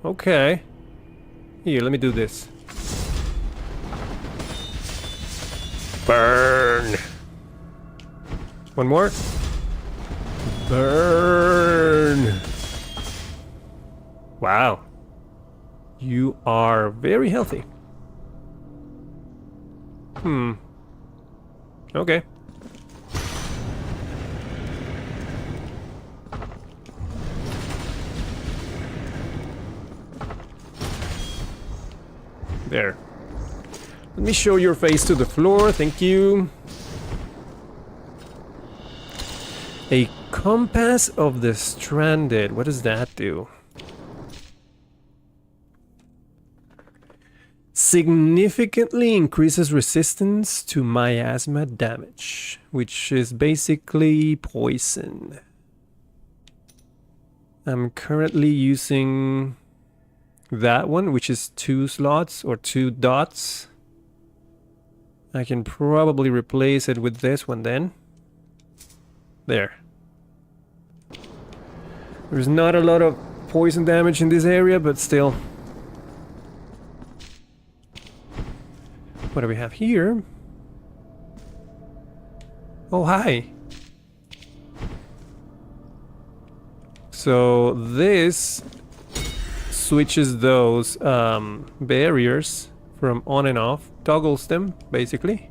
A: Okay. Here, let me do this. Burn. One more. Burn. Wow. You are very healthy. Okay. There. Let me show your face to the floor. Thank you. A compass of the stranded. What does that do? Significantly increases resistance to miasma damage, which is basically poison. I'm currently using that one, which is 2 slots or 2 dots. I can probably replace it with this one then. There. There's not a lot of poison damage in this area, but still. What do we have here? Oh, hi. So this switches those barriers from on and off, toggles them basically.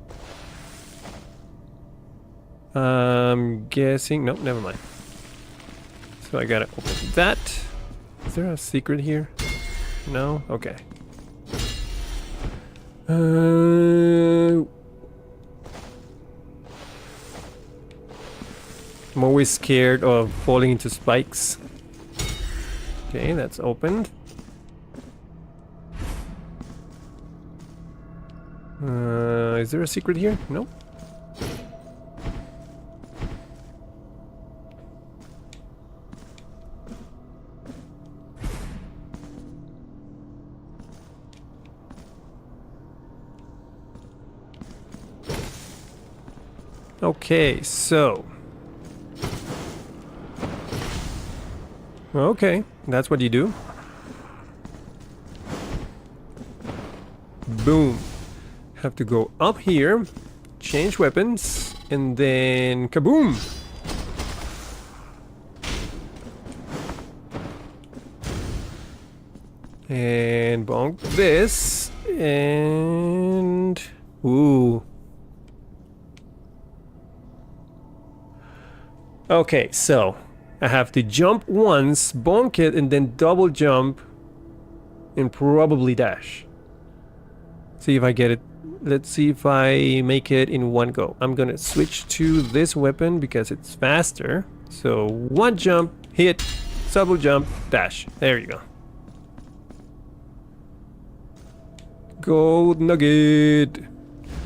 A: I'm guessing, nope, never mind. So I gotta open that. Is there a secret here? No? Okay. I'm always scared of falling into spikes. Okay, that's opened. Is there a secret here? No. Okay, so... Okay, that's what you do. Boom. Have to go up here, change weapons, and then kaboom! And bonk this, and... Ooh. Okay, so I have to jump once, bonk it, and then double jump, and probably dash. See if I get it. Let's see if I make it in one go. I'm gonna switch to this weapon because it's faster. So one jump, hit, double jump, dash. There you go. Gold nugget.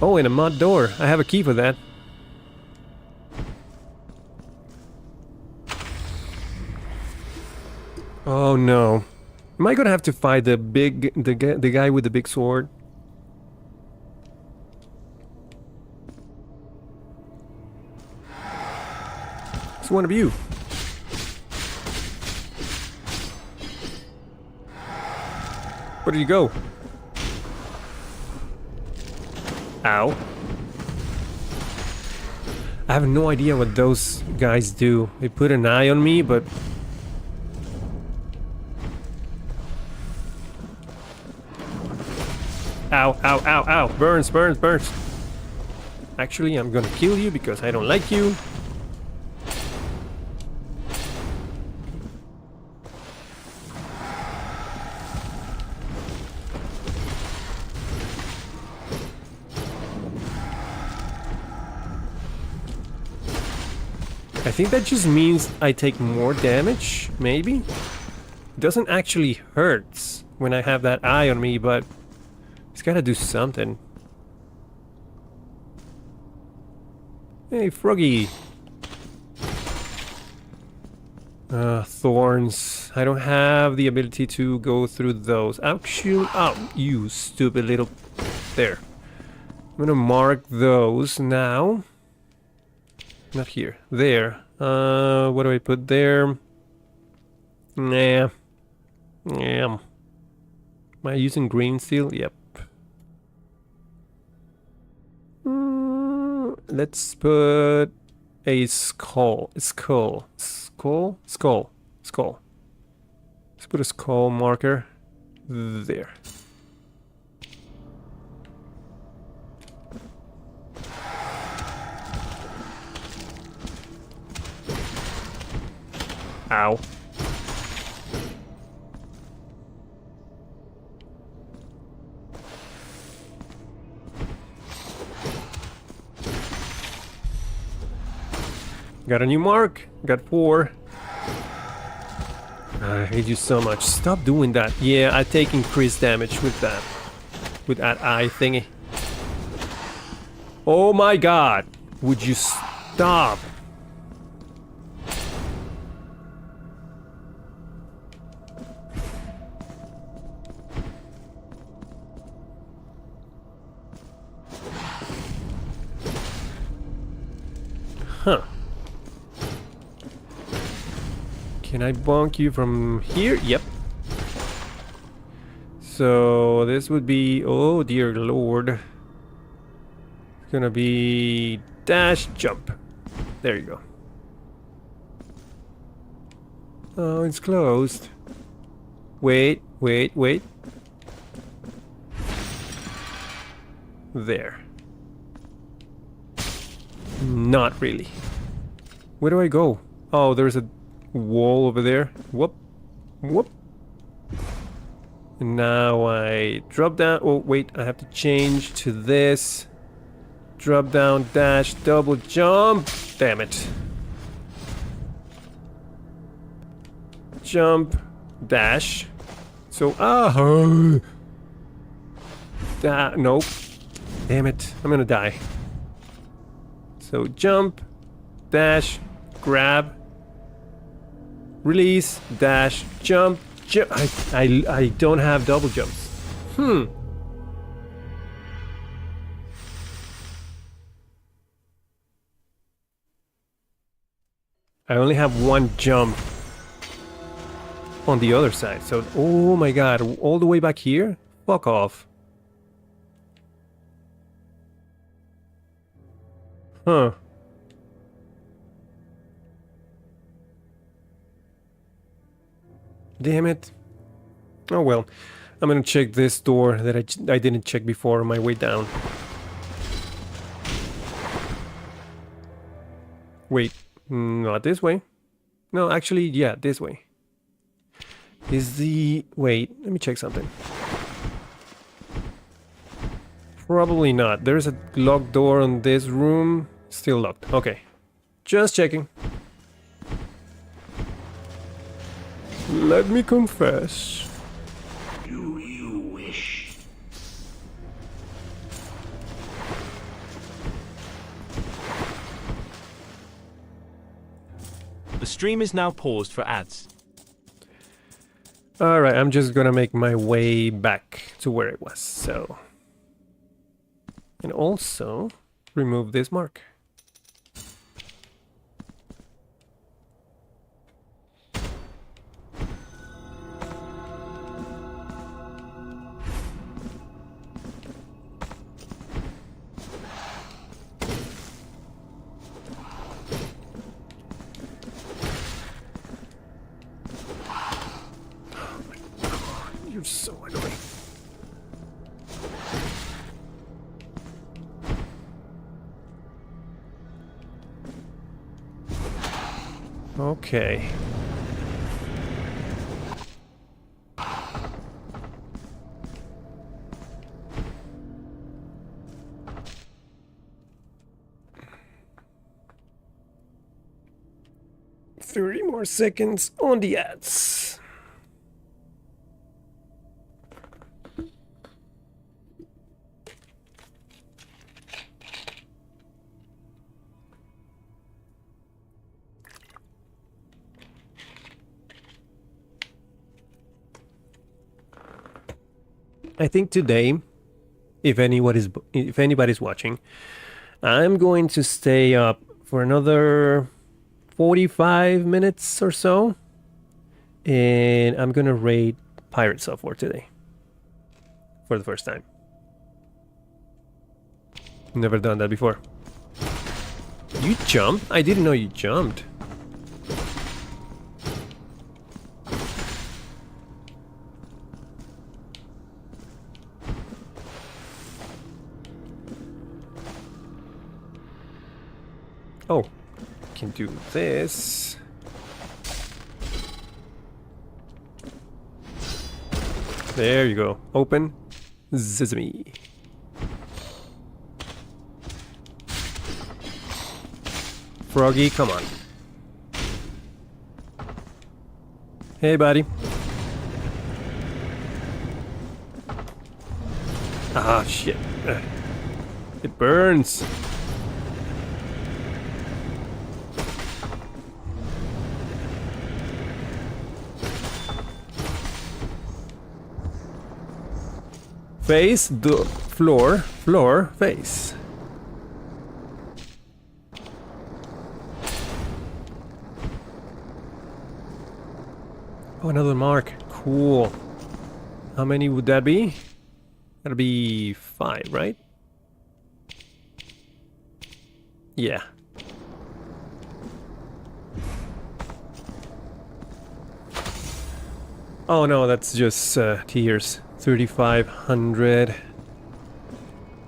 A: Oh, and a mod door. I have a key for that. Oh no. Am I gonna have to fight the guy with the big sword? It's one of you. Where did you go? Ow. I have no idea what those guys do. They put an eye on me, but... Ow, ow, ow, ow. Burns, burns, burns. Actually, I'm gonna kill you because I don't like you. I think that just means I take more damage, maybe? It doesn't actually hurt when I have that eye on me, but it's gotta do something. Hey, Froggy! Thorns. I don't have the ability to go through those. Actually, oh, you stupid little... There. I'm gonna mark those now. Not here. There. What do I put there? Nah. Yeah. Am I using green steel? Yep. Let's put a skull. Skull. Skull? Skull. Skull. Let's put a skull marker there. Ow. Got a new mark. Got 4. I hate you so much. Stop doing that. Yeah, I take increased damage with that. With that eye thingy. Oh my god. Would you stop? Huh. Can I bonk you from here? Yep. So this would be... Oh dear lord. It's gonna be... Dash, jump. There you go. Oh, it's closed. Wait, wait, wait. There. Not really. Where do I go? Oh, there's a wall over there. Whoop. Whoop. And now I drop down. Oh, wait. I have to change to this. Drop down, dash, double jump. Damn it. jump, dash. So, nope. Damn it, I'm gonna die. So jump, dash, grab, release, dash, jump, jump. I don't have double jumps. I only have one jump on the other side. So, oh my god, all the way back here? Fuck off. Huh. Damn it. Oh well. I'm gonna check this door that I didn't check before on my way down. Wait, not this way. No, actually, yeah, this way. Is the... Wait, let me check something. Probably not. There's a locked door on this room. Still locked. Okay. Just checking. Let me confess.
C: Do you wish?
B: The stream is now paused for ads.
A: Alright, I'm just gonna make my way back to where it was, so... And also, remove this mark. You're so annoying. Okay. Three more seconds on the ads. I think today, if anybody's watching, I'm going to stay up for another 45 minutes or so, and I'm gonna raid pirate software today for the first time. Never done that before. You jump? I didn't know you jumped. Oh, can do this. There you go. Open. Sesame. Froggy, come on. Hey, buddy. Ah, shit. It burns. Face, the floor, floor, face. Oh, another mark. Cool. How many would that be? That'll be 5, right? Yeah. Oh no, that's just tears. 3,500.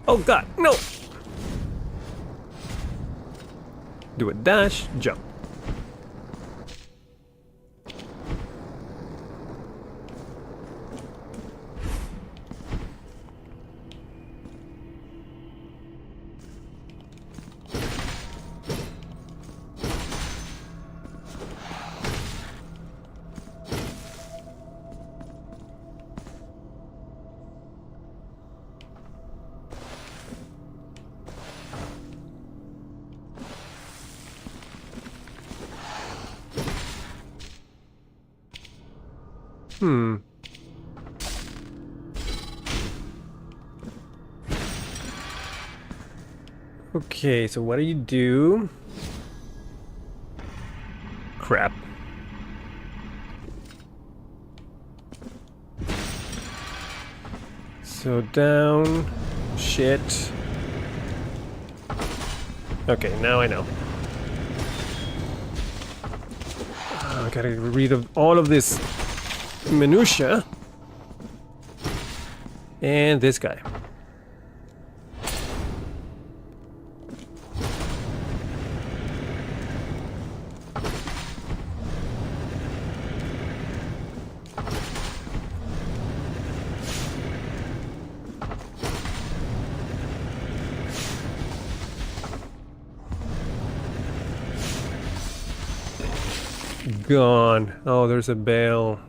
A: Oh god, no! Do a dash, jump. Hmm. Okay, so what do you do? Crap. So down. Shit. Okay, now I know. I gotta get rid of all of this minutia. And this guy. Gone. Oh, there's a bell.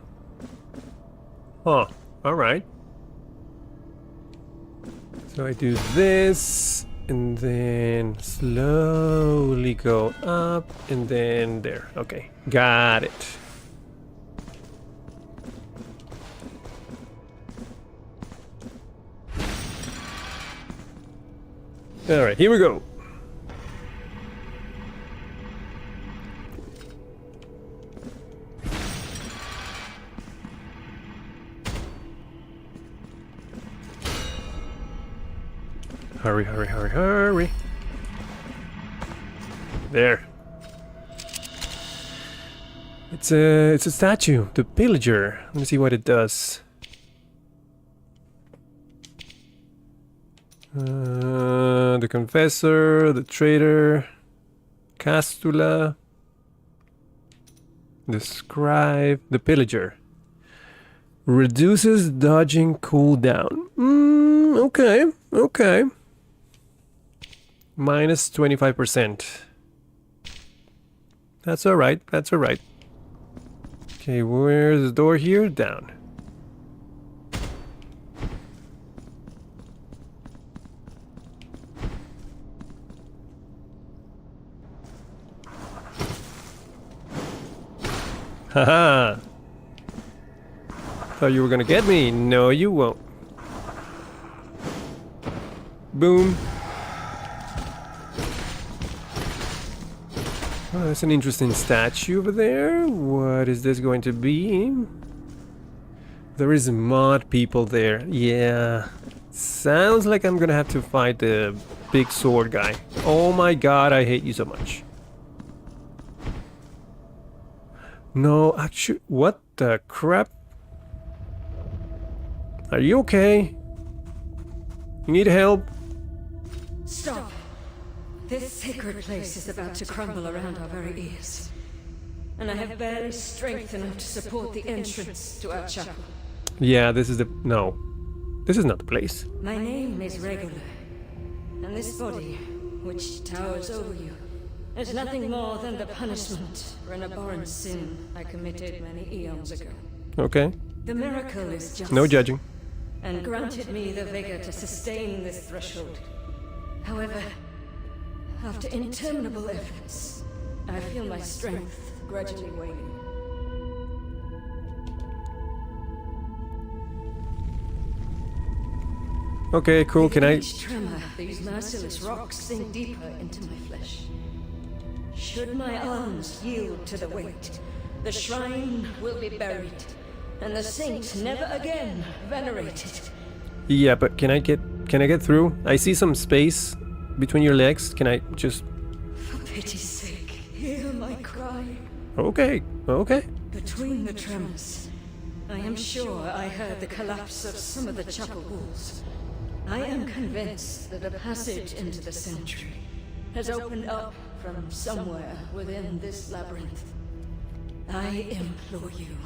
A: Huh. Alright. So I do this, and then slowly go up, and then there. Okay. Got it. Alright, here we go. Hurry, hurry, hurry, hurry. There. It's a statue, the pillager. Let me see what it does. The confessor, the traitor, Castula, the scribe, the pillager. Reduces dodging cooldown. Okay, okay. Minus 25%. That's alright, that's alright. Okay, where's the door here? Down. Haha! Thought you were gonna get me. No, you won't. Boom. Oh, that's an interesting statue over there. What is this going to be? There is mod people there. Yeah. Sounds like I'm gonna have to fight the big sword guy. Oh my god, I hate you so much. No, actually, what the crap? Are you okay? You need help?
F: Stop! This sacred place is about to crumble around our very ears. And I have barely strength enough to support the entrance to our chapel.
A: Yeah, this is the... No. This is not the place.
F: My name is Regular. And this body, which towers over you, is nothing more than the punishment for an abhorrent sin I committed many eons ago.
A: Okay.
F: The miracle is just...
A: No judging.
F: And granted me the vigor to sustain this threshold. However, after interminable efforts, I feel my strength gradually waning.
A: Okay, cool. Can I...
F: Each tremor, these merciless rocks sink deeper into my flesh. Should my arms yield to the weight, the shrine will be buried, and the saint never again venerated.
A: Yeah, but can I get through? I see some space between your legs. Can I just...
F: For pity's sake, hear my cry.
A: Okay, okay.
F: Between the tremors, I am sure I heard the collapse of some of the chapel walls. I am convinced that a passage into the cemetery has opened up from somewhere within this labyrinth. I implore you,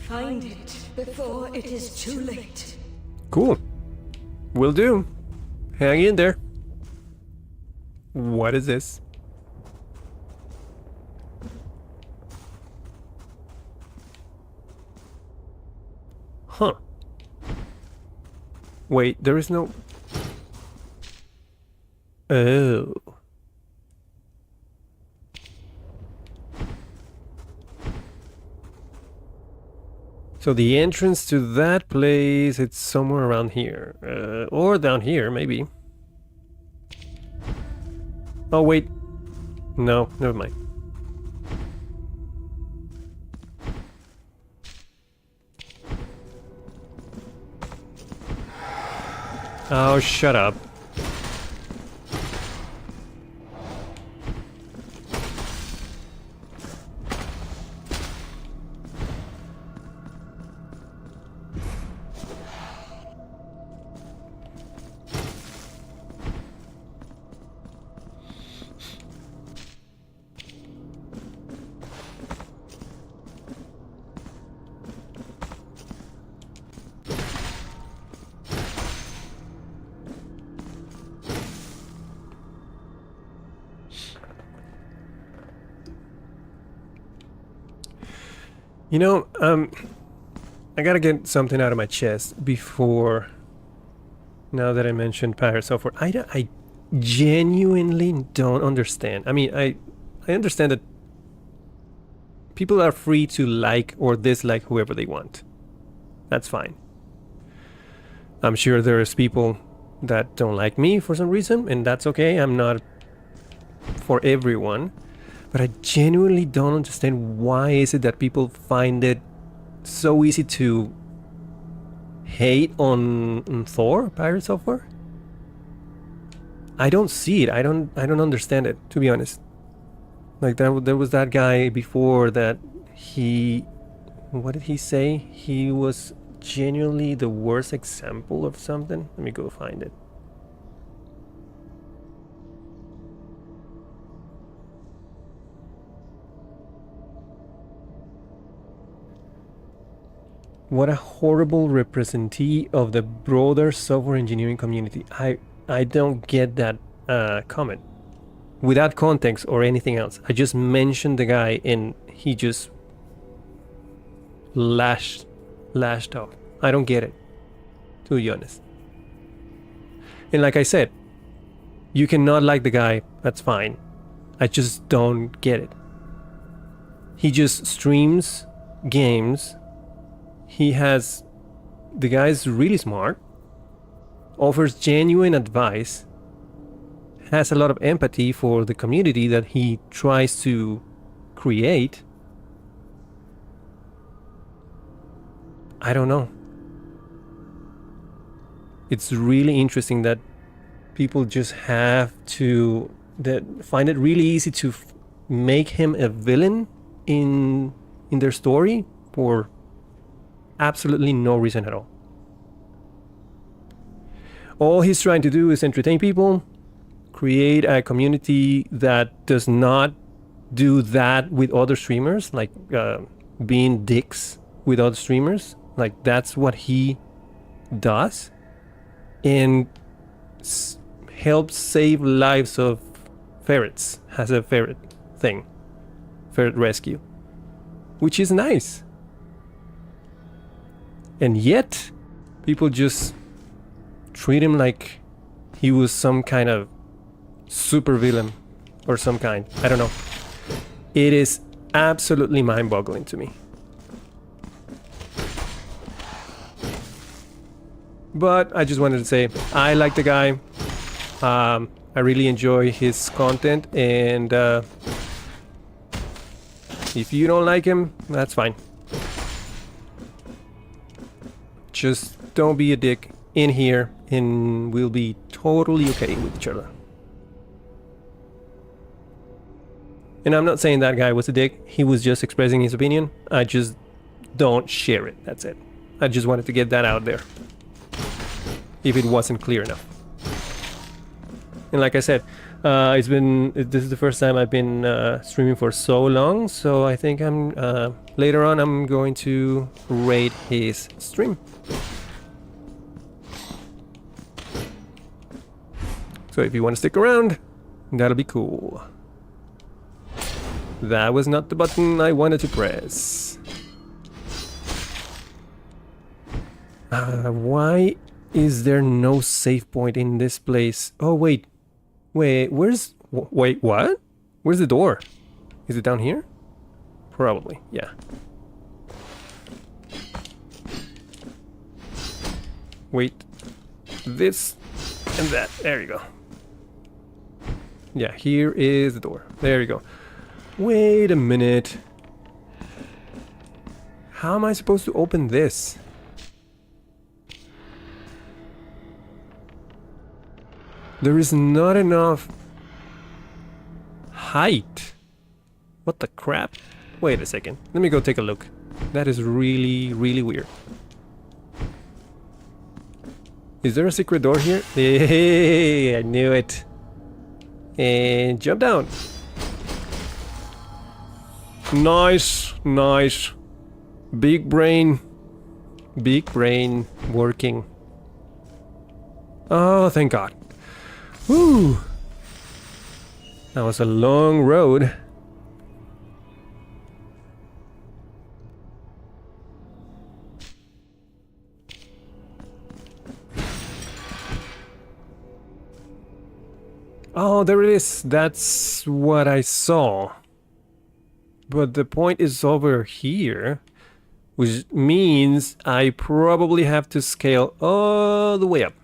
F: find it before it is too late.
A: Cool. Will do. Hang in there. What is this? Huh. Wait, there is no... Oh. So the entrance to that place, it's somewhere around here. Or down here, maybe. Oh, wait. No, never mind. Oh, shut up. You know, I gotta get something out of my chest before, now that I mentioned Pirate Software. I genuinely don't understand. I mean, I understand that people are free to like or dislike whoever they want. That's fine. I'm sure there's people that don't like me for some reason, and that's okay. I'm not for everyone. But I genuinely don't understand why is it that people find it so easy to hate on Thor, Pirate Software? I don't see it. I don't understand it, to be honest. Like there was that guy before that what did he say? He was genuinely the worst example of something. Let me go find it. What a horrible representee of the broader software engineering community. I don't get that comment. Without context or anything else. I just mentioned the guy and he just lashed off. I don't get it, to be honest. And like I said, you cannot like the guy, that's fine. I just don't get it. He just streams games. The guy's really smart, offers genuine advice, has a lot of empathy for the community that he tries to create. I don't know. It's really interesting that people just find it really easy to make him a villain in their story for absolutely no reason at all. All he's trying to do is entertain people, create a community that does not do that with other streamers, like being dicks with other streamers. Like that's what he does, and helps save lives of ferrets. Has a ferret thing, ferret rescue, which is nice. And yet, people just treat him like he was some kind of super villain or some kind. I don't know. It is absolutely mind-boggling to me. But I just wanted to say, I like the guy. I really enjoy his content. And if you don't like him, that's fine. Just don't be a dick in here and we'll be totally okay with each other. And I'm not saying that guy was a dick. He was just expressing his opinion. I just don't share it. That's it. I just wanted to get that out there, if it wasn't clear enough. And like I said, this is the first time I've been streaming for so long, so I think later on I'm going to rate his stream. So if you want to stick around, that'll be cool. That was not the button I wanted to press. Why is there no save point in this place? Oh, wait, what? Where's the door? Is it down here? Probably, yeah. Wait. This and that. There you go. Yeah, here is the door. There you go. Wait a minute. How am I supposed to open this? There is not enough height. What the crap? Wait a second. Let me go take a look. That is really, really weird. Is there a secret door here? Hey, I knew it. And jump down. Nice, nice. Big brain working. Oh, thank God. Whew. That was a long road. Oh, there it is. That's what I saw. But the point is over here, which means I probably have to scale all the way up.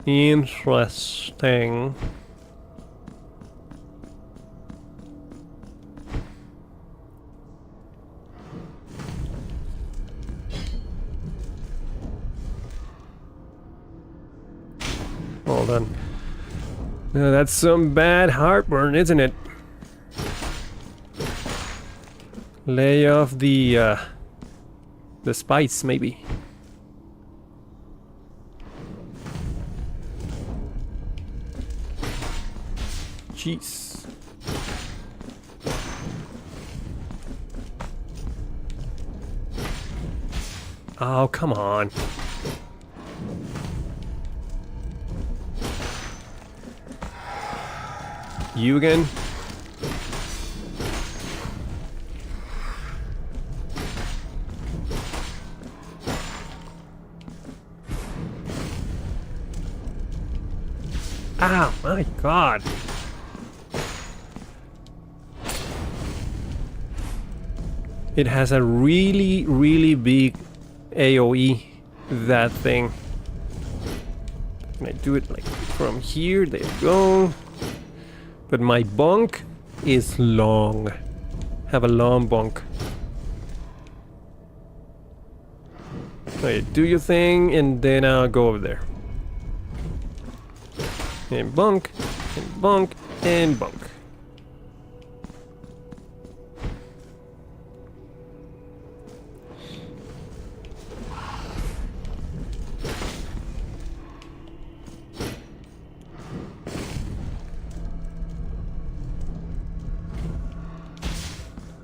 A: Interesting. Hold on. Now that's some bad heartburn, isn't it? Lay off the spice, maybe. Jeez. Oh, come on. You again? Ah, my God. It has a really, really big AoE, that thing. Can I do it like from here? There you go. But my bunk is long. Have a long bunk. Okay, do your thing and then I'll go over there. And bunk, and bunk, and bunk.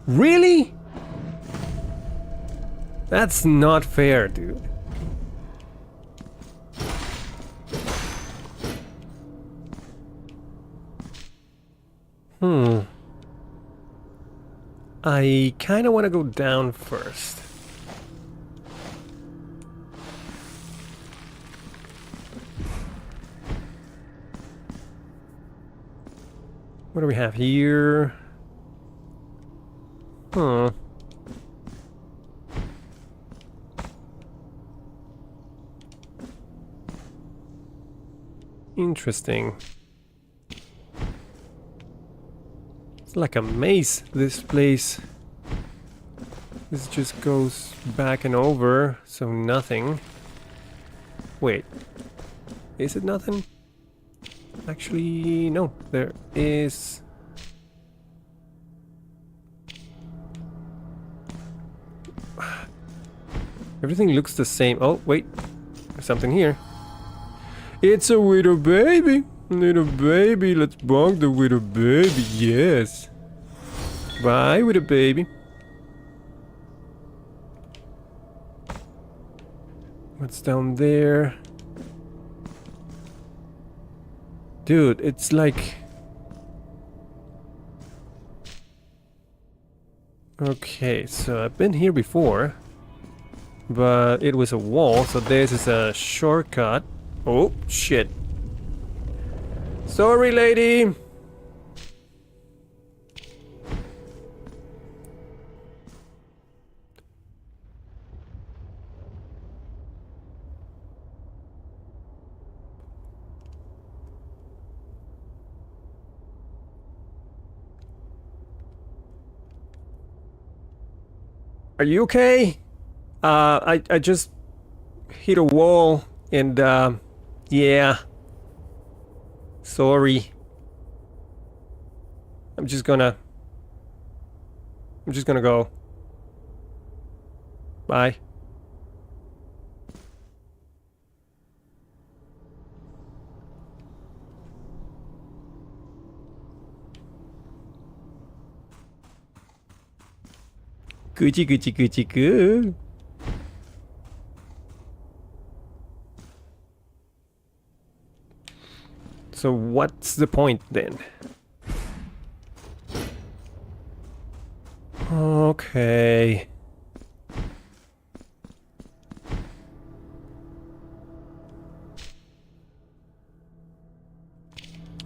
A: Really? That's not fair, dude. I kind of want to go down first. What do we have here? Huh. Interesting. It's like a maze, this place. This just goes back and over, so nothing. Wait. Is it nothing? Actually, no. There is... Everything looks the same. Oh, wait. There's something here. It's a little baby. Little baby. Let's bonk the little baby. Yes. Bye, little baby. What's down there? Dude, it's like... Okay, so I've been here before. But it was a wall, so this is a shortcut. Oh, shit. Sorry, lady. Are you okay? I just hit a wall and yeah. Sorry. I'm just gonna go. Bye. Gucci, Gucci, Gucci, goo. So what's the point then? Okay.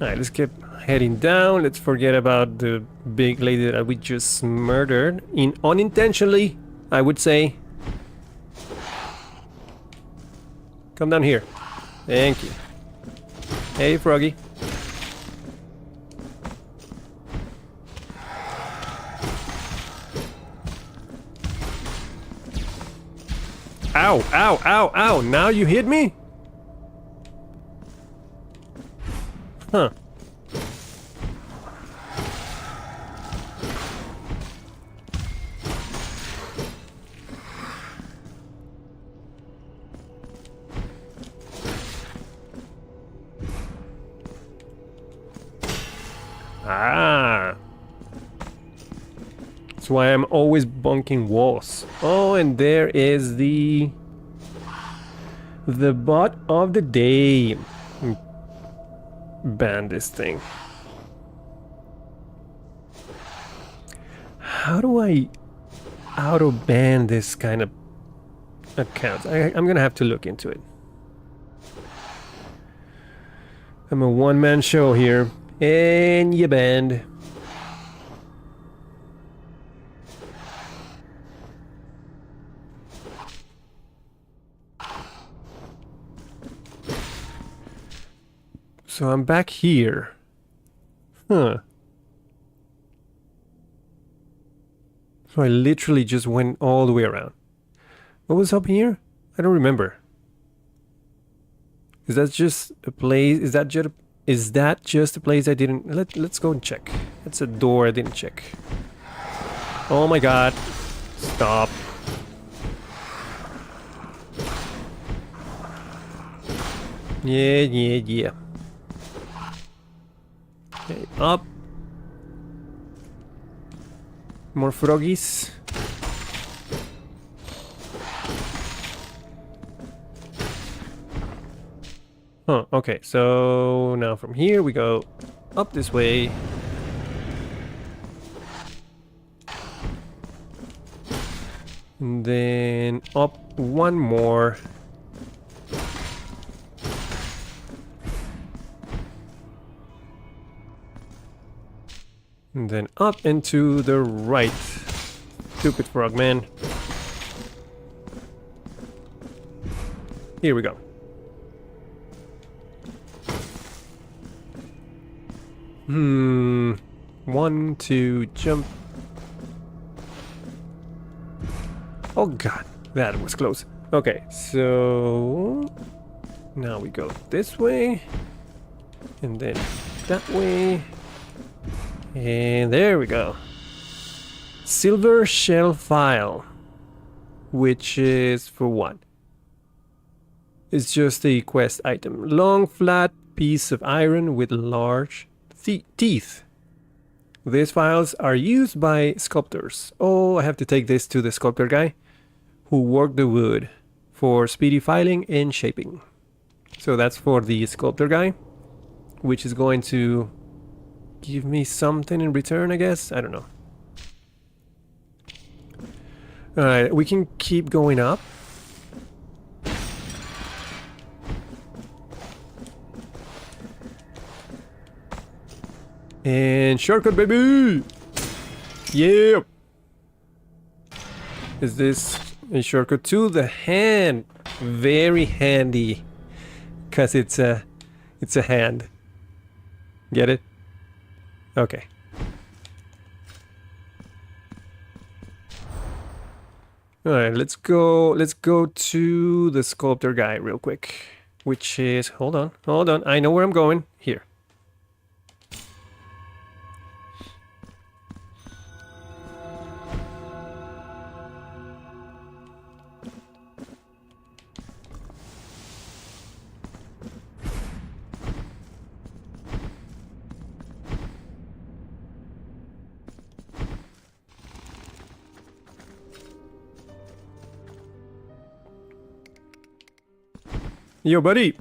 A: Alright, let's keep heading down. Let's forget about the big lady that we just murdered. Unintentionally, I would say. Come down here. Thank you. Hey, Froggy. Ow, ow, ow, ow. Now you hit me? Huh. Ah. That's why I'm always bunking walls. Oh, and there is the bot of the day. Ban this thing. How do I auto ban this kind of accounts? I'm gonna have to look into it. I'm a one-man show here, and you banned. So I'm back here. Huh. So I literally just went all the way around. What was up here? I don't remember. Is that just a place? Is that just a place I didn't... Let's go and check. That's a door I didn't check. Oh my god. Stop. Yeah. Okay, up. More froggies. Huh, okay, so now from here we go up this way. And then up one more. And then up and to the right. Stupid frogman. Here we go. One, two, jump. Oh god, that was close. Okay, so now we go this way. And then that way. And there we go. Silver shell file. Which is for what? It's just a quest item. Long flat piece of iron with large teeth. These files are used by sculptors. Oh, I have to take this to the sculptor guy who worked the wood for speedy filing and shaping. So that's for the sculptor guy, which is going to give me something in return, I guess. I don't know. Alright, we can keep going up. And shortcut, baby! Yeah! Is this a shortcut to the hand? Very handy. Because it's a hand. Get it? Okay. All right, let's go. Let's go to the sculptor guy real quick, which is hold on. I know where I'm going. Here. Yo, buddy.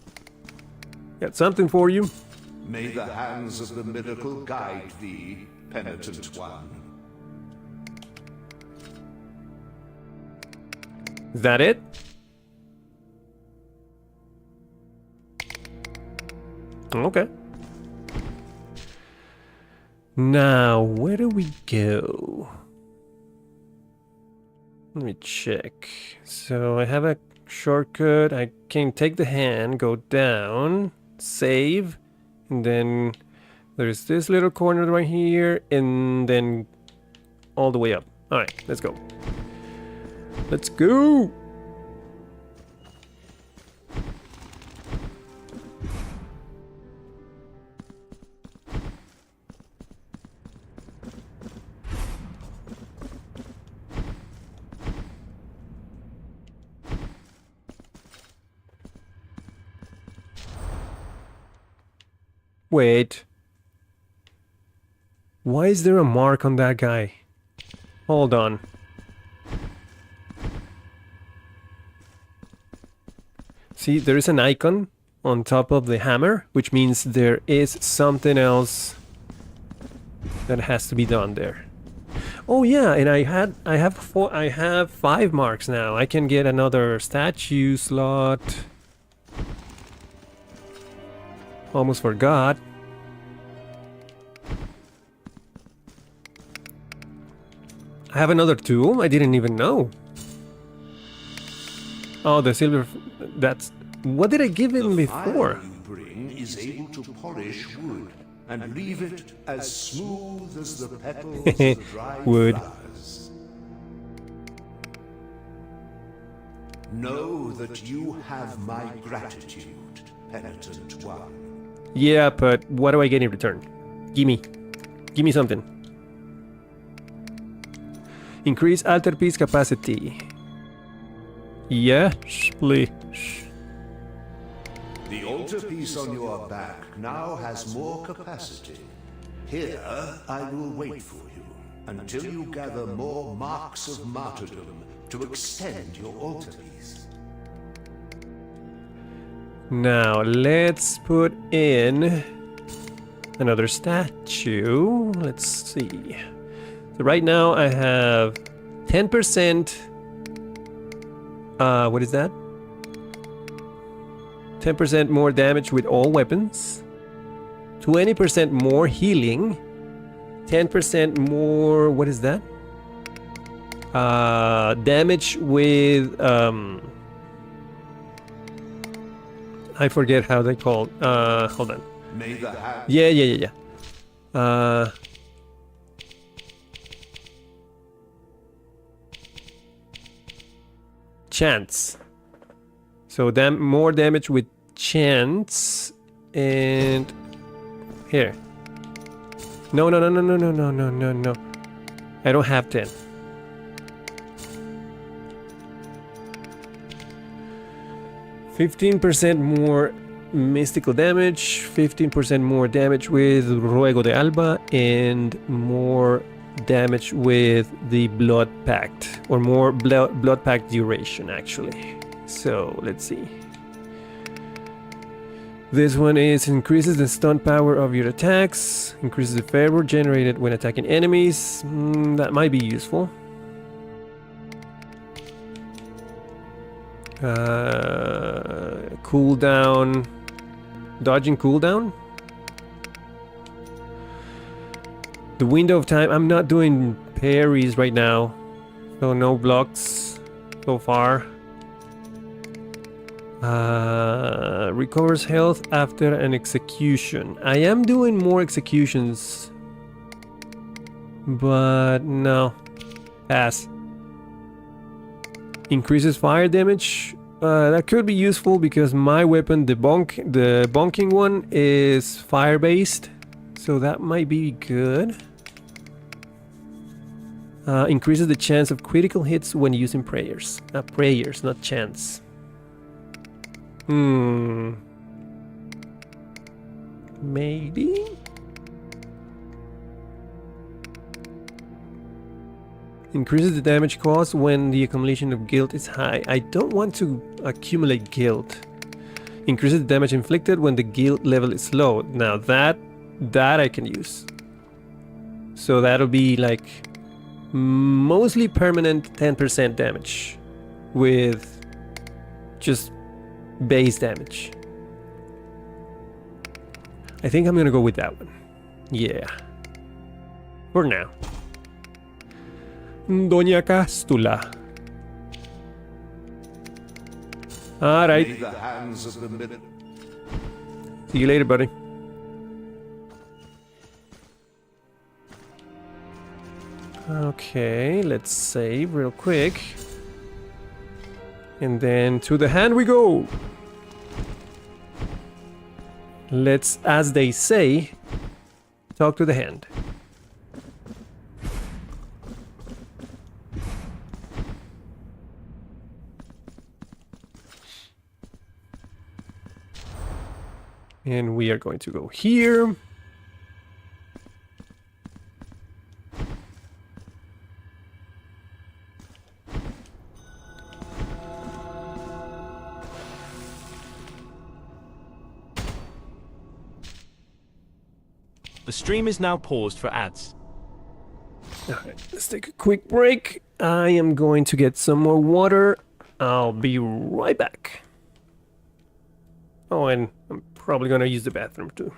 A: Got something for you.
G: May the hands of the miracle guide thee, penitent one.
A: Is that it? Okay. Now, where do we go? Let me check. So I have a shortcut. I can take the hand, go down, save, and then there's this little corner right here, and then all the way up. All right, let's go. Let's go. Wait. Why is there a mark on that guy? Hold on. See, there is an icon on top of the hammer, which means there is something else that has to be done there. Oh yeah, and I have 5 marks now. I can get another statue slot. Almost forgot. I have another tool? I didn't even know. Oh, the silver... That's... What did I give him before?
G: The fire you bring is able to polish wood and leave it as smooth as the petals of the dried
A: Wood.
G: flowers. Know that you have my gratitude, penitent one.
A: Yeah, but what do I get in return? Gimme. Gimme something. Increase altarpiece capacity. Yes, please.
G: The altarpiece on your back now has more capacity. Here, I will wait for you until you gather more marks of martyrdom to extend your altarpiece.
A: Now, let's put in another statue. Let's see. So right now I have 10%. What is that? 10% more damage with all weapons. 20% more healing. 10% more... What is that? Damage with... I forget how they call. Hold on.
G: May the hand
A: Yeah. Chance. So more damage with chance, and here. No. I don't have 10. %15 more mystical damage, 15% more damage with Ruego de Alba, and more damage with the Blood Pact, or more Blood Pact duration actually. So let's see. This one is increases the stun power of your attacks, increases the fervor generated when attacking enemies. That might be useful. Cooldown, dodging cooldown. The window of time, I'm not doing parries right now, so no blocks so far. Recovers health after an execution. I am doing more executions, but no, pass. Increases fire damage. That could be useful because my weapon, the bonking one, is fire based, so that might be good. Increases the chance of critical hits when using prayers. Prayers, not chance. Maybe? Increases the damage caused when the accumulation of guilt is high. I don't want to accumulate guilt. Increases the damage inflicted when the guilt level is low. Now that I can use. So that'll be like mostly permanent 10% damage with just base damage. I think I'm gonna go with that one. Yeah. For now. Doña Castula. Alright.
G: May the hands of the
A: See you later, buddy. Okay, let's save real quick. And then to the hand we go. Let's, as they say, talk to the hand. And we are going to go here.
B: The stream is now paused for ads.
A: Alright, let's take a quick break. I am going to get some more water. I'll be right back. Oh, and I'm probably gonna use the bathroom too.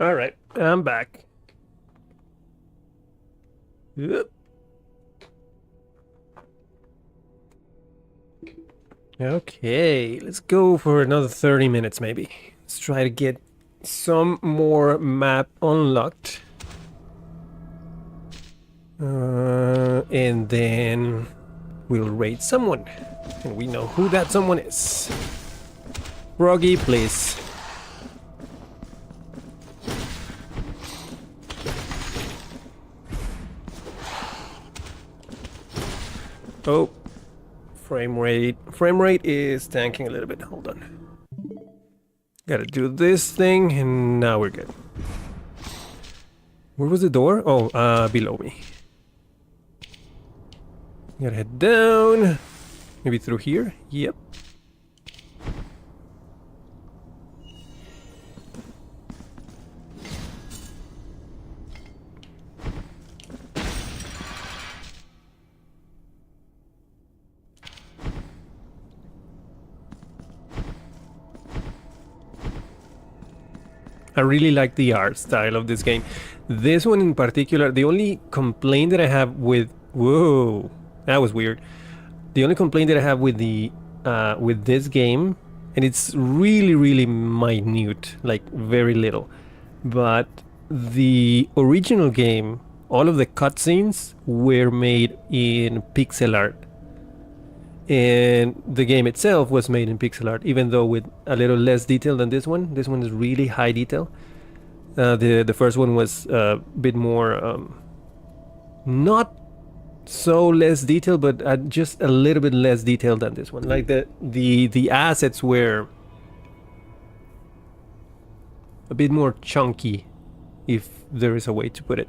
A: All right, I'm back. Yep. Okay, let's go for another 30 minutes maybe. Let's try to get some more map unlocked. And then we'll raid someone. And we know who that someone is. Froggy, please. Oh, frame rate. Frame rate is tanking a little bit. Hold on. Gotta do this thing, and now we're good. Where was the door? Oh, below me. Gotta head down. Maybe through here? Yep. I really like the art style of this game. This one in particular, the only complaint that I have with... Whoa, that was weird. The only complaint that I have with the with this game, and it's really minute, like very little, but the original game, all of the cutscenes were made in pixel art. And the game itself was made in pixel art, even though with a little less detail than this one. This one is really high detail. The first one was a bit more, not so less detail, but just a little bit less detail than this one. Like the assets were a bit more chunky, if there is a way to put it.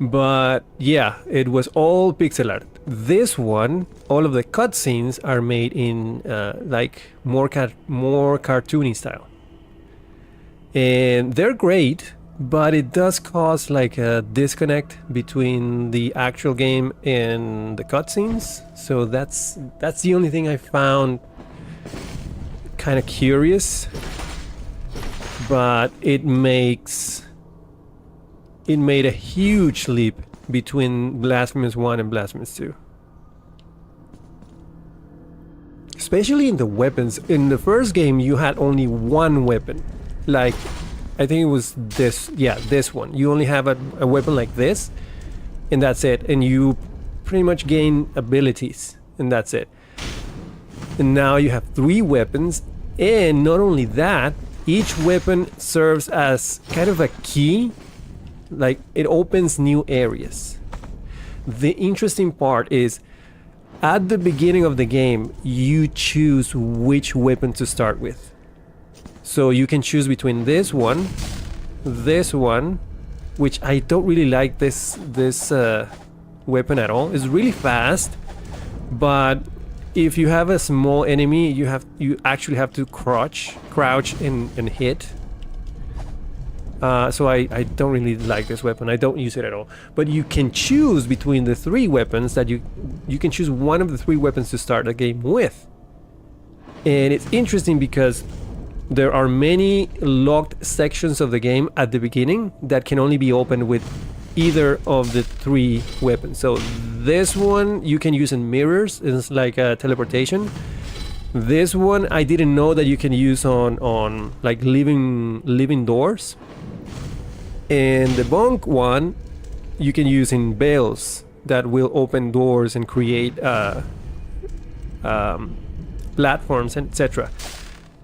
A: But yeah, it was all pixel art. This one, all of the cutscenes are made in like more cartoony style, and they're great. But it does cause like a disconnect between the actual game and the cutscenes. So that's the only thing I found kind of curious. But it made a huge leap between Blasphemous 1 and Blasphemous 2. Especially in the weapons. In the first game, you had only one weapon. Like, I think it was this, yeah, this one. You only have a weapon like this, and that's it. And you pretty much gain abilities, and that's it. And now you have 3 weapons, and not only that, each weapon serves as kind of a key. Like, it opens new areas. The interesting part is, at the beginning of the game, you choose which weapon to start with. So you can choose between this one, which I don't really like this weapon at all. It's really fast, but if you have a small enemy, you actually have to crouch and hit. So I don't really like this weapon. I don't use it at all. But you can choose between the 3 weapons that you can choose one of the 3 weapons to start the game with. And it's interesting because there are many locked sections of the game at the beginning that can only be opened with either of the 3 weapons. So this one you can use in mirrors. It's like a teleportation. This one I didn't know that you can use on like living doors. And the bunk one you can use in bells that will open doors and create platforms, etc.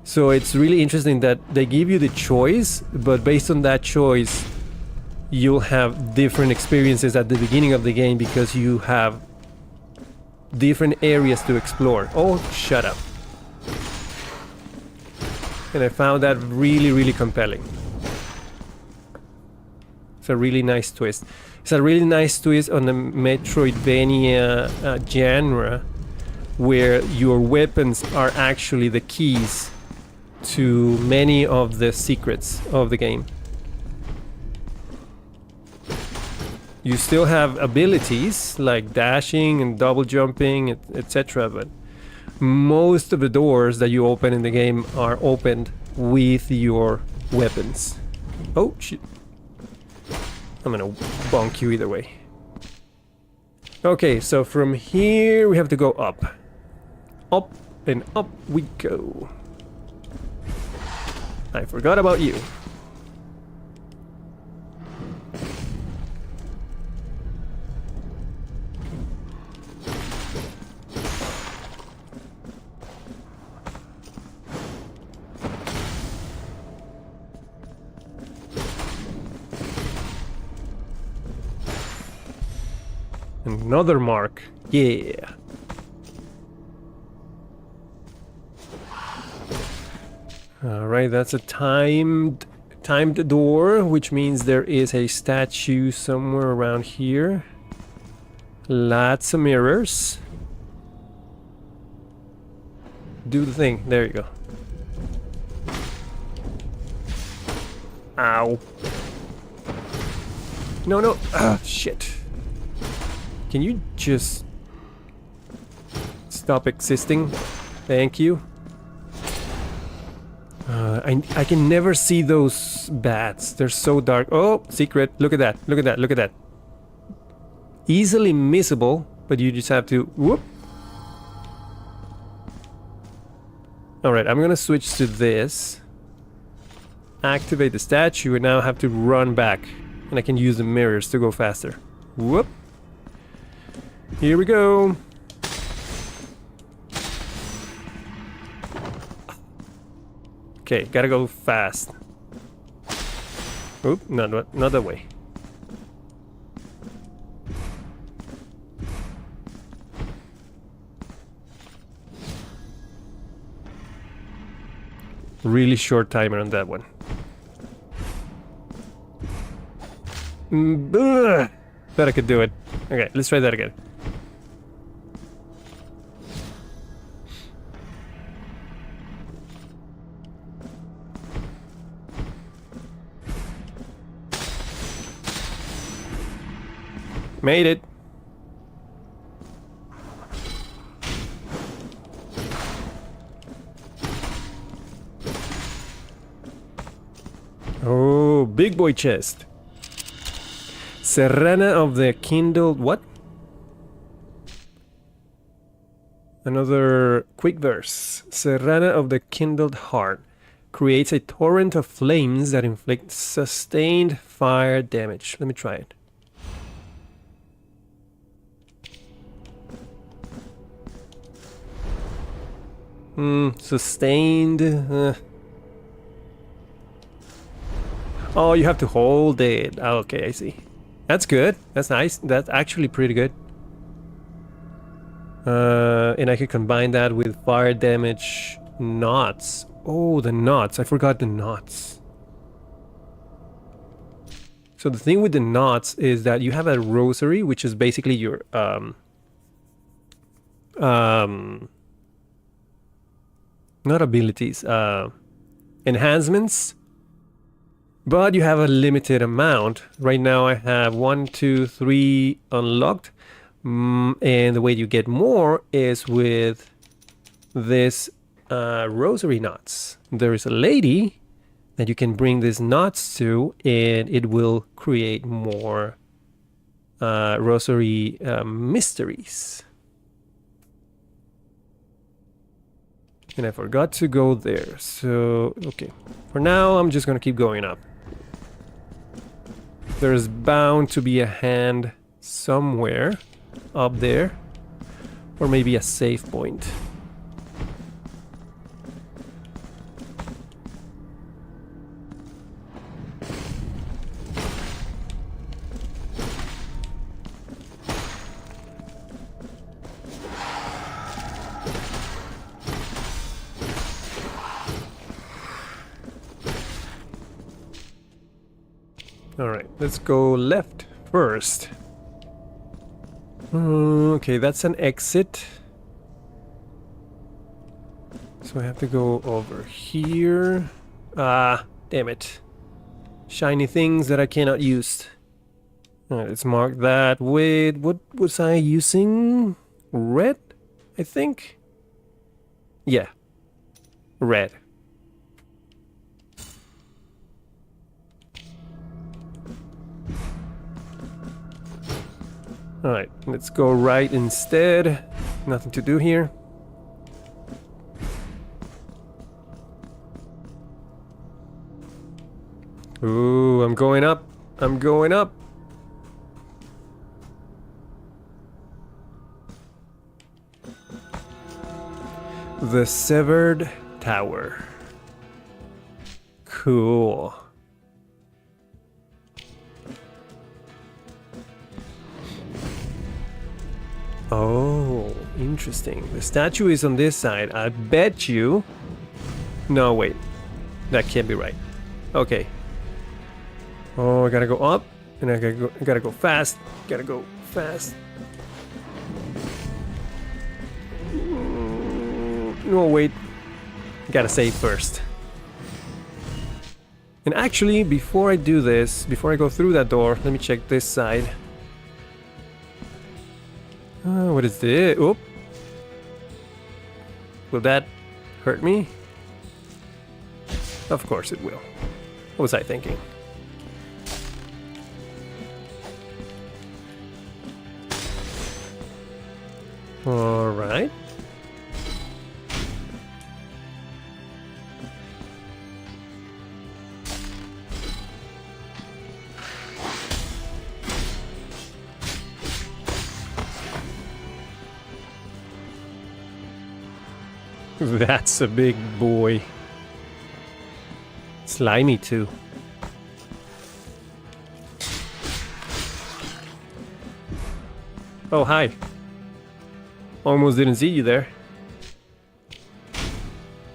A: So it's really interesting that they give you the choice, but based on that choice you'll have different experiences at the beginning of the game because you have different areas to explore. Oh, shut up. And I found that really compelling. It's a really nice twist. It's a really nice twist on the Metroidvania genre, where your weapons are actually the keys to many of the secrets of the game. You still have abilities like dashing and double jumping, etc., but most of the doors that you open in the game are opened with your weapons. Oh, shit. I'm gonna bonk you either way. Okay, so from here we have to go up. Up and up we go. I forgot about you. Another mark. Yeah. Alright, that's a timed door, which means there is a statue somewhere around here. Lots of mirrors. Do the thing. There you go. Ow. No, no. Ah, shit. Can you just stop existing? Thank you. I can never see those bats. They're so dark. Oh, secret. Look at that. Look at that. Look at that. Easily missable, but you just have to... Whoop. Alright, I'm gonna switch to this. Activate the statue, and now I have to run back. And I can use the mirrors to go faster. Whoop. Here we go. Okay, gotta go fast. Oop, not that way. Really short timer on that one. Bet I could do it. Okay, let's try that again. Made it. Oh, big boy chest. Serena of the Kindled... What? Another quick verse. Serena of the Kindled Heart creates a torrent of flames that inflict sustained fire damage. Let me try it. Sustained... Oh, you have to hold it. Oh, okay, I see. That's good. That's nice. That's actually pretty good. And I can combine that with fire damage knots. Oh, the knots. I forgot the knots. So the thing with the knots is that you have a rosary, which is basically your not abilities, enhancements. But you have a limited amount. Right now I have 1, 2, 3 unlocked. And the way you get more is with this rosary knots. There is a lady that you can bring these knots to, and it will create more rosary mysteries. And I forgot to go there. So, okay. For now, I'm just gonna keep going up. There's bound to be a hand somewhere up there, or maybe a save point. Alright, let's go left first. Okay, that's an exit. So I have to go over here. Ah, damn it. Shiny things that I cannot use. Alright, let's mark that with... What was I using? Red, I think? Yeah. Red. Alright, let's go right instead. Nothing to do here. Ooh, I'm going up. I'm going up. The Severed Tower. Cool. Oh, interesting. The statue is on this side. I bet you... No, wait. That can't be right. Okay. Oh, I gotta go up. And I gotta go fast. Gotta go fast. No, wait. Gotta save first. And actually, before I do this, before I go through that door, let me check this side. What is this? Oop. Will that hurt me? Of course it will. What was I thinking? All right. That's a big boy. Slimy too. Oh, hi. Almost didn't see you there.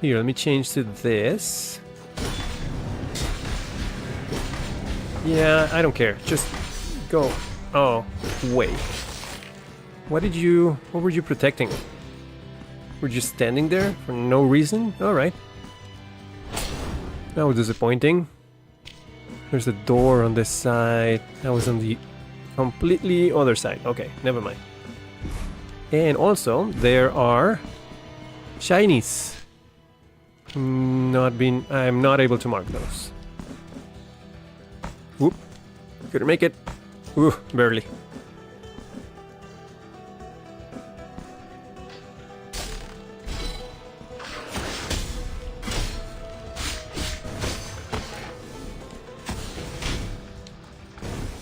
A: Here, let me change to this. Yeah, I don't care. Just go. Oh, wait. What were you protecting? We're just standing there for no reason? Alright. That was disappointing. There's a door on this side. That was on the completely other side. Okay, never mind. And also, there are shinies. I'm not able to mark those. Whoop. Couldn't make it. Ooh, barely.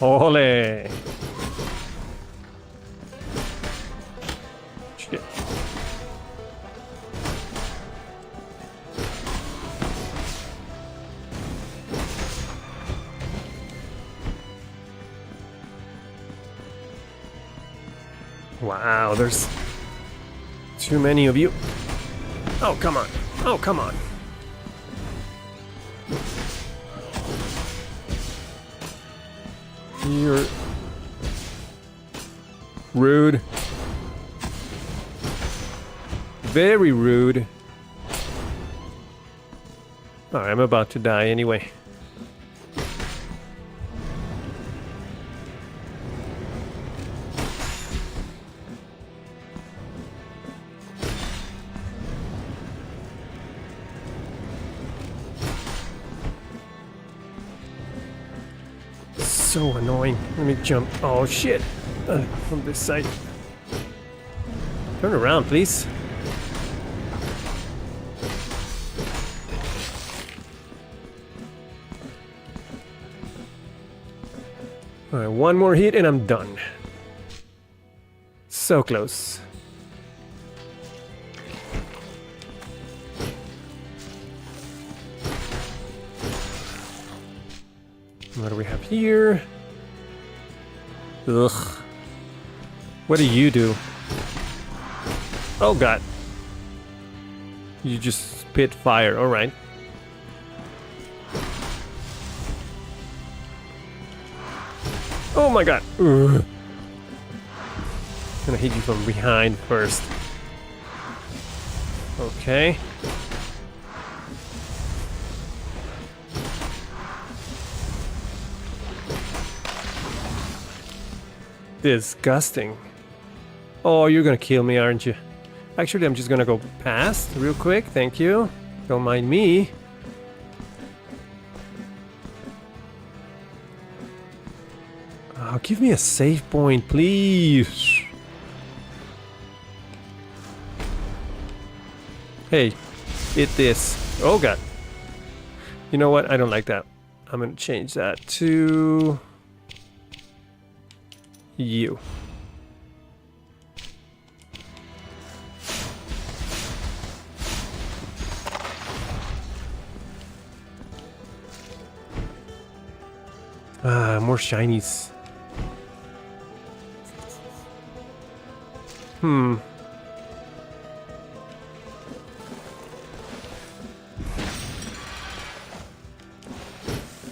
A: Ole! Shit. Wow, there's too many of you. Oh, come on. Oh, come on. You're rude. Very rude. Alright, I'm about to die anyway. So annoying. Let me jump. Oh shit! From this side. Turn around, please. Alright, one more hit and I'm done. So close. What do we have here? Ugh. What do you do? Oh god. You just spit fire, alright. Oh my god. Ugh. I'm gonna hit you from behind first. Okay. Disgusting. Oh, you're gonna kill me, aren't you? Actually, I'm just gonna go past real quick. Thank you. Don't mind me. Oh, give me a save point, please. Hey, eat this. Oh god. You know what? I don't like that. I'm gonna change that to you. Ah, more shinies.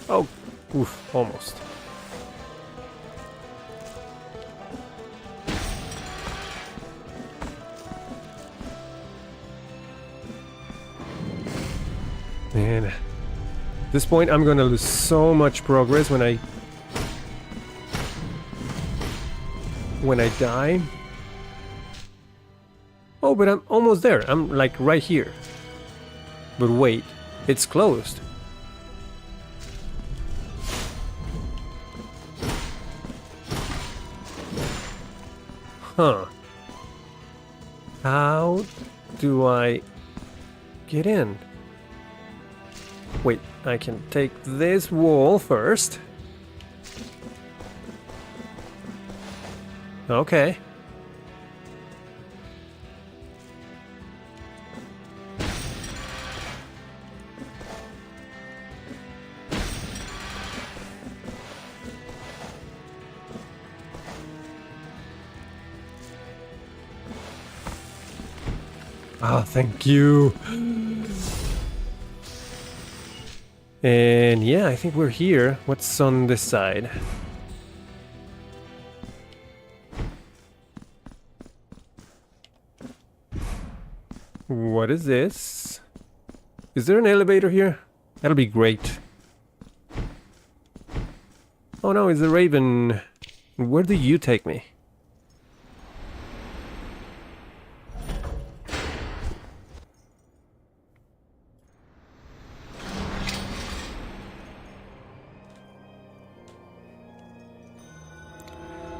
A: Oh, oof, almost. Man, at this point I'm gonna lose so much progress when I die. Oh, but I'm almost there. I'm like right here. But wait, it's closed. Huh. How do I get in? Wait, I can take this wall first. Okay. Ah, thank you. And yeah, I think we're here. What's on this side? What is this? Is there an elevator here? That'll be great. Oh no, it's a raven. Where do you take me?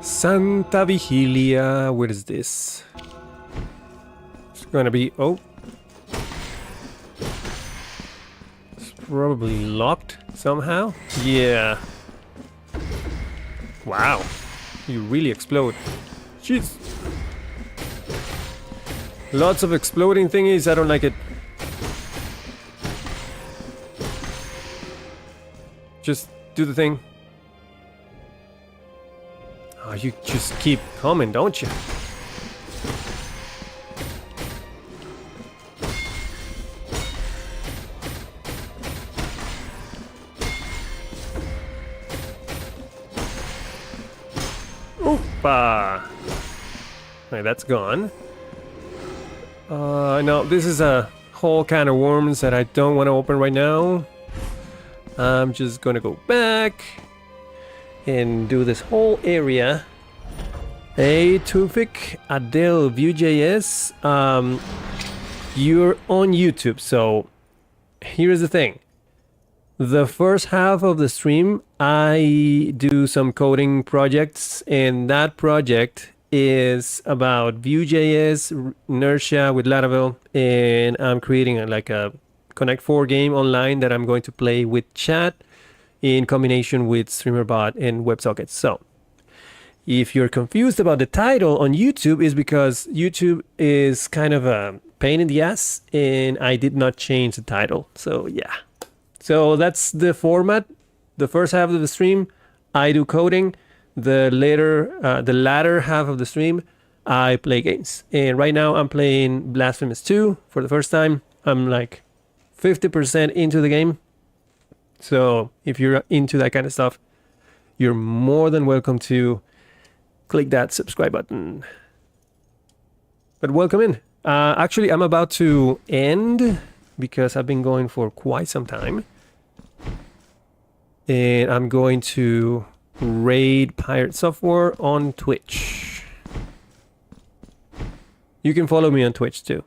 A: Santa Vigilia, where is this? It's gonna be, oh. It's probably locked somehow. Yeah. Wow. You really explode. Jeez. Lots of exploding thingies, I don't like it. Just do the thing. Oh, you just keep coming, don't you? Oopa! Okay, that's gone. No, this is a whole can of worms that I don't want to open right now. I'm just gonna go back and do this whole area. Hey, Tufik, Adele, Vue.js, you're on YouTube, so here's the thing. The first half of the stream, I do some coding projects, and that project is about Vue.js, inertia with Laravel, and I'm creating like a Connect 4 game online that I'm going to play with chat in combination with StreamerBot and WebSockets. So if you're confused about the title on YouTube, is because YouTube is kind of a pain in the ass and I did not change the title. So yeah. So that's the format. The first half of the stream, I do coding. The latter half of the stream, I play games. And right now I'm playing Blasphemous 2 for the first time. I'm like 50% into the game. So if you're into that kind of stuff, you're more than welcome to click that subscribe button. But welcome in. Actually, I'm about to end because I've been going for quite some time. And I'm going to raid Pirate Software on Twitch. You can follow me on Twitch too.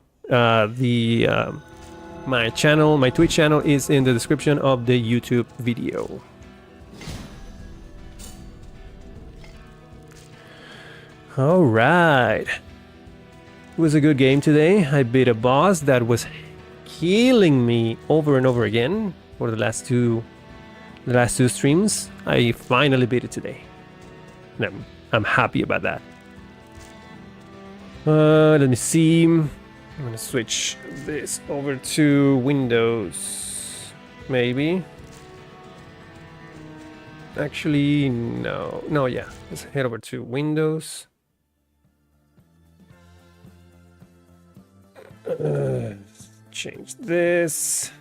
A: My Twitch channel is in the description of the YouTube video. All right. It was a good game today. I beat a boss that was killing me over and over again for the last two streams. I finally beat it today. And I'm happy about that. Let me see. I'm gonna switch this over to Windows. Maybe. Actually, no. No, yeah. Let's head over to Windows. Change this.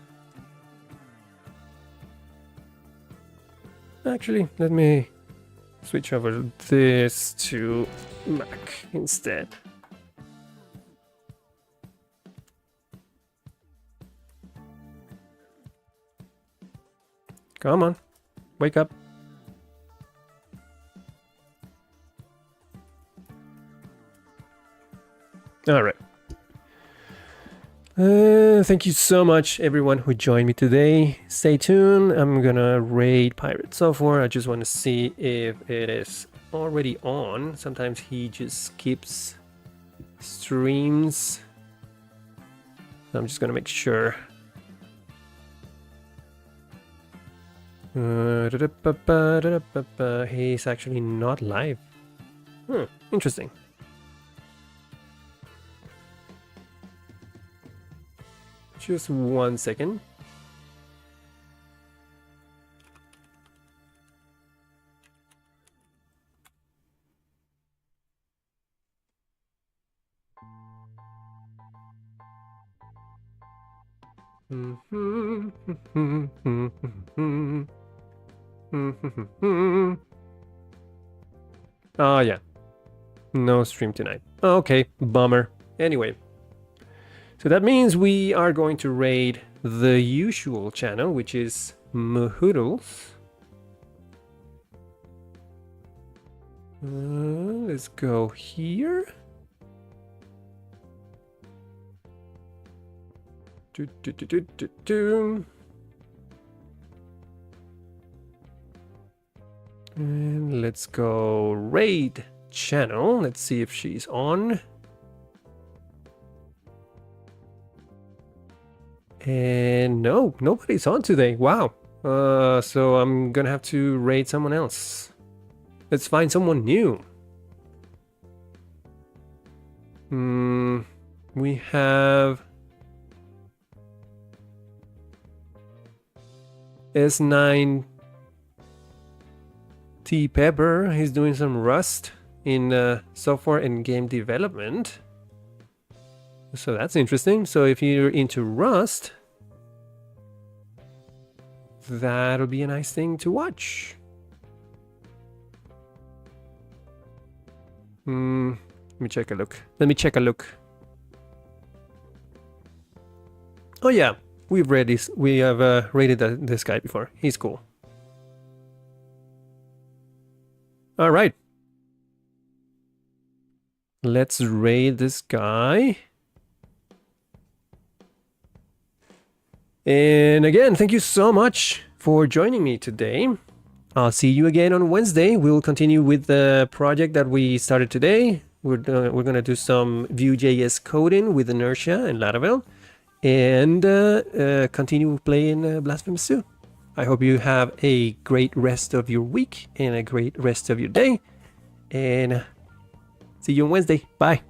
A: Actually, let me switch over this to Mac instead. Come on, wake up. All right. Thank you so much, everyone who joined me today. Stay tuned. I'm gonna raid Pirate Software. I just want to see if it is already on. Sometimes he just skips streams. I'm just gonna make sure. He's actually not live. Interesting. Just 1 second. Oh yeah, no stream tonight. Okay, bummer. Anyway. So that means we are going to raid the usual channel, which is Mahoodles. Let's go here. And let's go raid channel. Let's see if she's on. And no, nobody's on today. Wow. So I'm gonna have to raid someone else. Let's find someone new. We have S9 T Pepper. He's doing some Rust in software and game development. So that's interesting. So if you're into Rust, that'll be a nice thing to watch. Let me check a look. Oh yeah, we've read this. We have rated this guy before. He's cool. All right. Let's raid this guy. And again, thank you so much for joining me today. I'll see you again on Wednesday. We'll continue with the project that we started today. We're gonna do some Vue.js coding with Inertia and Laravel, and continue playing Blasphemous 2. I hope you have a great rest of your week and a great rest of your day. And see you on Wednesday. Bye.